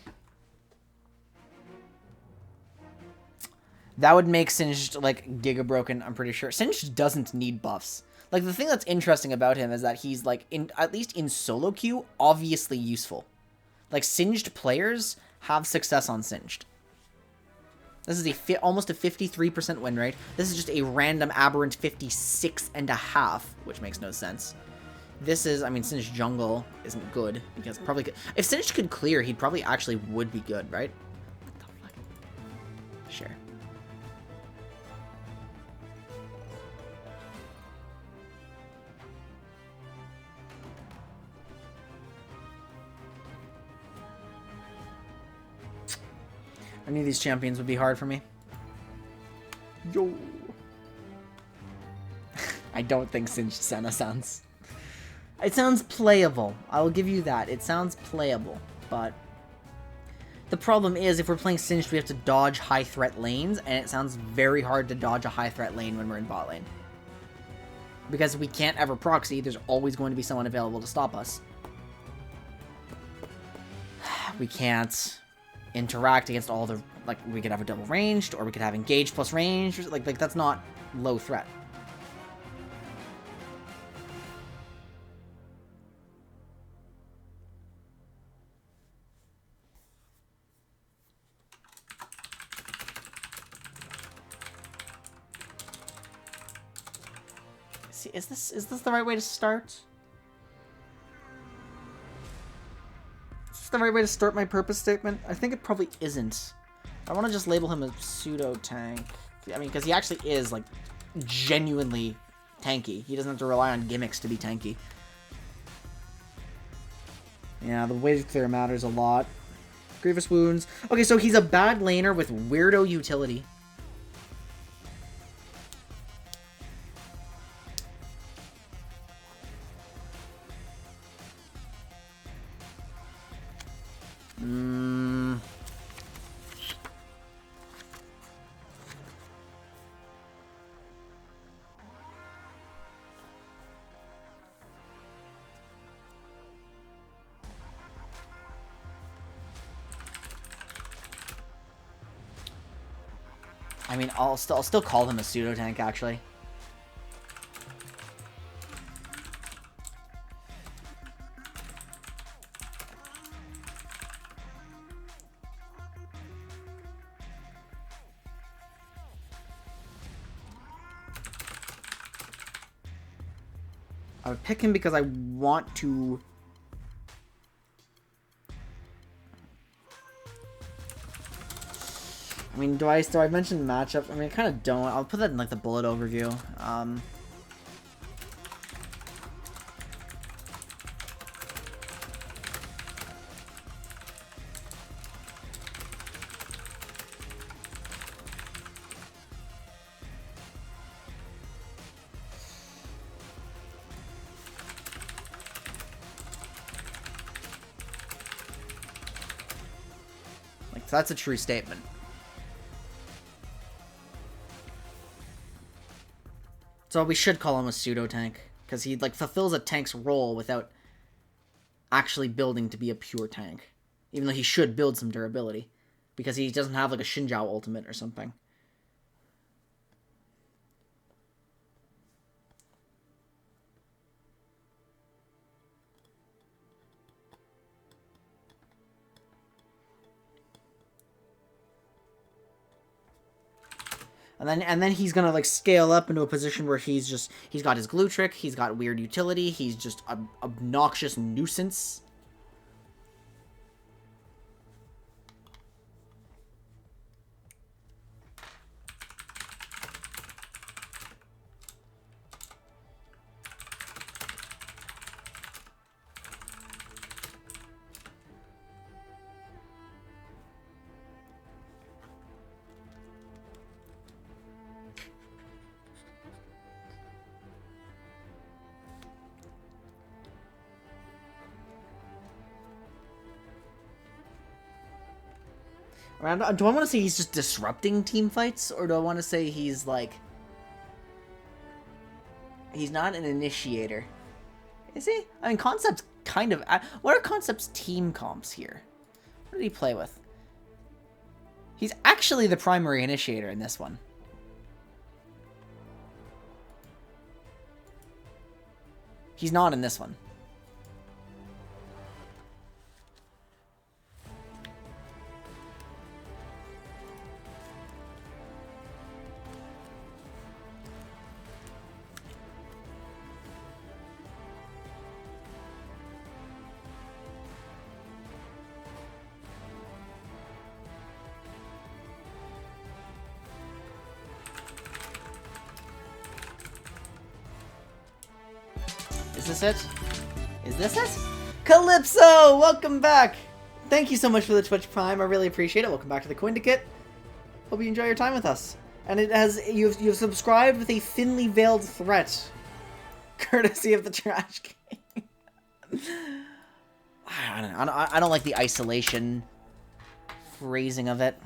That would make Singed, like, Giga Broken, I'm pretty sure. Singed doesn't need buffs. Like, the thing that's interesting about him is that he's, like, at least in solo queue, obviously useful. Like, Singed players have success on Singed. This is almost a 53% win rate. This is just a random aberrant 56.5, which makes no sense. This is, I mean, Singed jungle isn't good, because probably could, if Singed could clear, he probably actually would be good, right? What the fuck? Sure. I knew these champions would be hard for me. Yo. I don't think Singed Senna sounds... It sounds playable. I will give you that. It sounds playable, but... The problem is, if we're playing Singed, we have to dodge high-threat lanes, and it sounds very hard to dodge a high-threat lane when we're in bot lane. Because we can't ever proxy, there's always going to be someone available to stop us. We can't interact against all the, like, we could have a double ranged, or we could have engage plus range, like that's not low threat. See, is this the right way to start? Is this the right way to start my purpose statement? I think it probably isn't. I want to just label him a pseudo tank. I mean, because he actually is, like, genuinely tanky. He doesn't have to rely on gimmicks to be tanky. Yeah, the wave clear matters a lot. Grievous wounds. Okay, so he's a bad laner with weirdo utility. I mean, I'll still call him a pseudo tank, actually. I would pick him because I want to... I mean, do I mention matchups? I mean, I kind of don't. I'll put that in, like, the bullet overview. Like, that's a true statement. So we should call him a pseudo-tank, because he, like, fulfills a tank's role without actually building to be a pure tank. Even though he should build some durability, because he doesn't have, like, a Xinjiao ultimate or something. And then he's gonna, like, scale up into a position where he's got his glue trick, he's got weird utility, he's just an obnoxious nuisance. Do I want to say he's just disrupting team fights, or do I want to say he's, like... He's not an initiator. Is he? I mean, Concept's kind of... What are Concept's team comps here? What did he play with? He's actually the primary initiator in this one. He's not in this one. Is this it? Is this it? Calypso! Welcome back! Thank you so much for the Twitch Prime. I really appreciate it. Welcome back to the Quindicate. Hope you enjoy your time with us. And it has you've subscribed with a thinly veiled threat. Courtesy of the Trash King. I don't like the isolation phrasing of it.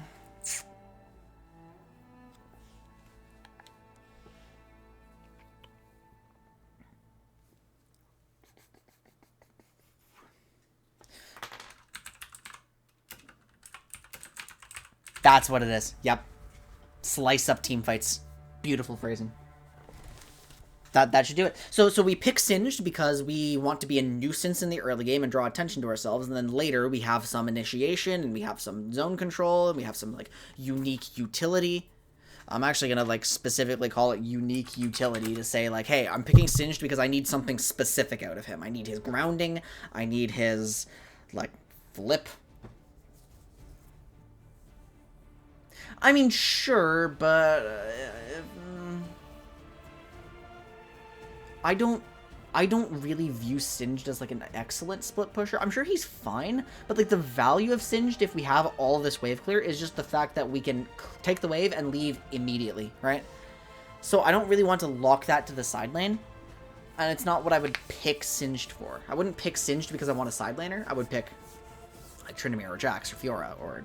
That's what it is. Yep. Slice up team fights. Beautiful phrasing. That should do it. So we pick Singed because we want to be a nuisance in the early game and draw attention to ourselves, and then later we have some initiation and we have some zone control and we have some like unique utility. I'm actually gonna like specifically call it unique utility to say like, hey, I'm picking Singed because I need something specific out of him. I need his grounding. I need his like flip. I mean, sure, but I don't really view Singed as like an excellent split pusher. I'm sure he's fine, but like the value of Singed, if we have all of this wave clear, is just the fact that we can take the wave and leave immediately, right? So I don't really want to lock that to the side lane, and it's not what I would pick Singed for. I wouldn't pick Singed because I want a side laner. I would pick like Tryndamere or Jax or Fiora or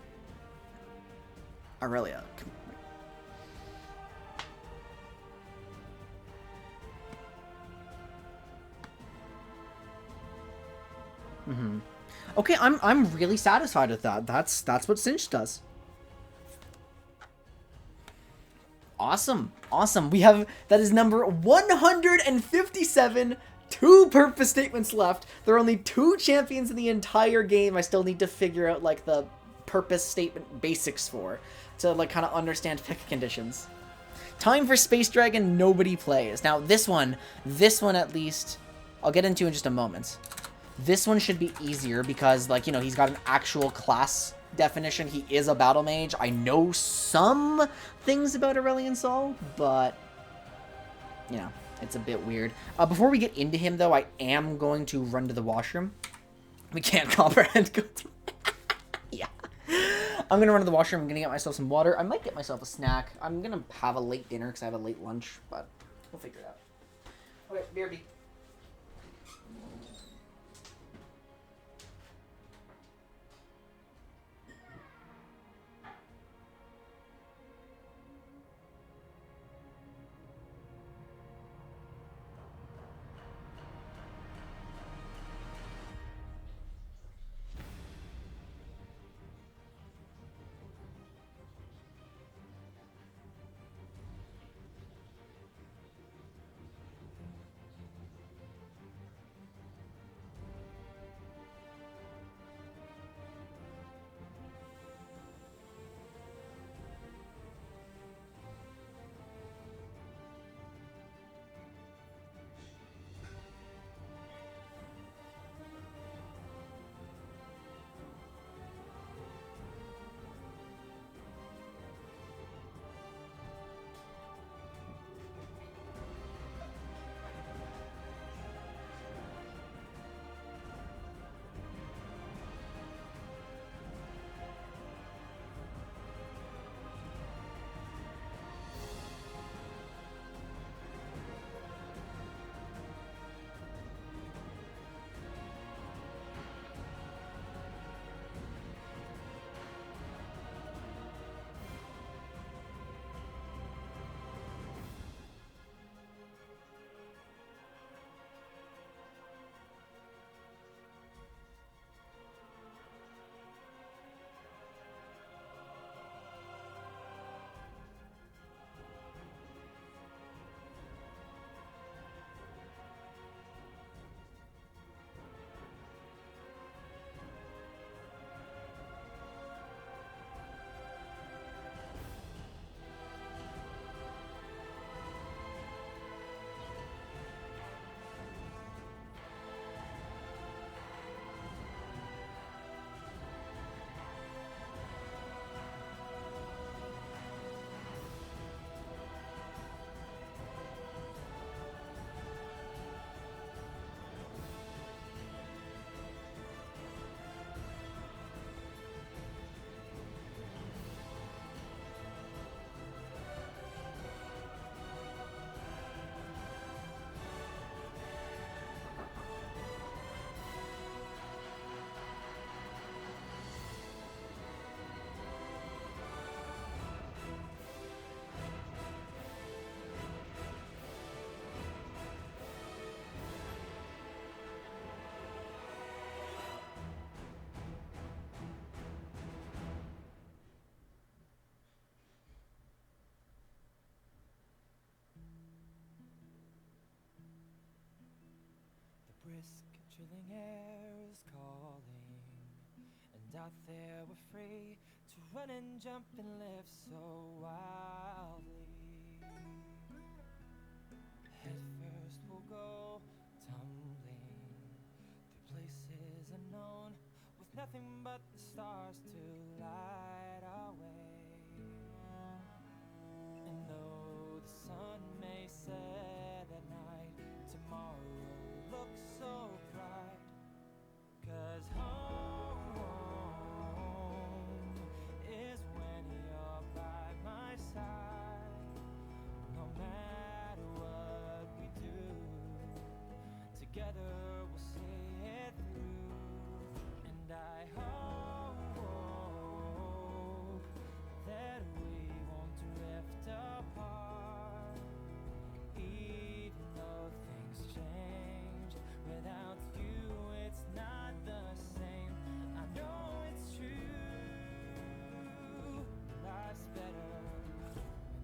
Aurelia. Okay, I'm really satisfied with that. That's what Singed does. Awesome. Awesome. We have, that is number 157, 2 purpose statements left. There are only 2 champions in the entire game I still need to figure out like the purpose statement basics for, to like kind of understand pick conditions. Time for Space Dragon, nobody plays. Now this one at least, I'll get into in just a moment. This one should be easier because, like, you know, he's got an actual class definition. He is a battle mage. I know some things about Aurelion Sol, but, you know, it's a bit weird. Before we get into him, though, I am going to run to the washroom. We can't comprehend. Yeah. I'm going to run to the washroom. I'm going to get myself some water. I might get myself a snack. I'm going to have a late dinner because I have a late lunch, but we'll figure it out. Okay, BRB. chilling air is calling, and out there we're free to run and jump and live so wildly. Head first we'll go tumbling through places unknown, with nothing but the stars to light our way. And though the sun may set at night, tomorrow looks so bright. 'Cause home is when you're by my side. No matter what we do, together we'll see it through. And I hope that we won't drift apart, even though things change. Without you it's not the same. I know it's true. Life's better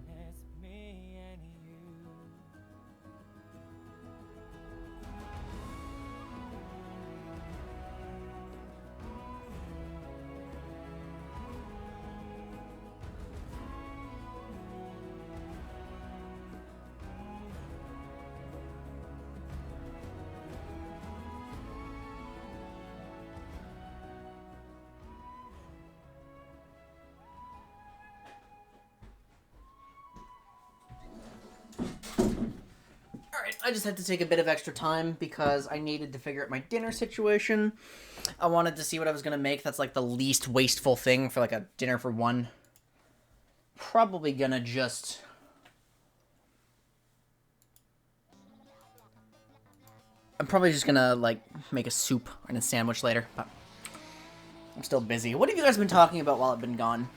when it's me and you. Alright, I just had to take a bit of extra time because I needed to figure out my dinner situation. I wanted to see what I was going to make that's like the least wasteful thing for like a dinner for one. Probably gonna just... I'm probably just gonna like make a soup and a sandwich later, but I'm still busy. What have you guys been talking about while I've been gone?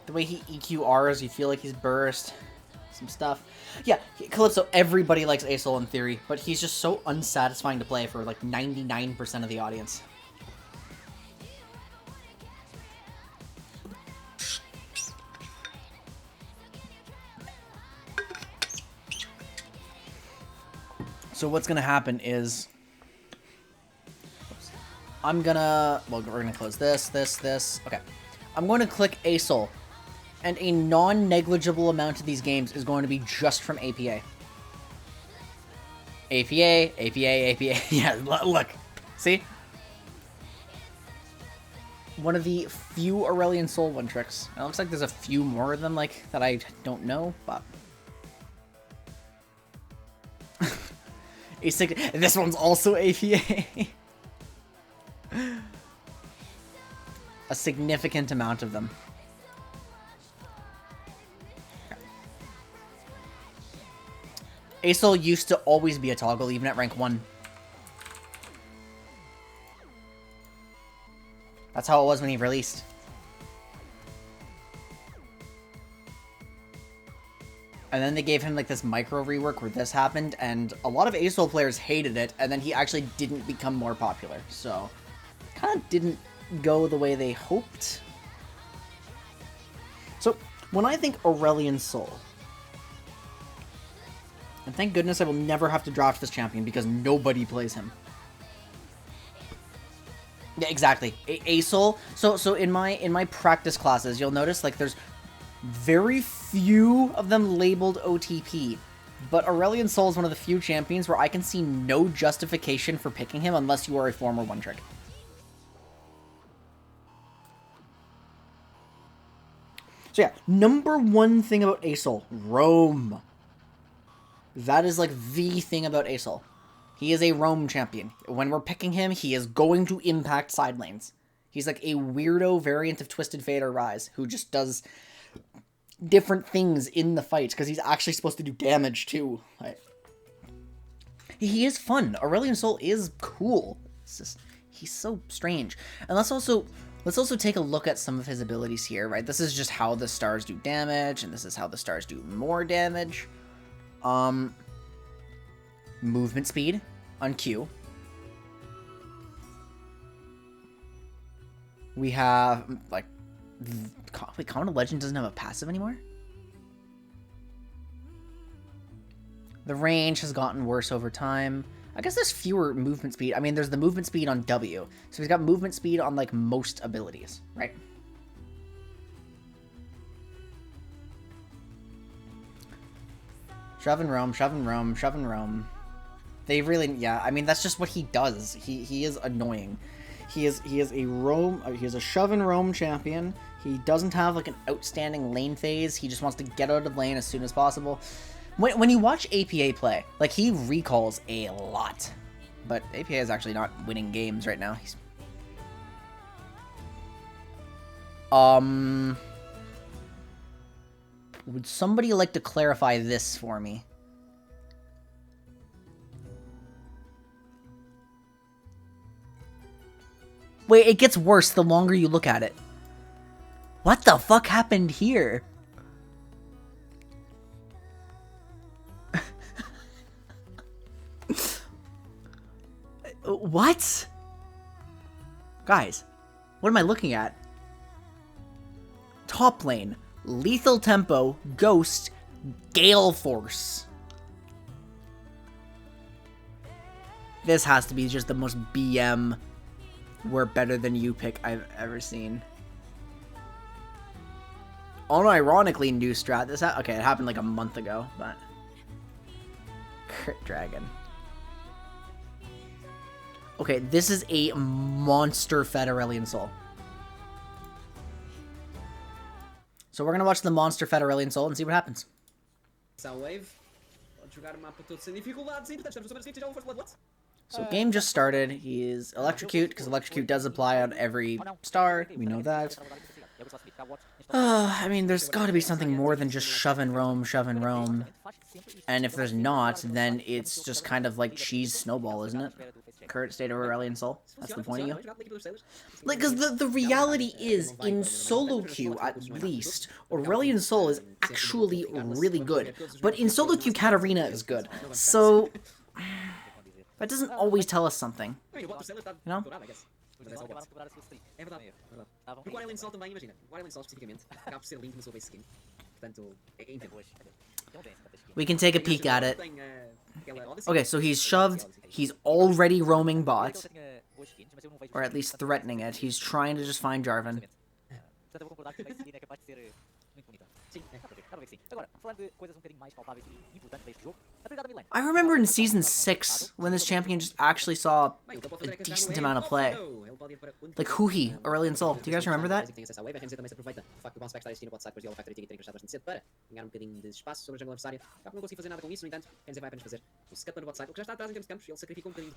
The way he EQRs, you feel like he's burst. Some stuff. Yeah, Calypso, everybody likes Asol in theory, but he's just so unsatisfying to play for like 99% of the audience. So what's gonna happen is... I'm gonna... Well, we're gonna close this. Okay. I'm going to click Asol, and a non-negligible amount of these games is going to be just from APA. APA. Yeah, look. See? One of the few Aurelion Sol one tricks. It looks like there's a few more of them, like, that I don't know, but... This one's also APA. A significant amount of them. Asol used to always be a toggle, even at rank 1. That's how it was when he released. And then they gave him like this micro rework where this happened, and a lot of Asol players hated it, and then he actually didn't become more popular. So, kind of didn't go the way they hoped. So, when I think Aurelion Sol, and thank goodness I will never have to draft this champion because nobody plays him. Yeah, exactly. Asol. So in my practice classes, you'll notice like there's very few of them labeled OTP. But Aurelion Sol is one of the few champions where I can see no justification for picking him unless you are a former one-trick. So yeah, number one thing about Asol, roam. That is like the thing about Asol. He is a roam champion. When we're picking him, he is going to impact side lanes. He's like a weirdo variant of Twisted Fate or Rise, who just does different things in the fight, because he's actually supposed to do damage too. Right. He is fun. Aurelion Sol is cool. It's just, he's so strange. And let's also take a look at some of his abilities here, right? This is just how the stars do damage, and this is how the stars do more damage. Movement speed on Q. We have, like, wait, Common of Legend doesn't have a passive anymore? The range has gotten worse over time. I guess there's fewer movement speed. I mean, there's the movement speed on W. So he's got movement speed on, like, most abilities, right? Shove and roam, shove and roam, shove and roam. They really, yeah, I mean, that's just what he does. He is annoying. He is a shove and roam champion. He doesn't have, like, an outstanding lane phase. He just wants to get out of lane as soon as possible. When you watch APA play, like, he recalls a lot. But APA is actually not winning games right now. Would somebody like to clarify this for me? Wait, it gets worse the longer you look at it. What the fuck happened here? What? Guys, what am I looking at? Top lane, lethal tempo, ghost, gale force. This has to be just the most BM we're better than you pick I've ever seen. Unironically new strat. Okay, it happened like a month ago, but crit dragon. Okay, this is a monster fed Aurelion Sol. So we're gonna watch the monster fed Aurelion Sol and see what happens. So game just started. He is electrocute because electrocute does apply on every star. We know that. I mean, there's got to be something more than just shove and roam, shove and roam. And if there's not, then it's just kind of like cheese snowball, isn't it? Current state of Aurelion Sol. That's the point of you. Like, because the reality is, in solo queue at least, Aurelion Sol is actually really good. But in solo queue, Katarina is good. So that doesn't always tell us something. You know? We can take a peek at it. Okay, so he's shoved. He's already roaming bot. Or at least threatening it. He's trying to just find Jarvan. I remember in Season 6, when this champion just actually saw a decent amount of play. Like Huhi, Aurelion Sol. Do you guys remember that?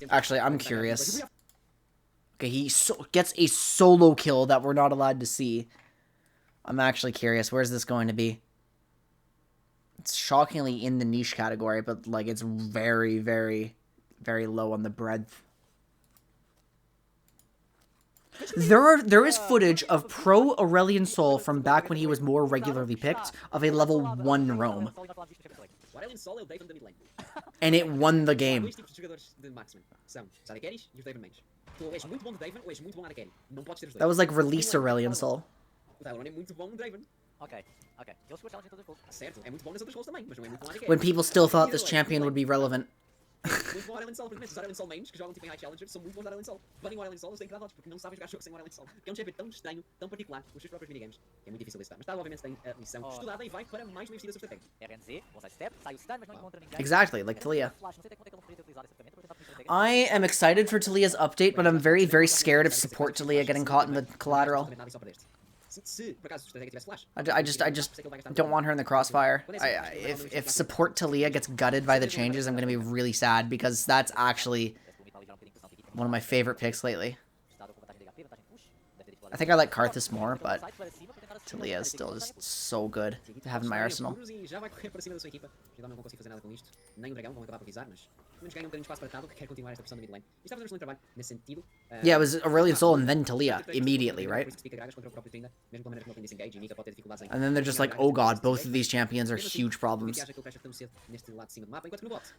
Actually, I'm curious. Okay, he gets a solo kill that we're not allowed to see. I'm actually curious. Where's this going to be? It's shockingly in the niche category, but like it's very, very, very low on the breadth. There is footage of pro Aurelion Sol from back when he was more regularly picked of a level 1 roam. And it won the game. That was like release Aurelion Sol. When people still thought this champion would be relevant. Exactly, like Talia. I am excited for Talia's update, but I'm very, very scared of support Talia getting caught in the collateral. I just don't want her in the crossfire. If support Talia gets gutted by the changes, I'm gonna be really sad because that's actually one of my favorite picks lately. I think I like Karthus more, but Talia is still just so good to have in my arsenal. Yeah, it was Aurelion Sol and then Talia immediately, right? And then they're just like, oh god, both of these champions are huge problems.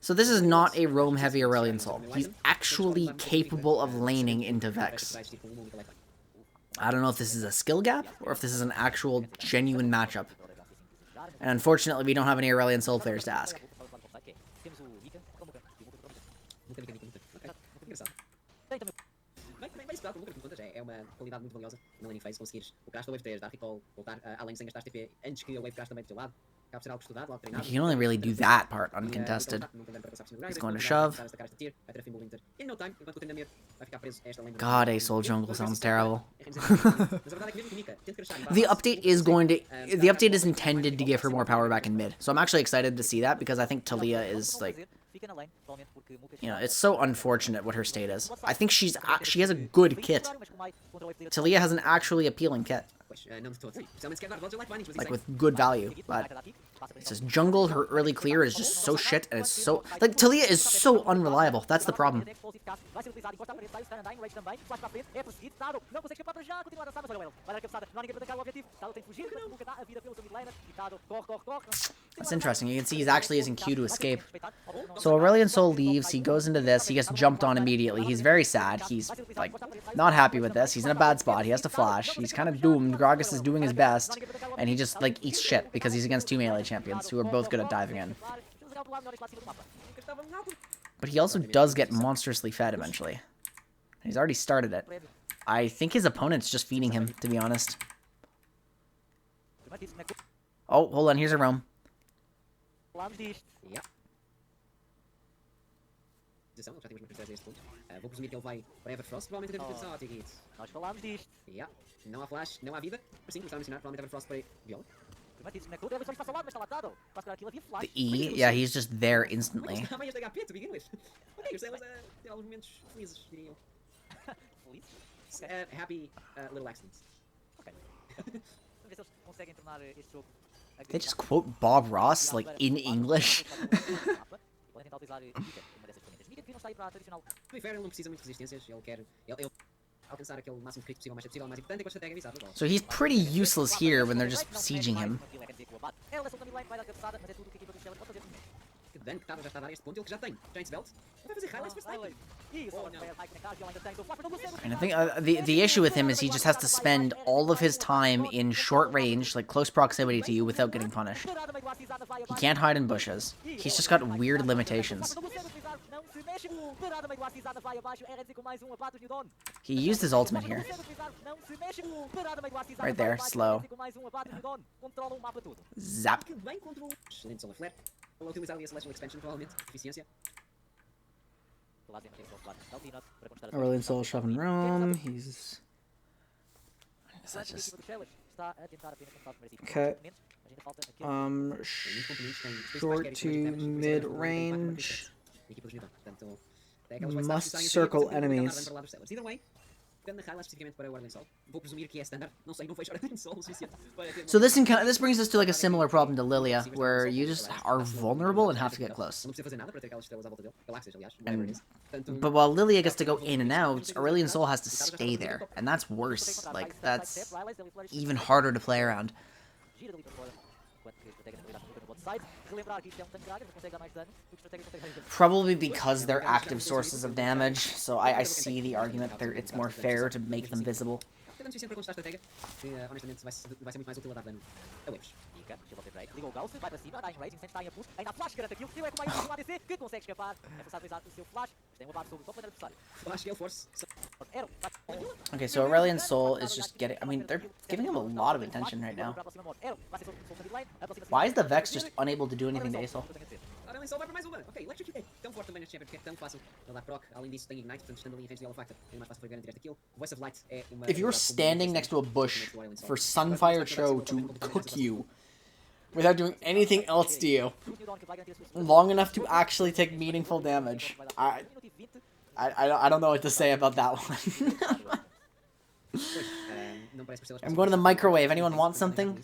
So this is not a roam-heavy Aurelion Sol. He's actually capable of laning into Vex. I don't know if this is a skill gap, or if this is an actual, genuine matchup. And unfortunately, we don't have any Aurelion Sol players to ask. esse spell, como nunca contas, é uma qualidade muito valiosa na laning phase, conseguires o crash da wave 3, dar recall, voltar além sem gastar TP antes que a wave crash também do teu lado. Acaba por ser algo estudado, algo treinado. You can only really do that part uncontested. He's going to shove. God, a Sol jungle sounds terrible. The update is going to... The update is intended to give her more power back in mid. So I'm actually excited to see that because I think Talia is, like... You know, it's so unfortunate what her state is. I think she has a good kit. Talia has an actually appealing kit. Like, with good value, but it's just jungle, her early clear is just so shit, and it's so... Like, Talia is so unreliable, that's the problem. That's interesting, you can see he's actually using Q to escape. So Aurelion Sol leaves, he goes into this, he gets jumped on immediately, he's very sad, he's, like, not happy with this, he's in a bad spot, he has to flash, he's kind of doomed, Gragas is doing his best, and he just, like, eats shit, because he's against two melee champions, who are both good at diving in. But he also does get monstrously fed eventually. He's already started it. I think his opponent's just feeding him, to be honest. Oh, hold on, here's a roam. Já temos uma a este ponto. Vou presumir que ele vai para Everfrost, provavelmente deve ter take it. Nós falámos disto. Não há flash, não há vida. Mas sim, começaram a mencionar, provavelmente Everfrost para Viola. The E, yeah, he's just there instantly. Happy little accidents. They just quote Bob Ross, like, in English. So he's pretty useless here when they're just sieging him. And I think the issue with him is he just has to spend all of his time in short range, like close proximity to you, without getting punished. He can't hide in bushes. He's just got weird limitations. He used his ultimate here. Right there, slow. Zap. Aurelion Sol shoving roam. He's... That's just... Okay. Short to mid-range. Must circle enemies. So this brings us to like a similar problem to Lilia, where you just are vulnerable and have to get close. But while Lilia gets to go in and out, Aurelion Sol has to stay there, and that's worse. Like, that's even harder to play around. Probably because they're active sources of damage, so I see the argument that it's more fair to make them visible. Okay, so Aurelion Sol is just getting... I mean, they're giving him a lot of attention right now. Why is the Vex just unable to do anything to Aesol? If you're standing next to a bush for Sunfire Cho to cook you without doing anything else to you long enough to actually take meaningful damage, I don't know what to say about that one. I'm going to the microwave. Anyone want something?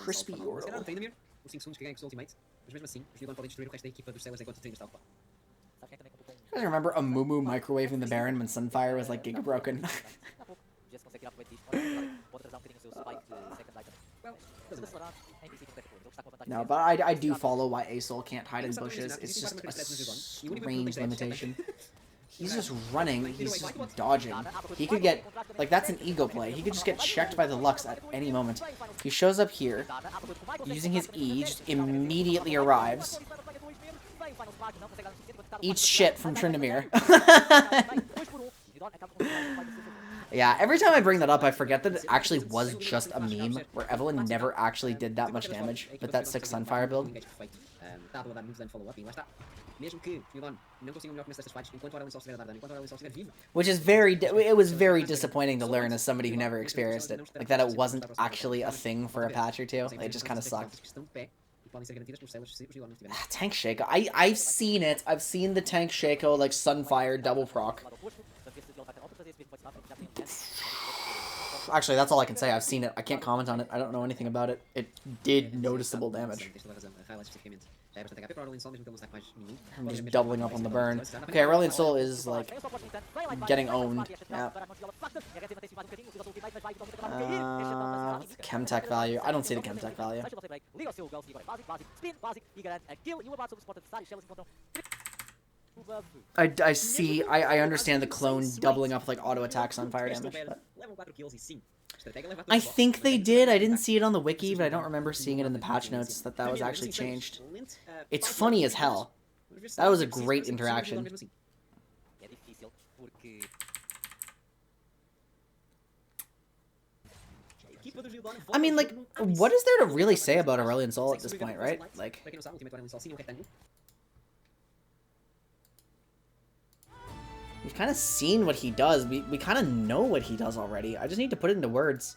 Crispy Oreo. I remember a Mumu microwaving the Baron when Sunfire was like giga broken. No, but I do follow why Aesol can't hide in bushes. It's just a range limitation. He's just running, he's just dodging. He could get, like, that's an ego play. He could just get checked by the Lux at any moment. He shows up here, using his E, just immediately arrives, Eats shit from Tryndamere. Yeah, every time I bring that up, I forget that it actually was just a meme, where Evelyn never actually did that much damage with that 6 Sunfire build. Which is it was very disappointing to learn as somebody who never experienced it. Like, that it wasn't actually a thing for a patch or two. It just kind of sucked. Tank Shaco. I've seen it. I've seen the Tank Shaco, like, Sunfire double proc. Actually, that's all I can say. I've seen it. I can't comment on it. I don't know anything about it. It did noticeable damage. I'm just doubling up on the burn. Okay, Aurelion Sol is, like, getting owned. Yeah. Chemtech value. I don't see the Chemtech value. I understand the clone doubling up, like, auto attacks on fire damage. But I think they did. I didn't see it on the wiki, but I don't remember seeing it in the patch notes that was actually changed. It's funny as hell. That was a great interaction. I mean, like, what is there to really say about Aurelion Sol at this point, right? Like, we've kind of seen what he does. We kind of know what he does already. I just need to put it into words.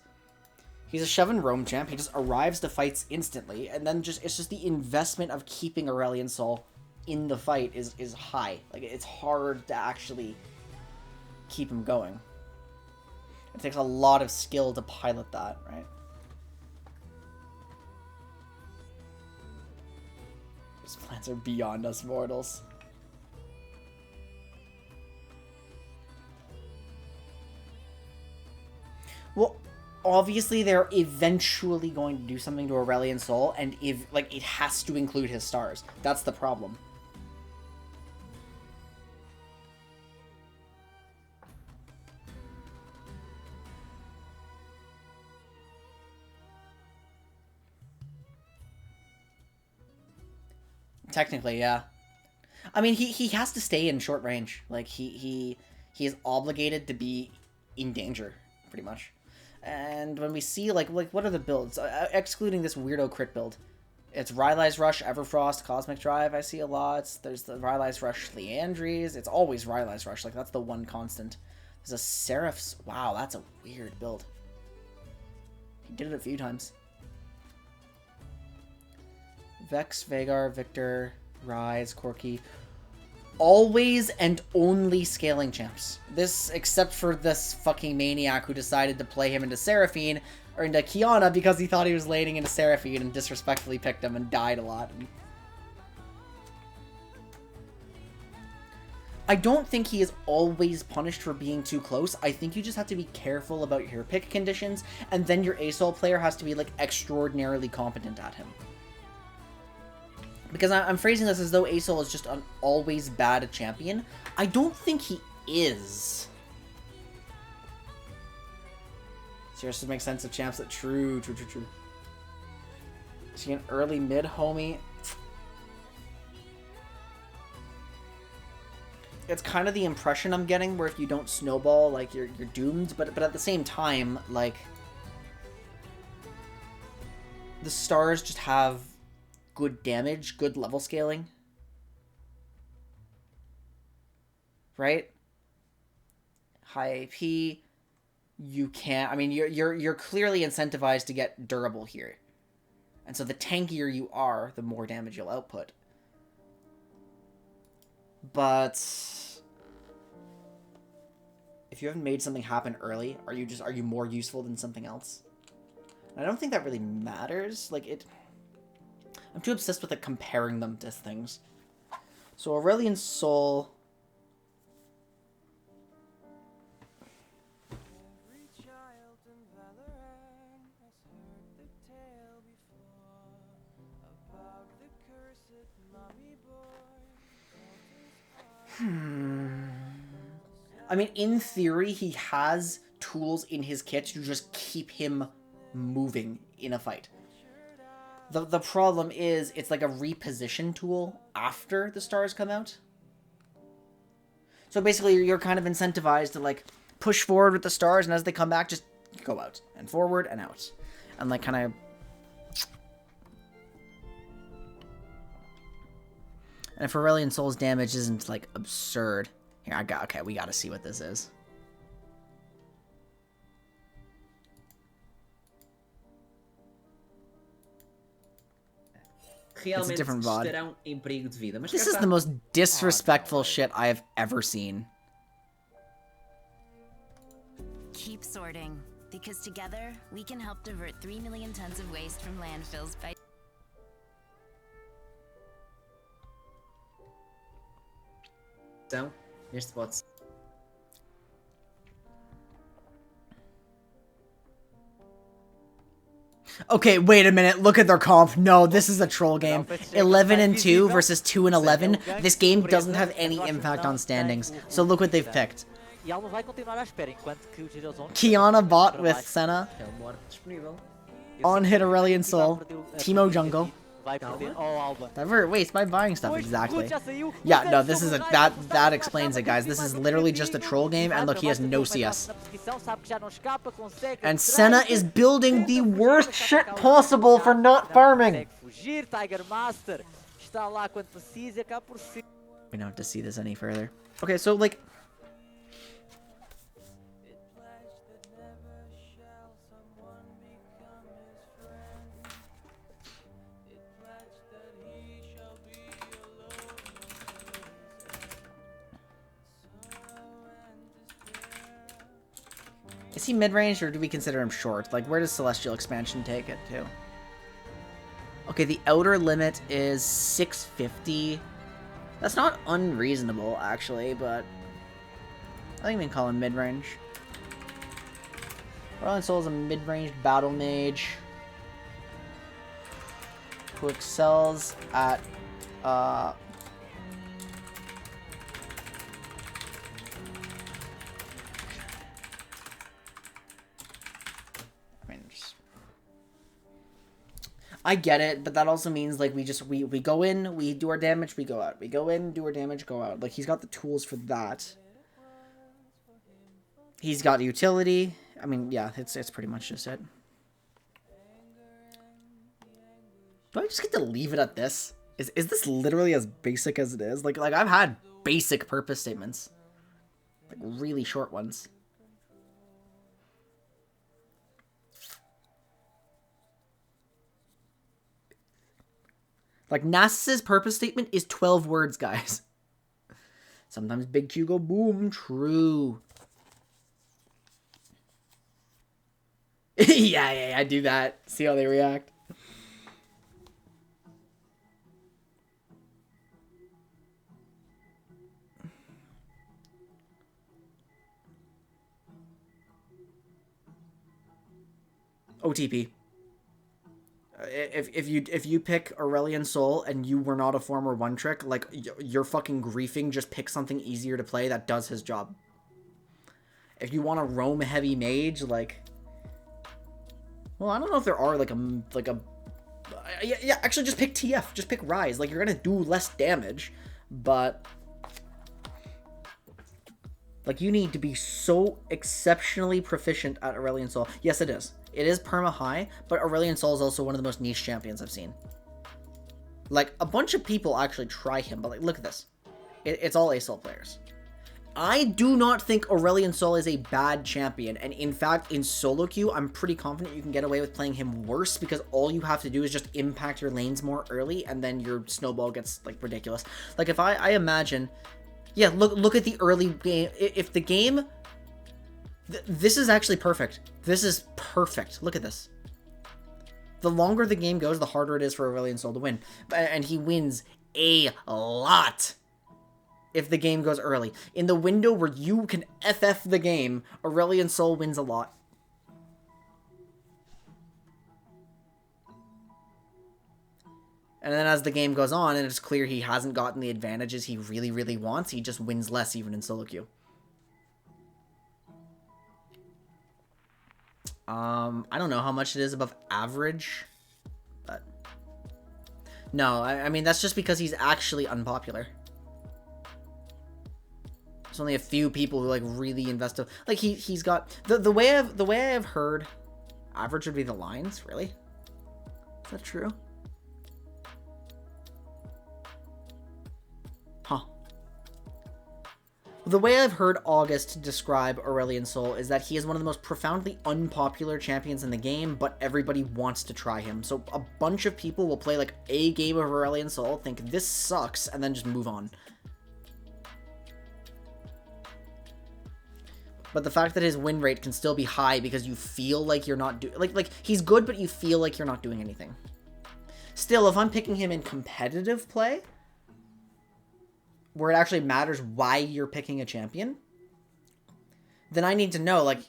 He's a shove and roam champ. He just arrives to fights instantly, and then it's just the investment of keeping Aurelion Sol in the fight is high. Like, it's hard to actually keep him going. It takes a lot of skill to pilot that, right? His plans are beyond us mortals. Well, obviously they're eventually going to do something to Aurelion Sol, and if, like, it has to include his stars. That's the problem. Technically, yeah. I mean, he has to stay in short range. Like, he is obligated to be in danger, pretty much. And when we see, like what are the builds? Excluding this weirdo crit build. It's Rylai's Rush, Everfrost, Cosmic Drive, I see a lot. There's the Rylai's Rush, Leandries. It's always Rylai's Rush. Like, that's the one constant. There's a Seraph's... Wow, that's a weird build. He did it a few times. Vex, Veigar, Victor, Ryze, Corki. Always and only scaling champs. This, except for this fucking maniac who decided to play him into Seraphine, or into Kiana, because he thought he was laning into Seraphine and disrespectfully picked him and died a lot. I don't think he is always punished for being too close. I think you just have to be careful about your pick conditions, and then your ASOL player has to be, like, extraordinarily competent at him. Because I'm phrasing this as though ASOL is just an always bad champion. I don't think he is. Seriously, makes sense of champs that... True. Is he an early mid, homie? It's kind of the impression I'm getting, where if you don't snowball, like, you're doomed. But at the same time, like... The stars just have... good damage, good level scaling. Right? High AP. You can't... I mean, you're clearly incentivized to get durable here. And so the tankier you are, the more damage you'll output. But... if you haven't made something happen early, are you more useful than something else? And I don't think that really matters. Like, I'm too obsessed with, like, comparing them to things. So Aurelion Sol... I mean, in theory, he has tools in his kit to just keep him moving in a fight. The problem is it's like a reposition tool after the stars come out. So basically you're kind of incentivized to like push forward with the stars, and as they come back, just go out and forward and out. And like kind of... And if Aurelion Sol's damage isn't like absurd. Here, okay, we gotta see what this is. It's a different VOD. This is the most disrespectful shit I have ever seen. Keep sorting, because together we can help divert 3 million tons of waste from landfills by... So, here's the spots. Okay, wait a minute. Look at their comp. No, this is a troll game. 11-2 versus 2-11. This game doesn't have any impact on standings. So look what they've picked. Kiana bot with Senna. On hit Aurelion Sol. Teemo jungle. Never waste my buying stuff, exactly. Yeah, no, this is a that explains it, guys. This is literally just a troll game, and look, he has no CS. And Senna is building the worst shit possible for not farming. We don't have to see this any further. Okay, so like... Is he mid-range, or do we consider him short? Like, where does Celestial Expansion take it to? Okay, the outer limit is 650. That's not unreasonable, actually, but... I think we can call him mid-range. Aurelion Sol is a mid-range battle mage who excels at, I get it, but that also means like we go in, we do our damage, we go out. We go in, do our damage, go out. Like he's got the tools for that. He's got utility. I mean, yeah, it's pretty much just it. Do I just get to leave it at this? Is this literally as basic as it is? Like I've had basic purpose statements. Like really short ones. Like, Nasus's purpose statement is 12 words, guys. Sometimes big Q go boom. True. yeah, I do that. See how they react. OTP. If you pick Aurelion Sol and you were not a former one trick, like you're fucking griefing. Just pick something easier to play that does his job. If you want to roam heavy mage, like, well, I don't know if there are like a yeah. Actually, just pick TF. Just pick Rise. Like you're gonna do less damage, but like you need to be so exceptionally proficient at Aurelion Sol. Yes, it is. It is perma high, but Aurelion Sol is also one of the most niche champions I've seen. Like, a bunch of people actually try him, but like, look at this. It's all ASOL players. I do not think Aurelion Sol is a bad champion, and in fact, in solo queue, I'm pretty confident you can get away with playing him worse, because all you have to do is just impact your lanes more early, and then your snowball gets, like, ridiculous. Like, if I imagine... Yeah, look at the early game. If the game... This is actually perfect. This is perfect. Look at this. The longer the game goes, the harder it is for Aurelion Sol to win. And he wins a lot if the game goes early. In the window where you can FF the game, Aurelion Sol wins a lot. And then as the game goes on, and it's clear he hasn't gotten the advantages he really, really wants, he just wins less even in solo queue. I don't know how much it is above average, but No, I mean, that's just because he's actually unpopular. There's only a few people who, like, really invest... Like, he's got... The way I've heard average would be the lines, really? Is that true? Huh. The way I've heard August describe Aurelion Sol is that he is one of the most profoundly unpopular champions in the game, but everybody wants to try him. So a bunch of people will play like a game of Aurelion Sol, think this sucks, and then just move on. But the fact that his win rate can still be high because you feel like you're not doing... Like, he's good, but you feel like you're not doing anything. Still, if I'm picking him in competitive play, where it actually matters why you're picking a champion, then I need to know, like,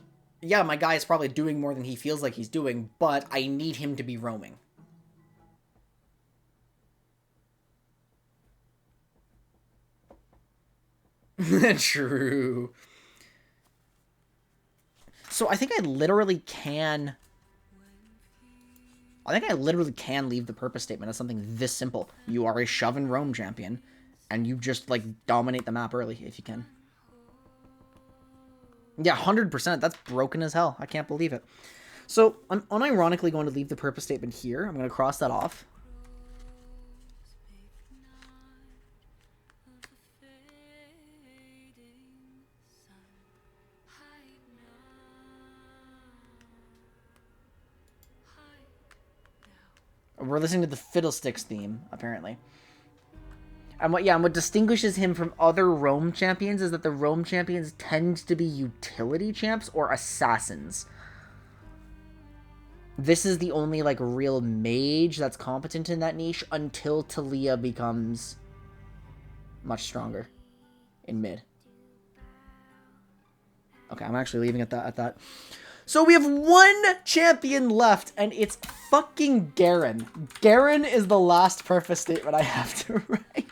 yeah, my guy is probably doing more than he feels like he's doing, but I need him to be roaming. True. So I think I literally can leave the purpose statement as something this simple. You are a shove and roam champion. And you just, like, dominate the map early, if you can. Yeah, 100%. That's broken as hell. I can't believe it. So, I'm unironically going to leave the purpose statement here. I'm going to cross that off. We're listening to the Fiddlesticks theme, apparently. And what distinguishes him from other roam champions is that the roam champions tend to be utility champs or assassins. This is the only, like, real mage that's competent in that niche until Talia becomes much stronger in mid. Okay, I'm actually leaving it at that. So we have one champion left, and it's fucking Garen. Garen is the last purpose statement I have to write.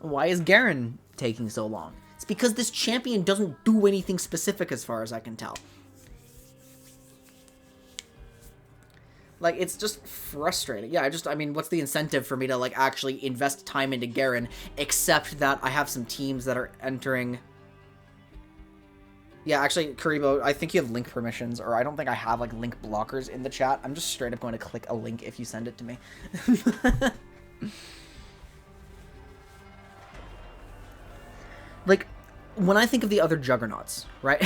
Why is Garen taking so long? It's because this champion doesn't do anything specific as far as I can tell. Like, it's just frustrating. Yeah, I mean, what's the incentive for me to, like, actually invest time into Garen, except that I have some teams that are entering... Yeah, actually, Karibo, I think you have link permissions, or I don't think I have, like, link blockers in the chat. I'm just straight up going to click a link if you send it to me. Like, when I think of the other Juggernauts, right?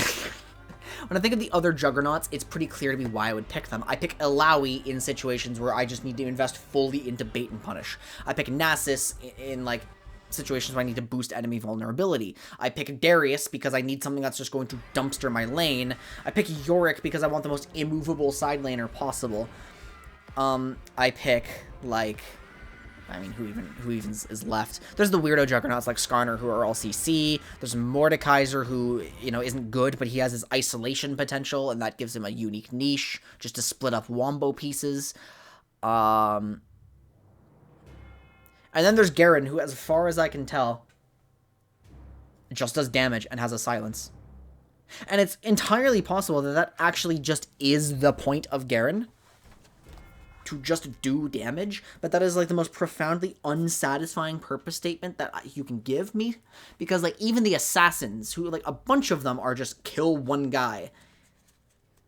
When I think of the other Juggernauts, it's pretty clear to me why I would pick them. I pick Illaoi in situations where I just need to invest fully into bait and punish. I pick Nasus in, like, situations where I need to boost enemy vulnerability. I pick Darius because I need something that's just going to dumpster my lane. I pick Yorick because I want the most immovable side laner possible. I pick, like... I mean, who even is left? There's the weirdo Juggernauts like Skarner who are all CC. There's Mordekaiser who, you know, isn't good, but he has his isolation potential, and that gives him a unique niche just to split up wombo pieces. And then there's Garen, who, as far as I can tell, just does damage and has a silence. And it's entirely possible that that actually just is the point of Garen, to just do damage, but that is, like, the most profoundly unsatisfying purpose statement that you can give me, because, like, even the assassins, who, like, a bunch of them are just kill one guy,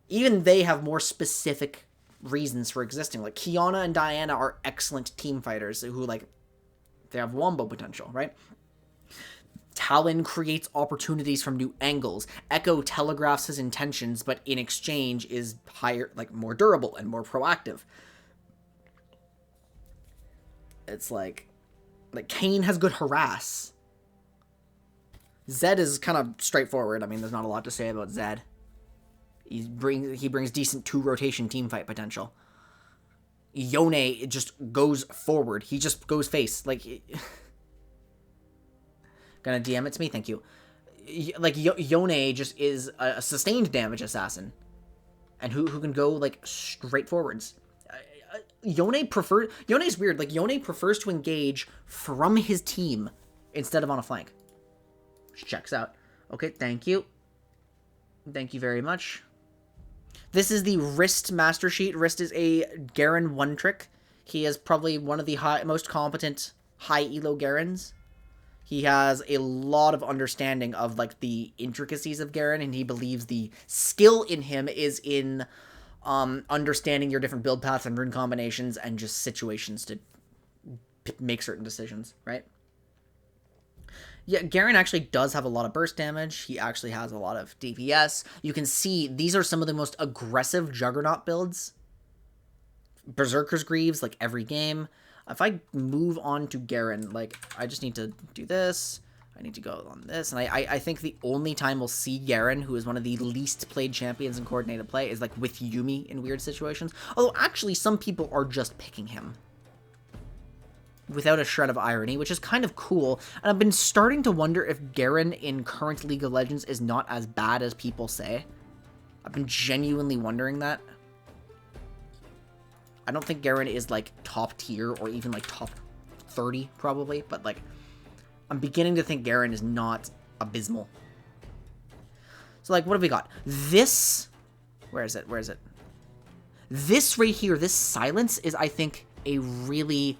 even they have more specific reasons for existing. Like, Kiana and Diana are excellent team fighters who, like, they have wombo potential, right? Talon creates opportunities from new angles. Echo telegraphs his intentions, but in exchange is higher, like, more durable and more proactive. It's like Kayn has good harass. Zed is kind of straightforward. I mean, there's not a lot to say about Zed. He brings decent 2-rotation teamfight potential. Yone just goes forward. He just goes face. Like, gonna DM it to me? Thank you. Like, Yone just is a sustained damage assassin. And who can go, like, straight forwards. Yone's weird. Like, Yone prefers to engage from his team instead of on a flank. Which checks out. Okay, thank you. Thank you very much. This is the Wrist Master Sheet. Wrist is a Garen one trick. He is probably one of the most competent high elo Garens. He has a lot of understanding of like the intricacies of Garen, and he believes the skill in him is in understanding your different build paths and rune combinations and just situations to make certain decisions, right? Yeah, Garen actually does have a lot of burst damage. He actually has a lot of DPS. You can see these are some of the most aggressive Juggernaut builds. Berserker's Greaves, like every game. If I move on to Garen, like, I just need to do this. I need to go on this. And I think the only time we'll see Garen, who is one of the least played champions in coordinated play, is like with Yuumi in weird situations. Although actually some people are just picking him without a shred of irony, which is kind of cool. And I've been starting to wonder if Garen in current League of Legends is not as bad as people say. I've been genuinely wondering that. I don't think Garen is, like, top tier or even, like, top 30, probably. But, like, I'm beginning to think Garen is not abysmal. So, like, what have we got? This... Where is it? Where is it? This right here, this silence is, I think, a really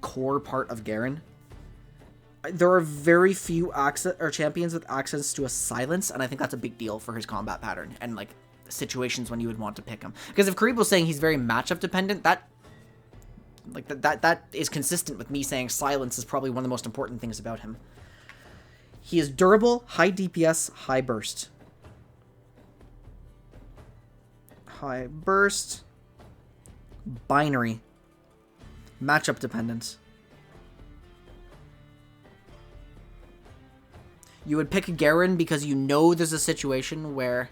core part of Garen. There are very few champions with access to a silence, and I think that's a big deal for his combat pattern and, like, situations when you would want to pick him. Because if Karibo's saying he's very matchup dependent, that is consistent with me saying silence is probably one of the most important things about him. He is durable, high DPS, high burst. High burst. Binary. Matchup dependent. You would pick Garen because you know there's a situation where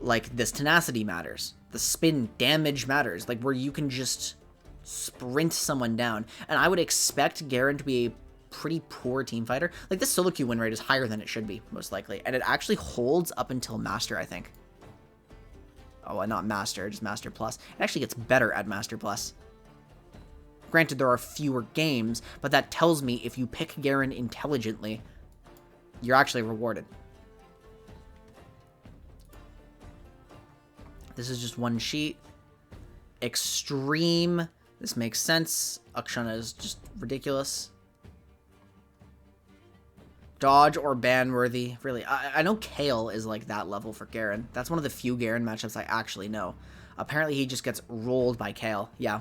like this tenacity matters. The spin damage matters. Like where you can just sprint someone down. And I would expect Garen to be a pretty poor team fighter. Like this solo queue win rate is higher than it should be, most likely. And it actually holds up until Master, I think. Oh, not Master, just Master Plus. It actually gets better at Master Plus. Granted, there are fewer games, but that tells me if you pick Garen intelligently, you're actually rewarded. This is just one sheet. Extreme. This makes sense. Akshana is just ridiculous. Dodge or ban worthy. Really, I know Kale is like that level for Garen. That's one of the few Garen matchups I actually know. Apparently he just gets rolled by Kale. Yeah.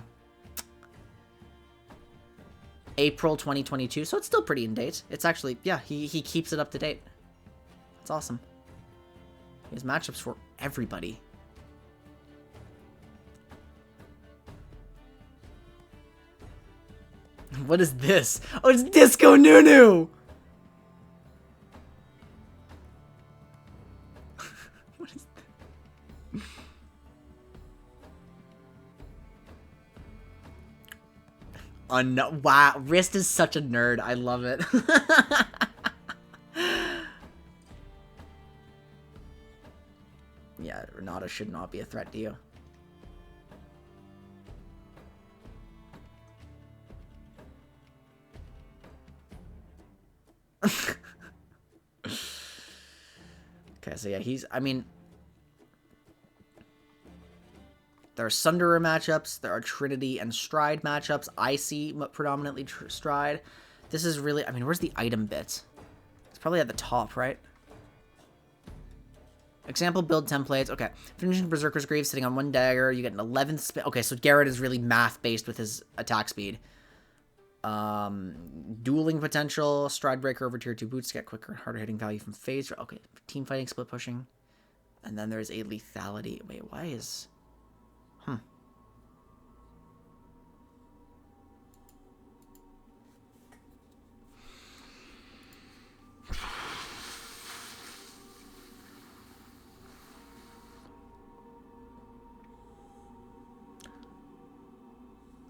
April 2022, so it's still pretty in date. It's actually, yeah, he keeps it up to date. That's awesome. He has matchups for everybody. What is this? Oh, it's Disco Nunu! What is that? Wow, Wrist is such a nerd. I love it. Yeah, Renata should not be a threat to you. Okay, so yeah, I mean, there are Sunderer matchups, there are Trinity and Stride matchups. I see predominantly Stride. This is really, I mean, where's the item bit? It's probably at the top, right? Example build templates. Okay, finishing Berserker's Greaves, sitting on one dagger. You get an 11th spin. Okay, so Garrett is really math-based with his attack speed. Dueling potential, Stride Breaker over tier 2 boots to get quicker and harder hitting value from phase. Okay, team fighting, split pushing. And then there's a lethality. Wait, why is...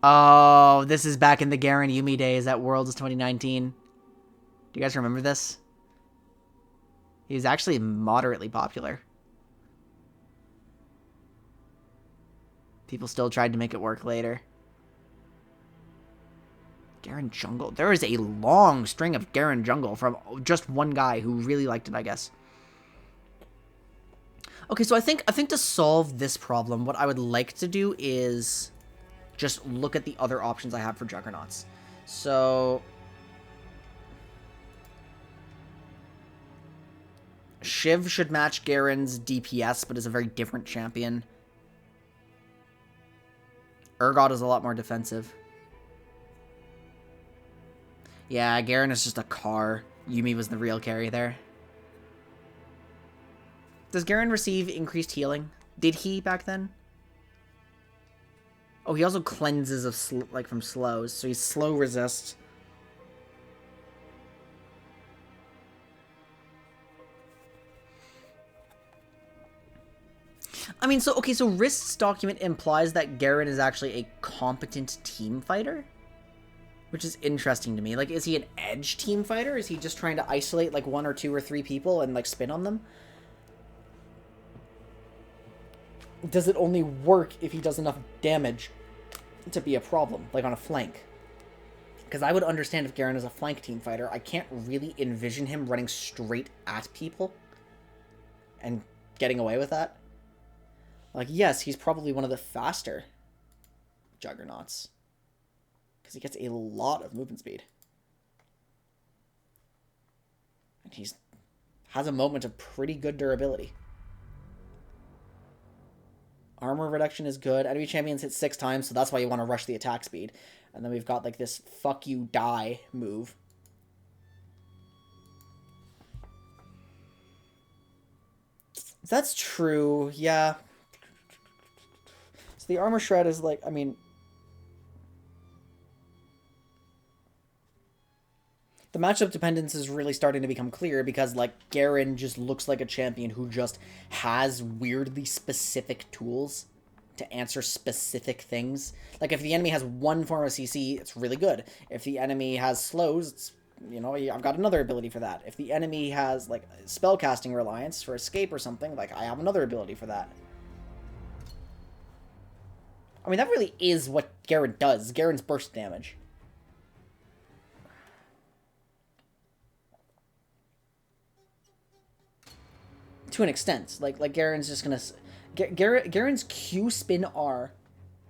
Oh, this is back in the Garen Yuumi days at Worlds 2019. Do you guys remember this? He's actually moderately popular. People still tried to make it work later. Garen jungle. There is a long string of Garen jungle from just one guy who really liked it, I guess. Okay, so I think to solve this problem, what I would like to do is just look at the other options I have for Juggernauts. So Shiv should match Garen's DPS, but is a very different champion. Urgot is a lot more defensive. Yeah, Garen is just a car. Yuumi was the real carry there. Does Garen receive increased healing? Did he back then? Oh, he also cleanses of from slows, so he's slow resist. I mean, so, okay, so Rist's document implies that Garen is actually a competent team fighter? Which is interesting to me. Like, is he an edge team fighter? Is he just trying to isolate, like, 1 or 2 or 3 people and, like, spin on them? Does it only work if he does enough damage to be a problem, like on a flank? Because I would understand if Garen is a flank team fighter. I can't really envision him running straight at people and getting away with that. Like, yes, he's probably one of the faster Juggernauts, because he gets a lot of movement speed. And he's has a moment of pretty good durability. Armor reduction is good. Enemy champions hit 6 times, so that's why you want to rush the attack speed. And then we've got, like, this fuck you die move. That's true, yeah. So the armor shred is, like, I mean... The matchup dependence is really starting to become clear because, like, Garen just looks like a champion who just has weirdly specific tools to answer specific things. Like, if the enemy has one form of CC, it's really good. If the enemy has slows, it's, you know, I've got another ability for that. If the enemy has, like, spellcasting reliance for escape or something, like, I have another ability for that. I mean, that really is what Garen does. Garen's burst damage. To an extent. Like Garen's just gonna... Garen's Q spin R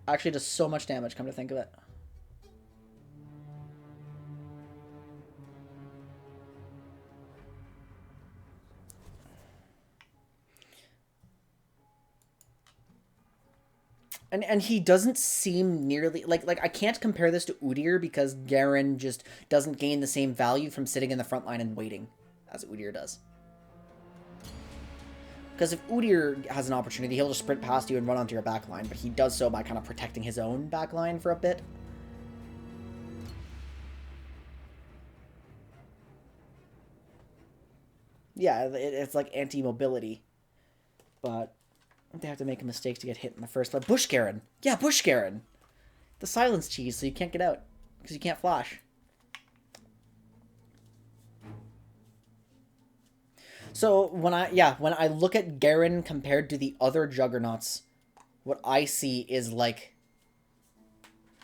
actually does so much damage, come to think of it. And he doesn't seem nearly... Like I can't compare this to Udyr because Garen just doesn't gain the same value from sitting in the front line and waiting as Udyr does. Because if Udyr has an opportunity, he'll just sprint past you and run onto your backline, but he does so by kind of protecting his own backline for a bit. Yeah, it's like anti-mobility, but they have to make a mistake to get hit in the first place. Bush Garen! Yeah, Bush Garen! The silence cheese, so you can't get out, because you can't flash. So when I look at Garen compared to the other Juggernauts, what I see is, like,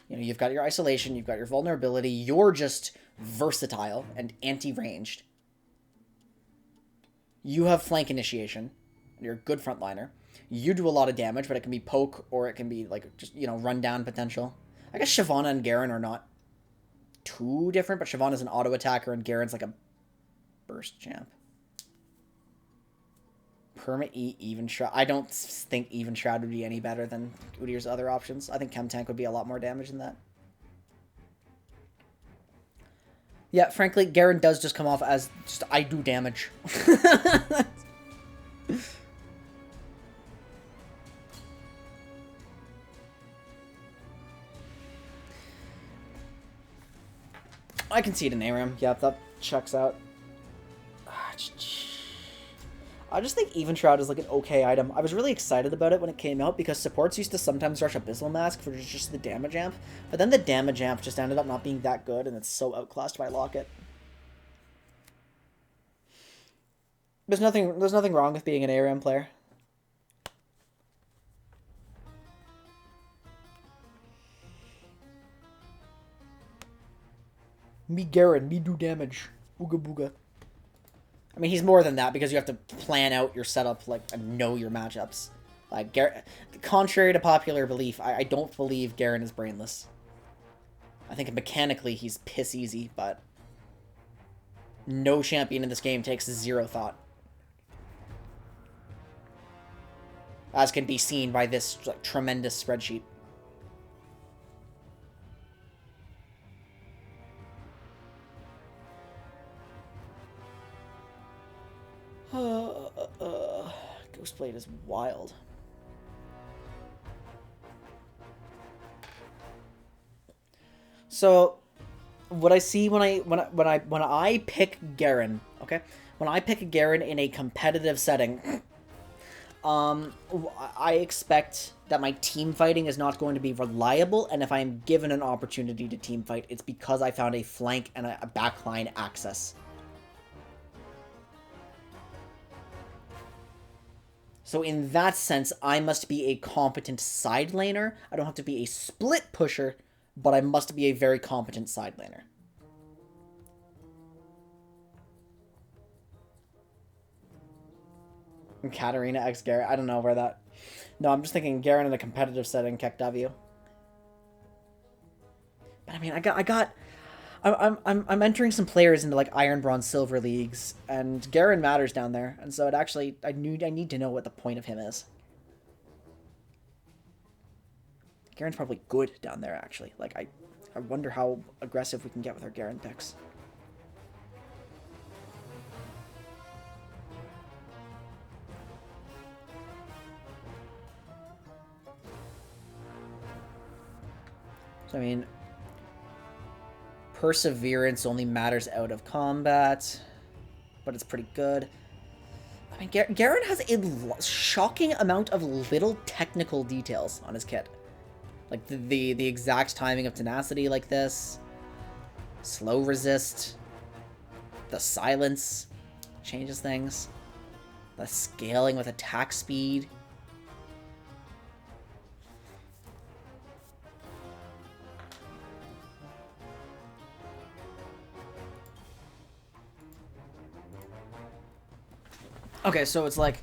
you know, you've got your isolation, you've got your vulnerability, you're just versatile and anti-ranged. You have flank initiation, and you're a good frontliner. You do a lot of damage, but it can be poke, or it can be, like, just, you know, run down potential. I guess Shyvana and Garen are not too different, but Shyvana's an auto attacker, and Garen's like a burst champ. Perma E Even Shroud. I don't think Even Shroud would be any better than Udyr's other options. I think Chem Tank would be a lot more damage than that. Yeah, frankly, Garen does just come off as just, I do damage. I can see it in ARAM. Yep, that checks out. I just think Even Shroud is like an okay item. I was really excited about it when it came out because supports used to sometimes rush Abyssal Mask for just the damage amp, but then the damage amp just ended up not being that good and it's so outclassed by Locket. There's nothing wrong with being an ARAM player. Me Garen, me do damage. Booga booga. I mean, he's more than that because you have to plan out your setup, like, and know your matchups. Like, contrary to popular belief, I don't believe Garen is brainless. I think mechanically he's piss easy, but no champion in this game takes zero thought. As can be seen by this like, tremendous spreadsheet. Ghostblade is wild. So, what I see when I pick Garen, okay, when I pick Garen in a competitive setting, I expect that my team fighting is not going to be reliable, and if I am given an opportunity to team fight, it's because I found a flank and a backline access. So in that sense, I must be a competent side laner. I don't have to be a split pusher, but I must be a very competent side laner. Katarina x Garen. I don't know where that... No, I'm just thinking Garen in a competitive setting, KekW. But I mean, I'm entering some players into like Iron, Bronze, Silver leagues, and Garen matters down there, and so it actually I need to know what the point of him is. Garen's probably good down there, actually. Like I wonder how aggressive we can get with our Garen picks. So I mean, Perseverance only matters out of combat, but it's pretty good. I mean, Garen has a shocking amount of little technical details on his kit. Like the exact timing of tenacity like this, slow resist, the silence changes things, the scaling with attack speed. Okay, so it's like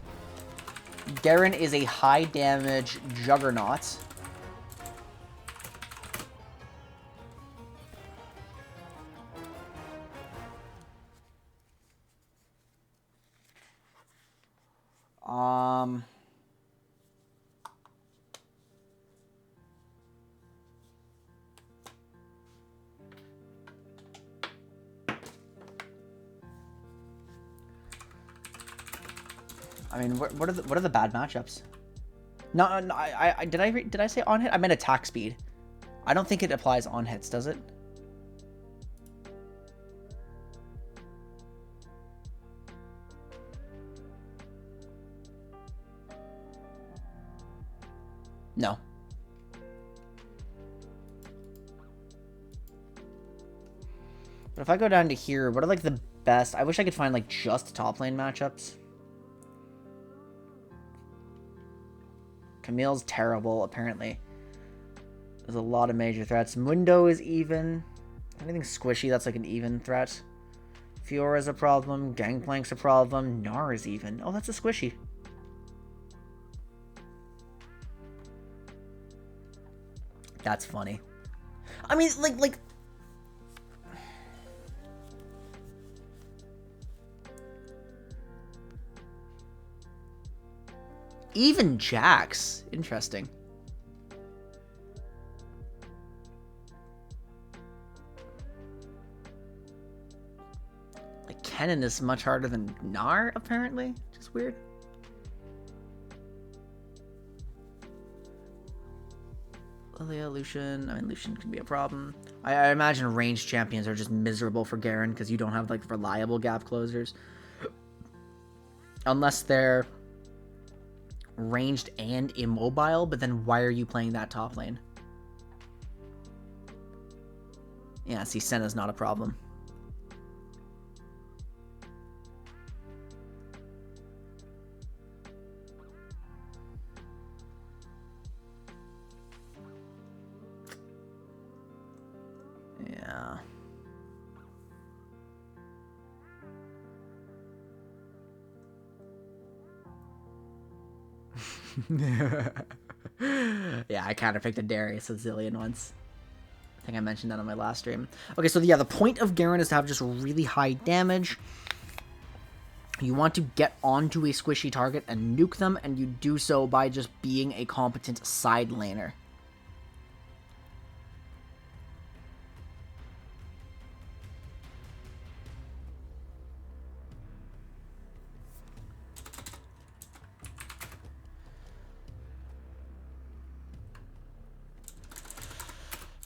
Garen is a high damage juggernaut. I mean, what are the bad matchups? No, did I say on hit? I meant attack speed. I don't think it applies on hits, does it? No. But if I go down to here, what are like the best? I wish I could find like just top lane matchups. Camille's terrible, apparently. There's a lot of major threats. Mundo is even. Anything squishy, that's like an even threat. Fiora's a problem. Gangplank's a problem. Gnar is even. Oh, that's a squishy. That's funny. I mean, like... Even Jax. Interesting. Like, Kennen is much harder than Gnar, apparently. Just weird. Lilia, Lucian. I mean, Lucian can be a problem. I imagine ranged champions are just miserable for Garen because you don't have, like, reliable gap closers. Unless they're ranged and immobile, but then why are you playing that top lane? Yeah, see, Senna's not a problem. Yeah. Yeah, I counterpicked a Darius with Zillion once. I think I mentioned that on my last stream. Okay, so yeah, the point of Garen is to have just really high damage. You want to get onto a squishy target and nuke them, and you do so by just being a competent side laner.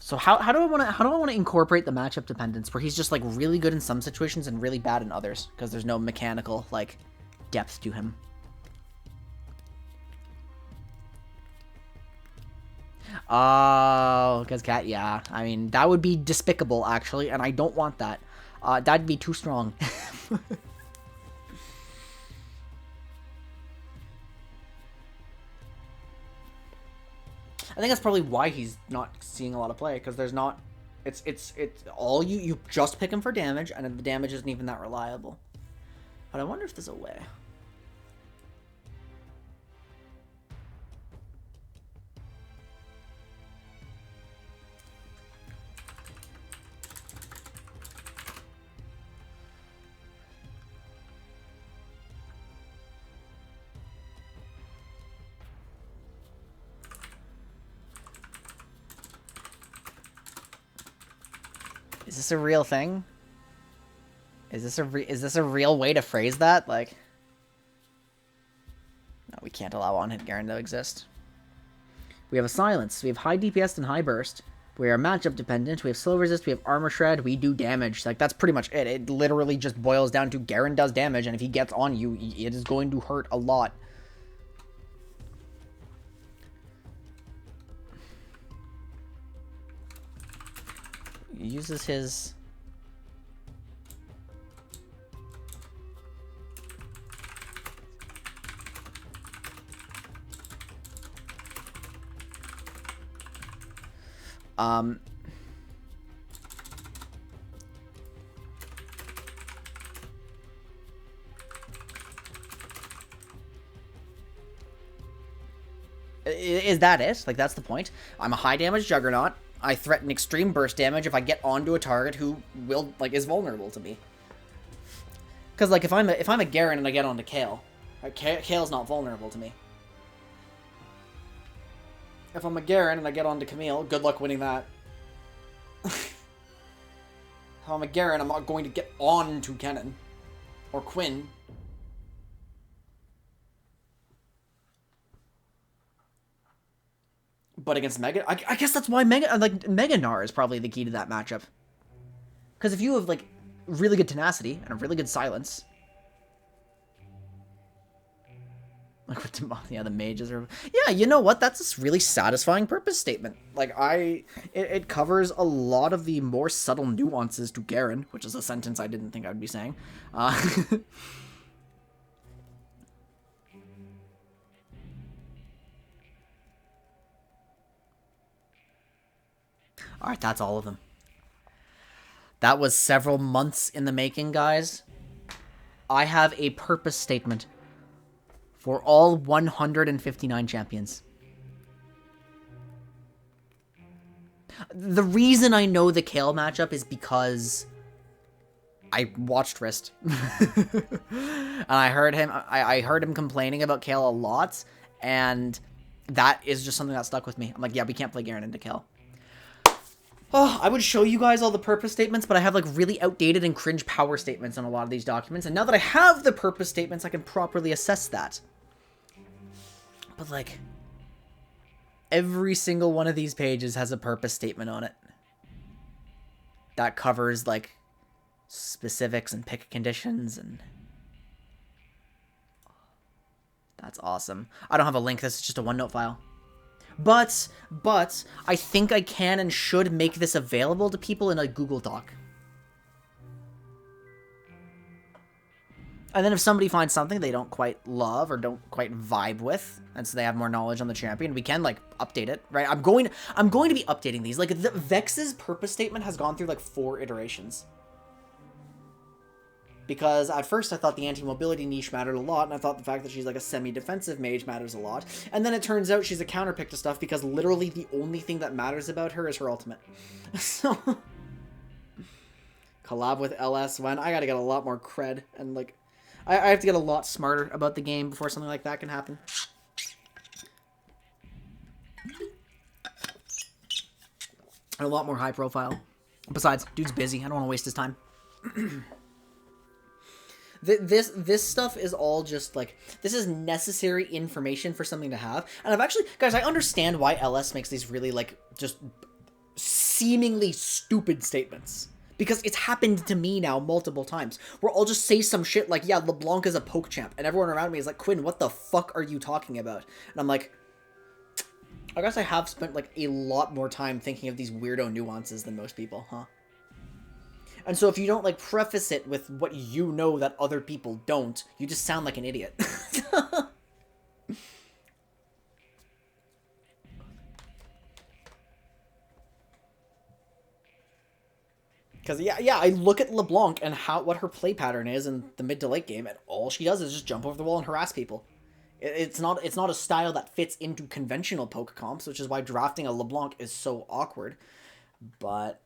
So how do I want to incorporate the matchup dependence where he's just like really good in some situations and really bad in others because there's no mechanical like depth to him. Oh, because cat, yeah. I mean, that would be despicable actually, and I don't want that. That'd be too strong. I think that's probably why he's not seeing a lot of play, because there's not... It's all you just pick him for damage, and the damage isn't even that reliable. But I wonder if there's a way. Is this a real thing? Is this a real way to phrase that? Like, no, we can't allow on-hit Garen to exist. We have a silence. We have high DPS and high burst. We are matchup dependent. We have slow resist. We have armor shred. We do damage. Like, that's pretty much it. It literally just boils down to Garen does damage, and if he gets on you, it is going to hurt a lot. Uses his... Is that it? Like, that's the point. I'm a high damage juggernaut. I threaten extreme burst damage if I get onto a target who will, like, is vulnerable to me. Because, like, if I'm a Garen and I get onto Kayle, Kale's not vulnerable to me. If I'm a Garen and I get onto Camille, good luck winning that. If I'm a Garen, I'm not going to get on to Kennen. Or Quinn. But against Mega... I guess that's why Mega Gnar is probably the key to that matchup. Because if you have, like, really good tenacity and a really good silence... Like, yeah, the mages are... Yeah, you know what? That's a really satisfying purpose statement. Like, it covers a lot of the more subtle nuances to Garen, which is a sentence I didn't think I would be saying. Alright, that's all of them. That was several months in the making, guys. I have a purpose statement for all 159 champions. The reason I know the Kayle matchup is because I watched Rist. And I heard him complaining about Kayle a lot, and that is just something that stuck with me. I'm like, yeah, we can't play Garen into Kayle. Oh, I would show you guys all the purpose statements, but I have, like, really outdated and cringe power statements on a lot of these documents, and now that I have the purpose statements, I can properly assess that. But, like, every single one of these pages has a purpose statement on it that covers, like, specifics and pick conditions, and that's awesome. I don't have a link. This is just a OneNote file. But I think I can and should make this available to people in a Google Doc. And then if somebody finds something they don't quite love or don't quite vibe with, and so they have more knowledge on the champion, we can, like, update it, right? I'm going to be updating these. Like, the Vex's purpose statement has gone through, like, 4 iterations. Because at first I thought the anti-mobility niche mattered a lot, and I thought the fact that she's like a semi-defensive mage matters a lot. And then it turns out she's a counterpick to stuff because literally the only thing that matters about her is her ultimate. So... collab with LS when? I gotta get a lot more cred, and like... I have to get a lot smarter about the game before something like that can happen. And a lot more high profile. Besides, dude's busy. I don't want to waste his time. This stuff is all just like, this is necessary information for something to have. And I've actually, guys, I understand why LS makes these really like just seemingly stupid statements. Because it's happened to me now multiple times, where I'll just say some shit like, yeah, LeBlanc is a poke champ, and everyone around me is like, Quinn, what the fuck are you talking about? And I'm like, I guess I have spent like a lot more time thinking of these weirdo nuances than most people, huh? And so if you don't, like, preface it with what you know that other people don't, you just sound like an idiot. Because, yeah, I look at LeBlanc and what her play pattern is in the mid to late game, and all she does is just jump over the wall and harass people. It's not a style that fits into conventional poke comps, which is why drafting a LeBlanc is so awkward. But...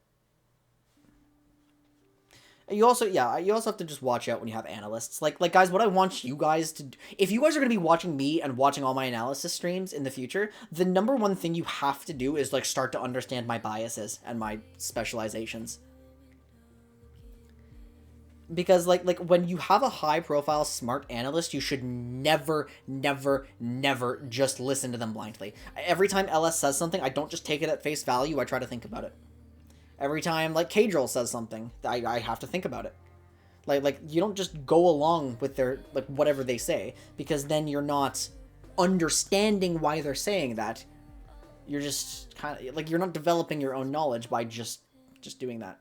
You also have to just watch out when you have analysts. Like guys, what I want you guys to do, if you guys are going to be watching me and watching all my analysis streams in the future, the number one thing you have to do is like start to understand my biases and my specializations. Because like when you have a high profile smart analyst, you should never just listen to them blindly. Every time LS says something, I don't just take it at face value, I try to think about it. Every time, like, Kadril says something, I have to think about it. Like, you don't just go along with their, like, whatever they say, because then you're not understanding why they're saying that. You're just kind of, like, you're not developing your own knowledge by just doing that.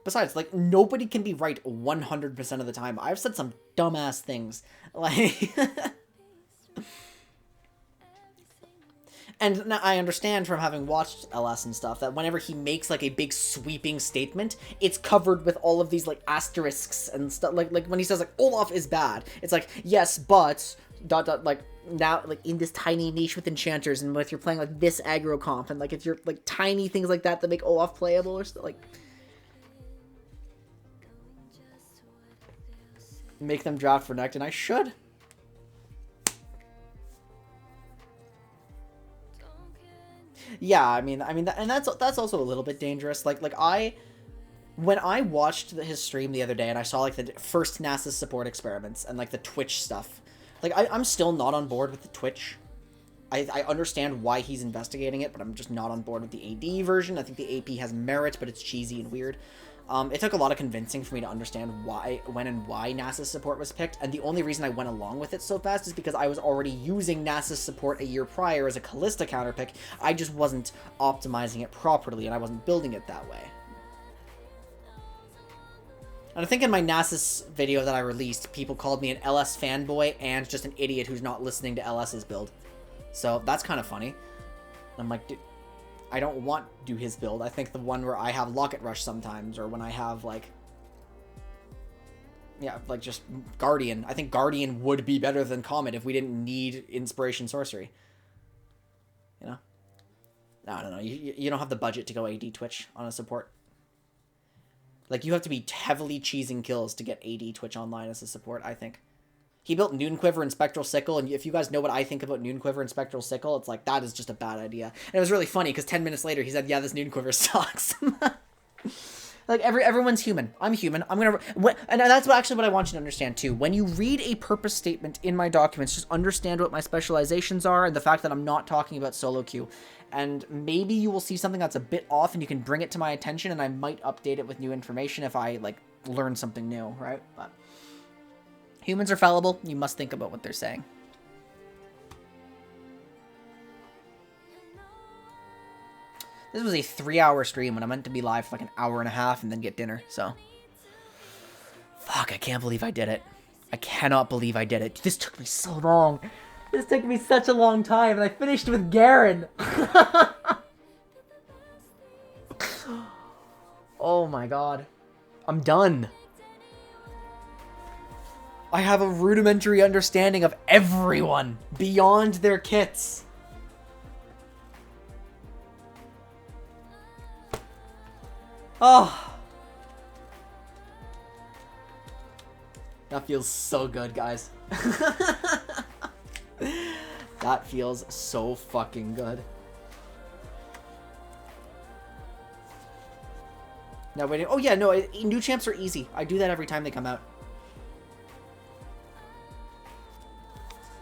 Besides, like, nobody can be right 100% of the time. I've said some dumbass things. Like... And now I understand from having watched LS and stuff that whenever he makes like a big sweeping statement, it's covered with all of these like asterisks and stuff. Like when he says like Olaf is bad, it's like yes, but ... like now like in this tiny niche with enchanters and if you're playing like this aggro comp and like if you're like tiny things like that make Olaf playable or stuff, like make them draft for Renekton. I should. Yeah, I mean, and that's also a little bit dangerous. Like when I watched his stream the other day and I saw like the first Nasus support experiments and like the Twitch stuff, like I'm still not on board with the Twitch. I understand why he's investigating it, but I'm just not on board with the AD version. I think the AP has merit, but it's cheesy and weird. It took a lot of convincing for me to understand when and why Nasus support was picked, and the only reason I went along with it so fast is because I was already using Nasus support a year prior as a Kalista counterpick. I just wasn't optimizing it properly, and I wasn't building it that way. And I think in my Nasus video that I released, people called me an LS fanboy and just an idiot who's not listening to LS's build. So that's kind of funny. I'm like, dude, I don't want to do his build. I think the one where I have Locket Rush sometimes, or when I have, like... Yeah, like, just Guardian. I think Guardian would be better than Comet if we didn't need Inspiration Sorcery. You know? No, I don't know. You don't have the budget to go AD Twitch on a support. Like, you have to be heavily cheesing kills to get AD Twitch online as a support, I think. He built Noon Quiver and Spectral Sickle, and if you guys know what I think about Noon Quiver and Spectral Sickle, it's like, that is just a bad idea. And it was really funny, because 10 minutes later, he said, yeah, this Noon Quiver sucks. Like, everyone's human. I'm human. I'm gonna... And that's actually what I want you to understand, too. When you read a purpose statement in my documents, just understand what my specializations are, and the fact that I'm not talking about solo queue. And maybe you will see something that's a bit off, and you can bring it to my attention, and I might update it with new information if I, like, learn something new, right? But... humans are fallible. You must think about what they're saying. This was a 3-hour stream when I meant to be live for like an hour and a half and then get dinner, so... Fuck, I can't believe I did it. I cannot believe I did it. This took me so long. This took me such a long time, and I finished with Garen. Oh my god. I'm done. I have a rudimentary understanding of everyone beyond their kits. Oh. That feels so good, guys. That feels so fucking good. Now waiting. Oh yeah, no, new champs are easy. I do that every time they come out.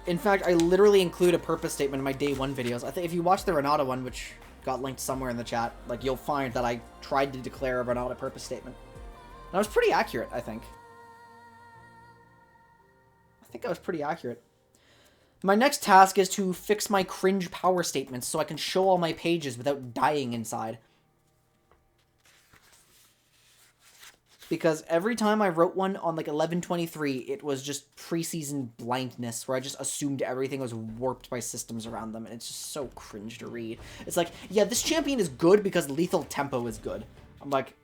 In fact, I literally include a purpose statement in my day one videos. I think if you watch the Renata one, which got linked somewhere in the chat, like you'll find that I tried to declare a Renata purpose statement. And I was pretty accurate, I think. I think I was pretty accurate. My next task is to fix my cringe power statements so I can show all my pages without dying inside. Because every time I wrote one on like 11/23, it was just preseason blindness where I just assumed everything was warped by systems around them, and it's just so cringe to read. It's like, yeah, this champion is good because lethal tempo is good. I'm like,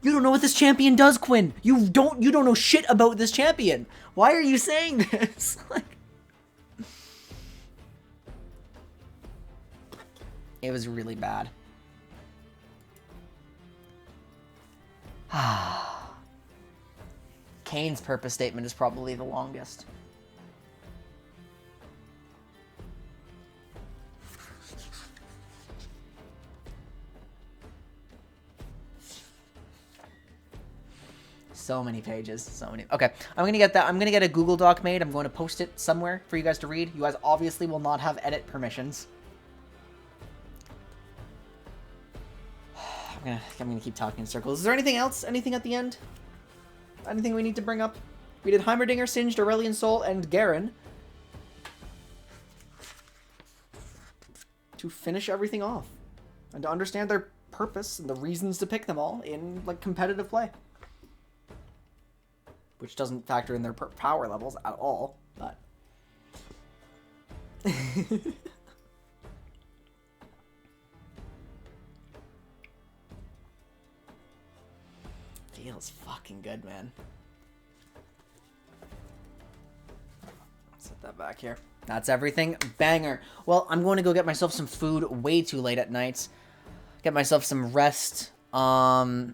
you don't know what this champion does, Quinn. You don't know shit about this champion. Why are you saying this? Like, it was really bad. Kane's purpose statement is probably the longest. So many pages, so many. Okay, I'm gonna get that. I'm gonna get a Google Doc made. I'm going to post it somewhere for you guys to read. You guys obviously will not have edit permissions. I'm gonna keep talking in circles. Is there anything else? Anything at the end? Anything we need to bring up? We did Heimerdinger, Singed, Aurelion Sol, and Garen. To finish everything off. And to understand their purpose and the reasons to pick them all in, like, competitive play. Which doesn't factor in their power levels at all, but... Feels fucking good, man. Set that back here. That's everything. Banger. Well, I'm going to go get myself some food way too late at night. Get myself some rest. Yeah.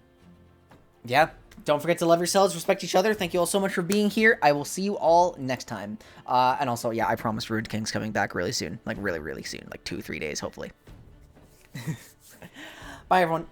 Don't forget to love yourselves, respect each other. Thank you all so much for being here. I will see you all next time. And also, yeah, I promise Rude King's coming back really soon. Like, really, really soon. Like 2-3 days, hopefully. Bye, everyone.